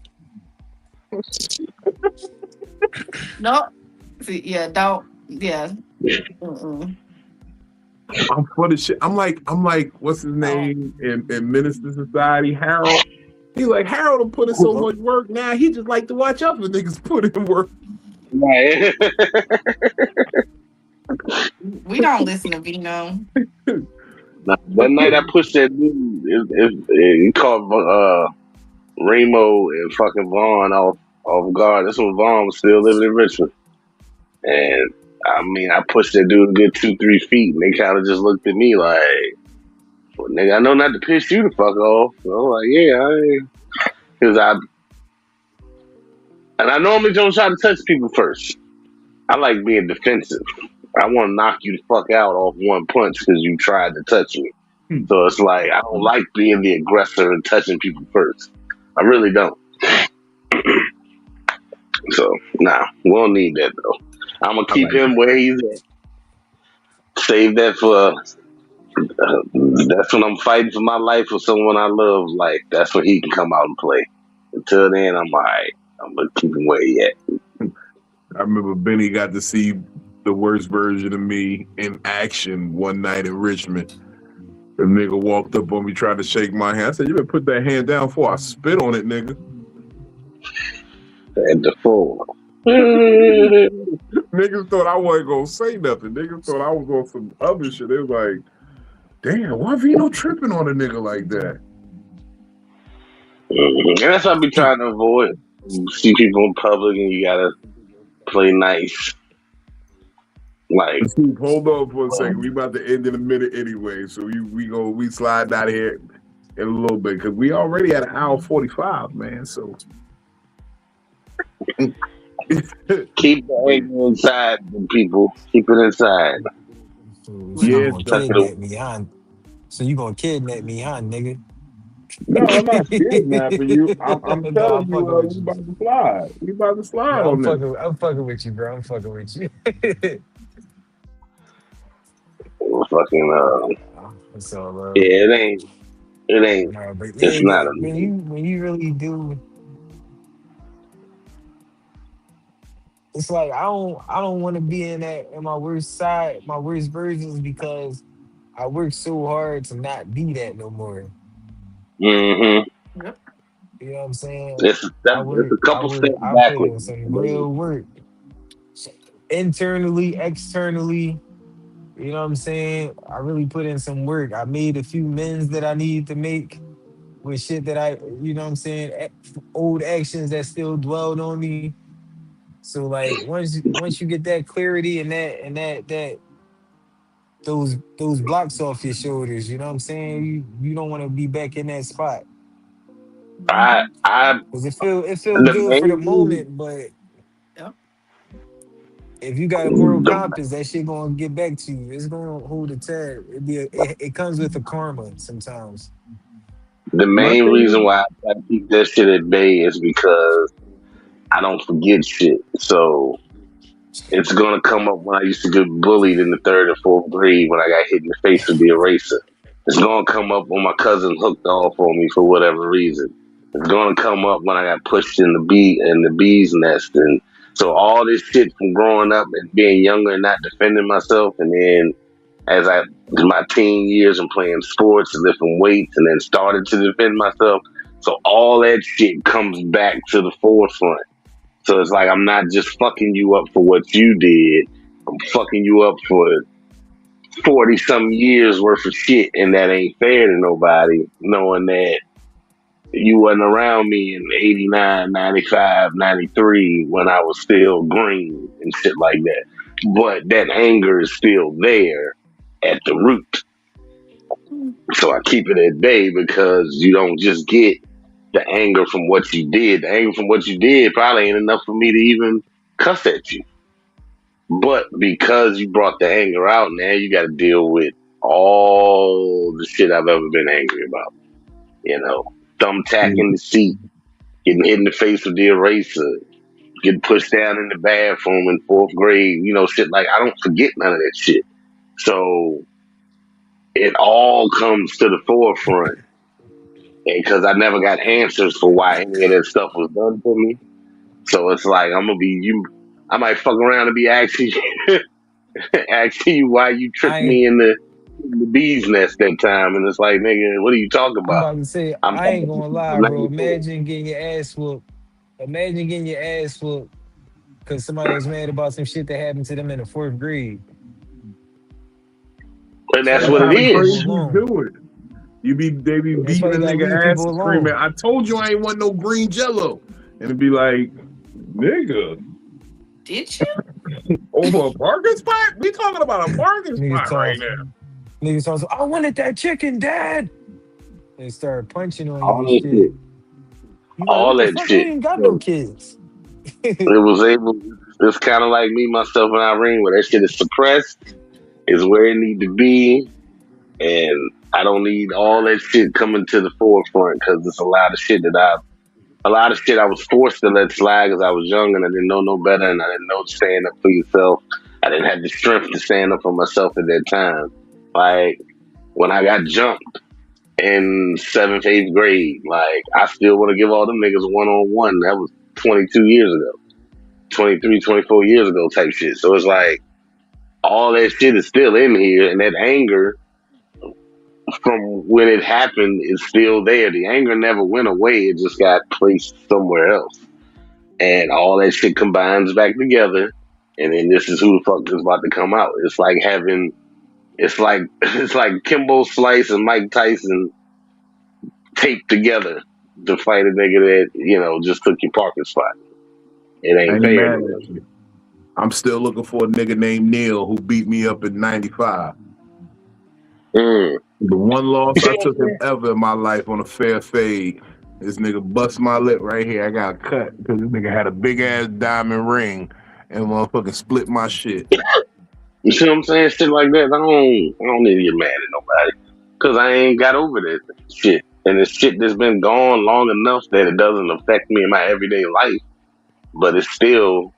[SPEAKER 2] No. See, yeah, don't. Yeah. Mm-mm.
[SPEAKER 1] I'm full of shit. I'm like, what's his
[SPEAKER 2] Don't.
[SPEAKER 1] name in Minister Society? Harold. He's like, Harold will put in so much work now. He just like to watch other niggas put in work.
[SPEAKER 3] right?
[SPEAKER 2] We don't listen to Vino.
[SPEAKER 3] Now, that night I pushed that dude. He caught Remo and fucking Vaughn off guard. That's when Vaughn was still living in Richmond. And I mean, I pushed that dude a good 2-3 feet, and they kind of just looked at me like, well, "Nigga, I know not to piss you the fuck off." So I'm like, "Yeah, because I normally don't try to touch people first. I like being defensive. I want to knock you the fuck out off one punch because you tried to touch me. So it's like I don't like being the aggressor and touching people first. I really don't. So nah, we don't need that though. I'm gonna keep
[SPEAKER 1] like
[SPEAKER 3] him where he's at. Save that for. That's when I'm fighting for my life with someone I love. Like that's when he can come out and play. Until then, I'm alright. I'm gonna keep him where he at.
[SPEAKER 1] I remember Benny got to see the worst version of me in action one night in Richmond. The nigga walked up on me, tried to shake my hand. I said, "You better put that hand down before I spit on it, nigga."
[SPEAKER 3] And the fool.
[SPEAKER 1] Niggas thought I wasn't gonna say nothing. Niggas thought I was on some other shit. They was like, "Damn, why Vino tripping on a nigga like that?"
[SPEAKER 3] And that's what I be trying to avoid. You see people in public and you gotta play nice. Like,
[SPEAKER 1] Steve, hold on for a second. We about to end in a minute anyway, so we slide out here in a little bit because we already at an hour 45, man. So
[SPEAKER 3] keep the anger inside, people. Keep it inside.
[SPEAKER 4] So
[SPEAKER 1] yeah,
[SPEAKER 4] you gonna
[SPEAKER 1] so,
[SPEAKER 4] kidnap me, huh? So you gonna kidnap me, huh, nigga?
[SPEAKER 1] no, I'm not kidnapping you. I'm
[SPEAKER 4] Nah,
[SPEAKER 1] telling
[SPEAKER 4] I'm
[SPEAKER 1] you,
[SPEAKER 4] fucking with
[SPEAKER 1] we
[SPEAKER 4] you.
[SPEAKER 1] about to slide. We about to slide
[SPEAKER 4] No,
[SPEAKER 1] on this.
[SPEAKER 4] I'm fucking with you, bro. I'm fucking with you.
[SPEAKER 3] Fucking
[SPEAKER 4] It's all love.
[SPEAKER 3] yeah, it ain't.
[SPEAKER 4] No, but
[SPEAKER 3] It's
[SPEAKER 4] yeah,
[SPEAKER 3] not a.
[SPEAKER 4] when you really do, it's like I don't want to be in my worst side, my worst versions because I work so hard to not be that no more.
[SPEAKER 3] Mm-hmm.
[SPEAKER 2] Yep.
[SPEAKER 4] You know what I'm saying?
[SPEAKER 3] It's a couple steps
[SPEAKER 4] I put
[SPEAKER 3] backwards.
[SPEAKER 4] in some real work internally, externally. You know what I'm saying? I really put in some work. I made a few mends that I needed to make with shit that you know what I'm saying, old actions that still dwelled on me. So like once you get that clarity and that those blocks off your shoulders, you know what I'm saying? You don't want to be back in that spot
[SPEAKER 3] I
[SPEAKER 4] because it feel
[SPEAKER 3] the
[SPEAKER 4] good for the
[SPEAKER 3] main reason
[SPEAKER 4] moment, but
[SPEAKER 2] Yep.
[SPEAKER 4] If you got a moral compass, that shit gonna get back to you. It's gonna hold a tab. It comes with a karma sometimes.
[SPEAKER 3] The
[SPEAKER 1] My
[SPEAKER 3] main reason
[SPEAKER 1] thing,
[SPEAKER 3] why I try to keep that shit at bay is because I don't forget shit. So it's gonna come up when I used to get bullied in the third or fourth grade when I got hit in the face with the eraser. It's gonna come up when my cousin hooked off on me for whatever reason. It's gonna come up when I got pushed in the bee's nest, and so all this shit from growing up and being younger and not defending myself, and then as I my teen years and playing sports and lifting weights, and then started to defend myself. So all that shit comes back to the forefront. So it's like I'm not just fucking you up for what you did. I'm fucking you up for 40 some years worth of shit, and that ain't fair to nobody, knowing that you wasn't around me in 89, 95, 93 when I was still green and shit like that. But that anger is still there at the root. So I keep it at bay because you don't just get the anger from what you did. The anger from what you did probably ain't enough for me to even cuss at you. But because you brought the anger out, now you got to deal with all the shit I've ever been angry about. You know, thumbtack in the seat, getting hit in the face with the eraser, getting pushed down in the bathroom in fourth grade. You know, shit like I don't forget none of that shit. So it all comes to the forefront, and because I never got answers for why any of that stuff was done for me, so it's like I'm gonna be you. I might fuck around and be asking asking you why you tricked
[SPEAKER 4] I
[SPEAKER 3] me in the bee's nest that time, and it's like, nigga, what are you talking
[SPEAKER 4] I'm
[SPEAKER 3] about?
[SPEAKER 4] about to say,
[SPEAKER 3] I'm
[SPEAKER 4] I
[SPEAKER 3] talking
[SPEAKER 4] ain't gonna lie,
[SPEAKER 3] about
[SPEAKER 4] bro.
[SPEAKER 3] you for
[SPEAKER 4] Imagine getting your ass whooped. Imagine getting your ass whooped because somebody was mad about some shit that happened to them in the fourth grade.
[SPEAKER 3] and
[SPEAKER 4] That's why
[SPEAKER 3] that's
[SPEAKER 4] you
[SPEAKER 1] that's
[SPEAKER 3] what
[SPEAKER 4] gotta
[SPEAKER 3] it
[SPEAKER 1] how the
[SPEAKER 4] leave
[SPEAKER 3] is.
[SPEAKER 4] people
[SPEAKER 1] crazies
[SPEAKER 4] alone.
[SPEAKER 1] do it. They be
[SPEAKER 4] That's why
[SPEAKER 1] beating
[SPEAKER 4] you
[SPEAKER 1] a
[SPEAKER 4] gotta
[SPEAKER 1] nigga
[SPEAKER 4] leave
[SPEAKER 1] ass
[SPEAKER 4] people
[SPEAKER 1] and screaming,
[SPEAKER 4] alone.
[SPEAKER 1] "I told you I ain't want no green jello," and it'd be like, "Nigga,
[SPEAKER 2] Did you?
[SPEAKER 1] over a parking spot? We talking about a parking
[SPEAKER 4] Niggas
[SPEAKER 1] spot right
[SPEAKER 4] talk,
[SPEAKER 1] now."
[SPEAKER 4] niggas talk. I wanted that chicken, Dad. They start punching on you
[SPEAKER 3] All
[SPEAKER 4] and
[SPEAKER 3] that
[SPEAKER 4] shit.
[SPEAKER 3] shit,
[SPEAKER 4] You like,
[SPEAKER 3] all
[SPEAKER 4] what the
[SPEAKER 3] that
[SPEAKER 4] fuck? I
[SPEAKER 3] shit.
[SPEAKER 4] ain't got no
[SPEAKER 3] So
[SPEAKER 4] kids.
[SPEAKER 3] it was able. It's kind of like me, myself, and Irene, where that shit is suppressed, is where it need to be, and I don't need all that shit coming to the forefront because it's a lot of shit a lot of shit I was forced to let slide because I was young and I didn't know no better and I didn't know to stand up for yourself. I didn't have the strength to stand up for myself at that time. Like when I got jumped in seventh, eighth grade, like I still want to give all them niggas one on one. That was 22 years ago, 23, 24 years ago type shit. So it's like all that shit is still in here and that anger from when it happened is still there. The anger never went away. It just got placed somewhere else. And all that shit combines back together, and then this is who the fuck is about to come out. It's like having, it's like it's like Kimbo Slice and Mike Tyson taped together to fight a nigga that just took your parking spot. It
[SPEAKER 1] I
[SPEAKER 3] ain't
[SPEAKER 1] ain't
[SPEAKER 3] fair to
[SPEAKER 1] mad
[SPEAKER 3] me.
[SPEAKER 1] at you. I'm still looking for a nigga named Neil who beat me up in '95.
[SPEAKER 3] Mm.
[SPEAKER 1] The one loss
[SPEAKER 3] See
[SPEAKER 1] I
[SPEAKER 3] what I'm
[SPEAKER 1] took
[SPEAKER 3] saying?
[SPEAKER 1] ever in my life on a fair fade. This nigga bust my lip right here. I got cut because this nigga had a big ass diamond ring and motherfucking split my shit.
[SPEAKER 3] You see what I'm saying? Shit like that. I don't need to get mad at nobody because I ain't got over that shit. And it's shit that's been gone long enough that it doesn't affect me in my everyday life, but it's still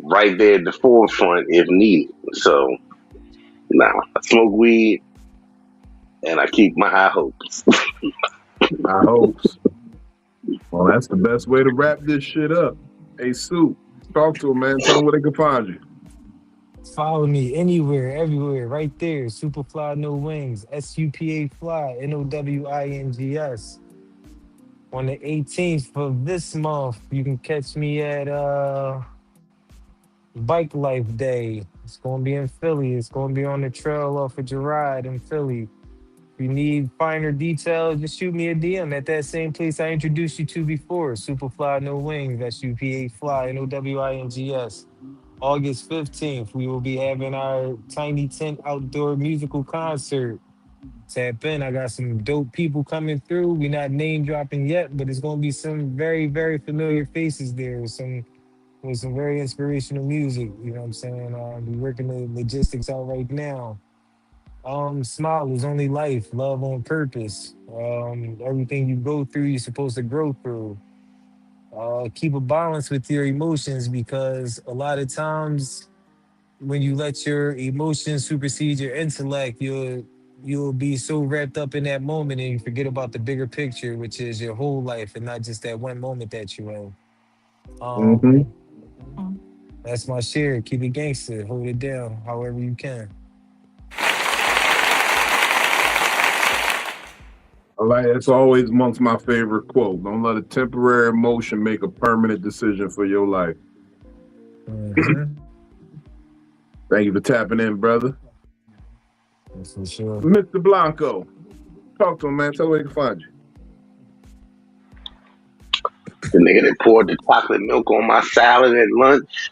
[SPEAKER 3] right there at the forefront if needed. So, nah, I smoke weed and I keep my high hopes.
[SPEAKER 1] I hope. Well, that's the best way to wrap this shit up. Hey, Soup, talk to him, man. Tell him where they can find you.
[SPEAKER 4] Follow me anywhere, everywhere, right there. Superfly No Wings, SUPA Fly, NOWINGS. On the 18th of this month, you can catch me at Bike Life Day. It's gonna be in Philly. It's gonna be on the trail off of Girard in Philly. If you need finer details, just shoot me a DM at that same place I introduced you to before. Superfly No Wings, SUPA Fly, NOWINGS. August 15th, we will be having our Tiny Tent outdoor musical concert. Tap in. I got some dope people coming through. We're not name dropping yet, but it's gonna be some very, very familiar faces there. Some with some very inspirational music. You know what I'm saying? We working the logistics out right now. Smile is only life, love on purpose. Everything you go through, you're supposed to grow through. Keep a balance with your emotions because a lot of times when you let your emotions supersede your intellect, you'll be so wrapped up in that moment and you forget about the bigger picture, which is your whole life and not just that one moment that you're in.
[SPEAKER 1] Mm-hmm.
[SPEAKER 4] Um, that's my share. Keep it gangster. Hold it down however you can.
[SPEAKER 1] Like it's always amongst my favorite quote. Don't let a temporary emotion make a permanent decision for your life.
[SPEAKER 4] Hmm.
[SPEAKER 1] Thank you for tapping in, brother.
[SPEAKER 4] That's for sure.
[SPEAKER 1] Mr. Blanco, talk to him, man. Tell him where he can find you.
[SPEAKER 3] The nigga that poured the chocolate milk on my salad at lunch.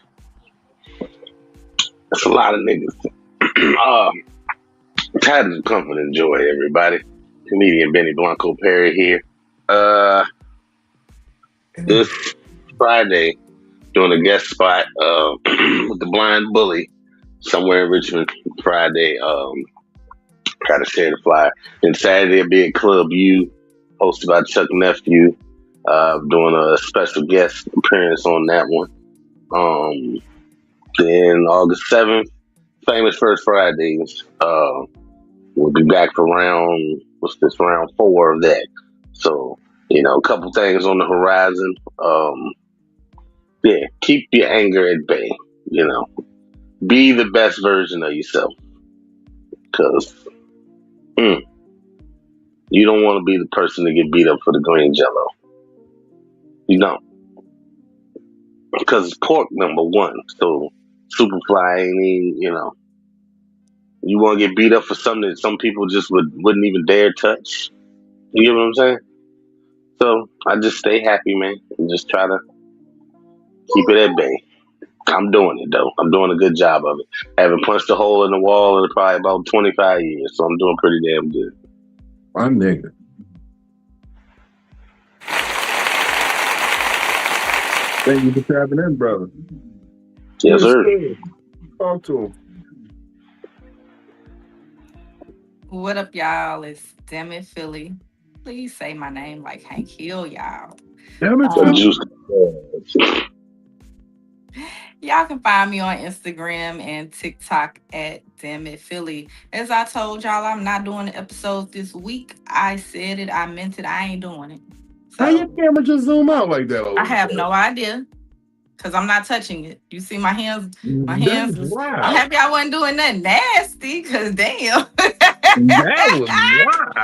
[SPEAKER 3] That's a lot of niggas. Tidings of comfort and joy, everybody. Comedian Benny Blanco Perry here. This Friday, doing a guest spot with the Blind Bully somewhere in Richmond. Friday, try to share the flyer. And Saturday, will be at Club U, hosted by Chuck Nephew. Doing a special guest appearance on that one. Then August 7th, Famous First Fridays. We'll be back for round 4 of that. So, a couple things on the horizon. Yeah, keep your anger at bay. Be the best version of yourself. Because you don't want to be the person to get beat up for the green jello. You don't. Because it's pork, number one. So, Superfly ain't even, you want to get beat up for something that some people just wouldn't even dare touch. You get what I'm saying? So, I just stay happy, man. And just try to keep it at bay. I'm doing it, though. I'm doing a good job of it. I haven't punched a hole in the wall in probably about 25 years, so I'm doing pretty damn good.
[SPEAKER 1] My nigga. Thank you for tapping in, brother.
[SPEAKER 3] Yes, sir.
[SPEAKER 1] Talk to him.
[SPEAKER 2] What up, y'all? It's DamnItPhilly. Please say my name like Hank Hill, y'all.
[SPEAKER 1] Damn it,
[SPEAKER 2] Um,
[SPEAKER 3] Juice.
[SPEAKER 2] Y'all can find me on Instagram and TikTok at DamnItPhilly. As I told y'all, I'm not doing the episode this week. I said it, I meant it, I ain't doing it.
[SPEAKER 1] How your
[SPEAKER 2] So
[SPEAKER 1] camera just zoom out like that?
[SPEAKER 2] I have no idea. Because I'm not touching it. You see my hands? My
[SPEAKER 1] That's
[SPEAKER 2] hands was.
[SPEAKER 1] wild.
[SPEAKER 2] I'm happy I wasn't doing nothing nasty. Because damn.
[SPEAKER 1] That was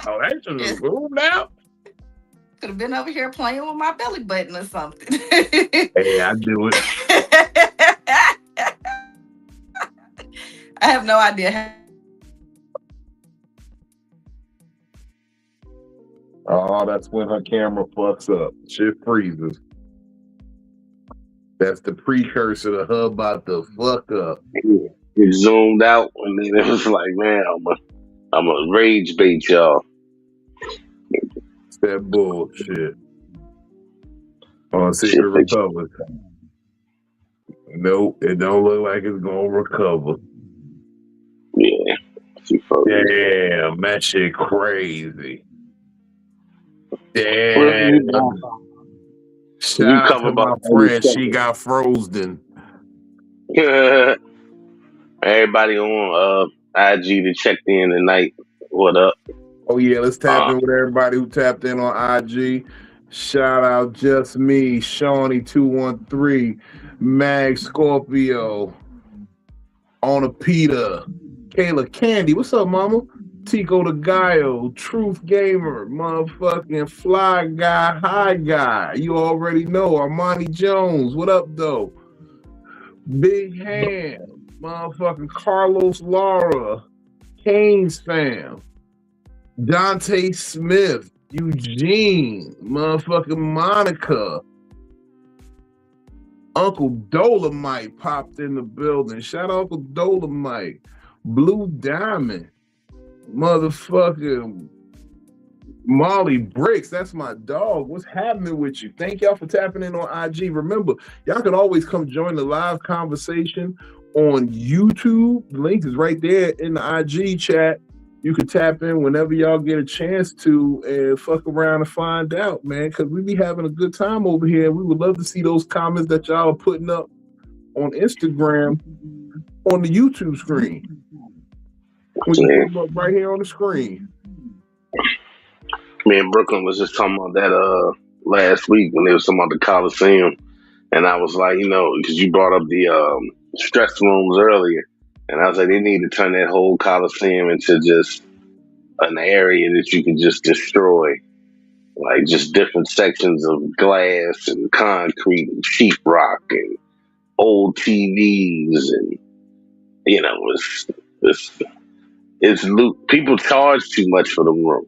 [SPEAKER 1] wild. That should have zoomed out.
[SPEAKER 2] Could have been over here playing with my belly button or something.
[SPEAKER 1] Hey, I do it.
[SPEAKER 2] I have no idea.
[SPEAKER 1] Oh, that's when her camera fucks up. Shit freezes. That's the precursor to her about to fuck up.
[SPEAKER 3] It zoomed out, and then it was like, man, I'm a rage bait, y'all.
[SPEAKER 1] It's that bullshit. On Secret Republic. Nope, it don't look like it's gonna recover.
[SPEAKER 3] Yeah.
[SPEAKER 1] Damn, that shit crazy. Damn. Shout out to my friend, she got frozen.
[SPEAKER 3] Everybody on IG that checked in tonight. What up?
[SPEAKER 1] Oh yeah, let's tap in with everybody who tapped in on IG. Shout out Just Me, Shawnee213, Mag Scorpio, On a Peter, Kayla Candy. What's up, mama? Tico the Gallo, Truth Gamer, motherfucking Fly Guy, High Guy. You already know. Armani Jones. What up, though? Big Ham, motherfucking Carlos Lara, Kane's fam, Dante Smith, Eugene, motherfucking Monica, Uncle Dolomite popped in the building. Shout out Uncle Dolomite, Blue Diamond, motherfucking Molly Bricks, that's my dog. What's happening with you? Thank y'all for tapping in on IG. Remember, y'all can always come join the live conversation on YouTube. The link is right there in the IG chat. You can tap in whenever y'all get a chance to and fuck around and find out, man, because we be having a good time over here. We would love to see those comments that y'all are putting up on Instagram on the YouTube screen. We can put them up right here on the screen.
[SPEAKER 3] Me and Brooklyn was just talking about that last week when they was talking about the Coliseum, and I was like, because you brought up the stress rooms earlier, and I was like, they need to turn that whole Coliseum into just an area that you can just destroy, like just different sections of glass and concrete and sheetrock and old TVs, and it's loot. People charge too much for them rooms.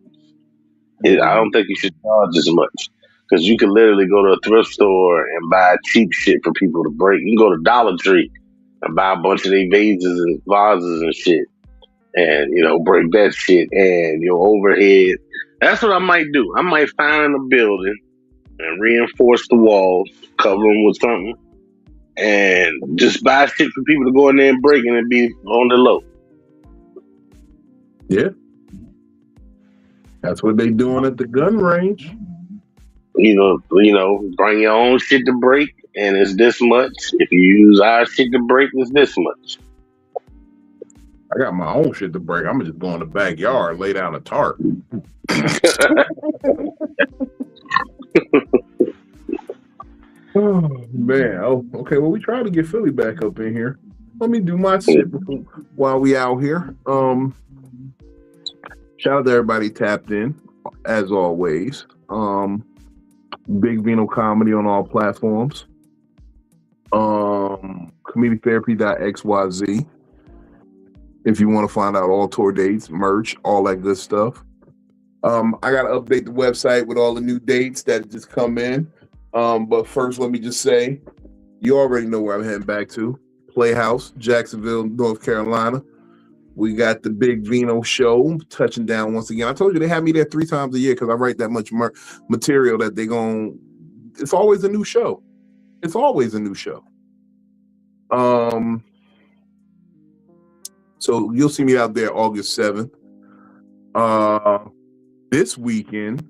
[SPEAKER 3] I don't think you should charge as much, because you can literally go to a thrift store and buy cheap shit for people to break. You can go to Dollar Tree and buy a bunch of their vases and vases and shit, and break that shit, and your overhead. That's what I might do. I might find a building and reinforce the walls, cover them with something, and just buy shit for people to go in there and break, and be on the low.
[SPEAKER 1] Yeah. That's what they doing at the gun range.
[SPEAKER 3] Bring your own shit to break, and it's this much. If you use our shit to break, it's this much.
[SPEAKER 1] I got my own shit to break. I'm just go in the backyard, lay down a tarp. Oh man. Oh, okay. Well, we try to get Philly back up in here. Let me do my shit while we out here. Shout out to everybody tapped in, as always. Big Vino Comedy on all platforms. Comedictherapy.xyz. If you want to find out all tour dates, merch, all that good stuff. I got to update the website with all the new dates that just come in. But first, let me just say, you already know where I'm heading back to. Playhouse, Jacksonville, North Carolina. We got the Big Vino show touching down once again. I told you they have me there 3 times a year because I write that much material that they gon'. It's always a new show. It's always a new show. So you'll see me out there August 7th. This weekend,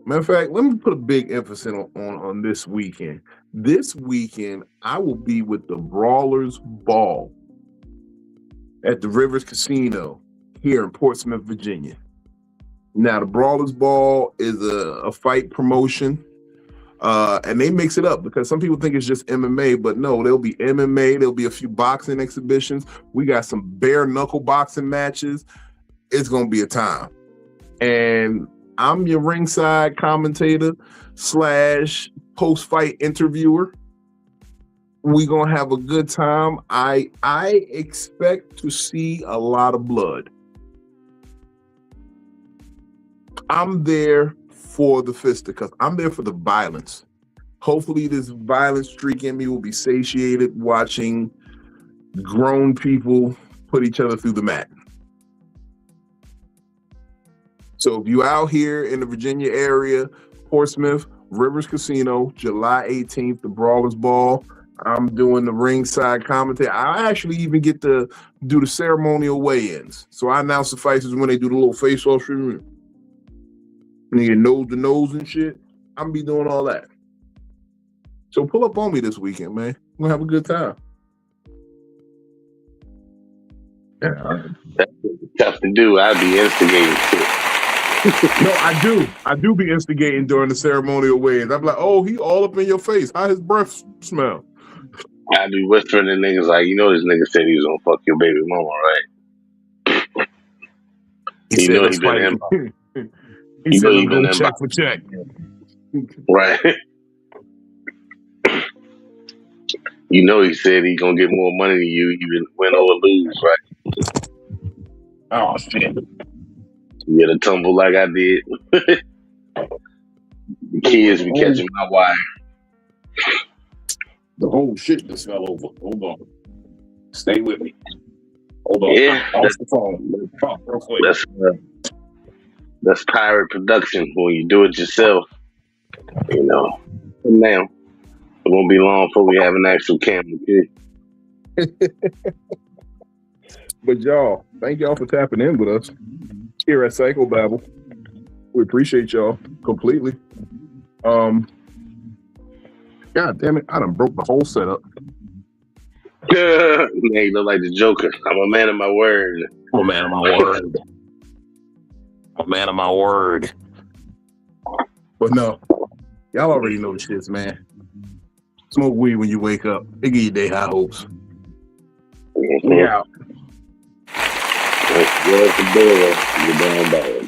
[SPEAKER 1] matter of fact, let me put a big emphasis on this weekend. This weekend, I will be with the Brawlers Ball at the Rivers Casino here in Portsmouth, Virginia. Now, the Brawlers Ball is a fight promotion, and they mix it up because some people think it's just MMA, but no, there'll be MMA, there'll be a few boxing exhibitions. We got some bare knuckle boxing matches. It's going to be a time. And I'm your ringside commentator / post-fight interviewer. We're going to have a good time. I expect to see a lot of blood. I'm there for the fisticuffs. I'm there for the violence. Hopefully this violent streak in me will be satiated watching grown people put each other through the mat. So if you out here in the Virginia area, Portsmouth, Rivers Casino, July 18th, the Brawlers Ball, I'm doing the ringside commentary. I actually even get to do the ceremonial weigh-ins. So I announce the fights when they do the little face-off treatment. And you get nose to nose and shit. I'm gonna be doing all that. So pull up on me this weekend, man. We're gonna have a good time. Yeah,
[SPEAKER 3] that's tough to do. I'd be instigating shit.
[SPEAKER 1] No, I do be instigating during the ceremonial weigh-ins. I'm like, oh, he all up in your face. How his breath smell?
[SPEAKER 3] I be whispering to niggas like, this nigga said he was gonna fuck your baby mama, right?
[SPEAKER 1] He said that's why he said he gonna check for check.
[SPEAKER 3] Right. He said he gonna get more money than you even win or lose, right?
[SPEAKER 1] Oh shit.
[SPEAKER 3] You get a tumble like I did. The kids be catching my wire.
[SPEAKER 1] The whole shit just fell over. Hold on. Stay with me. Hold on.
[SPEAKER 3] Yeah.
[SPEAKER 1] Off the phone. Talk real quick.
[SPEAKER 3] That's pirate production when you do it yourself. You know. And now it won't be long before we have an actual camera.
[SPEAKER 1] But y'all, thank y'all for tapping in with us here at Psycho-Babble. We appreciate y'all completely. God damn it, I done broke the whole setup.
[SPEAKER 3] Man, you look like the Joker. I'm a man of my word.
[SPEAKER 1] Oh man of my word. Oh man of my word. But no, y'all already know the shits, man. Smoke weed when you wake up. It give you day high hopes. We out.
[SPEAKER 3] That's the door. You're down bad.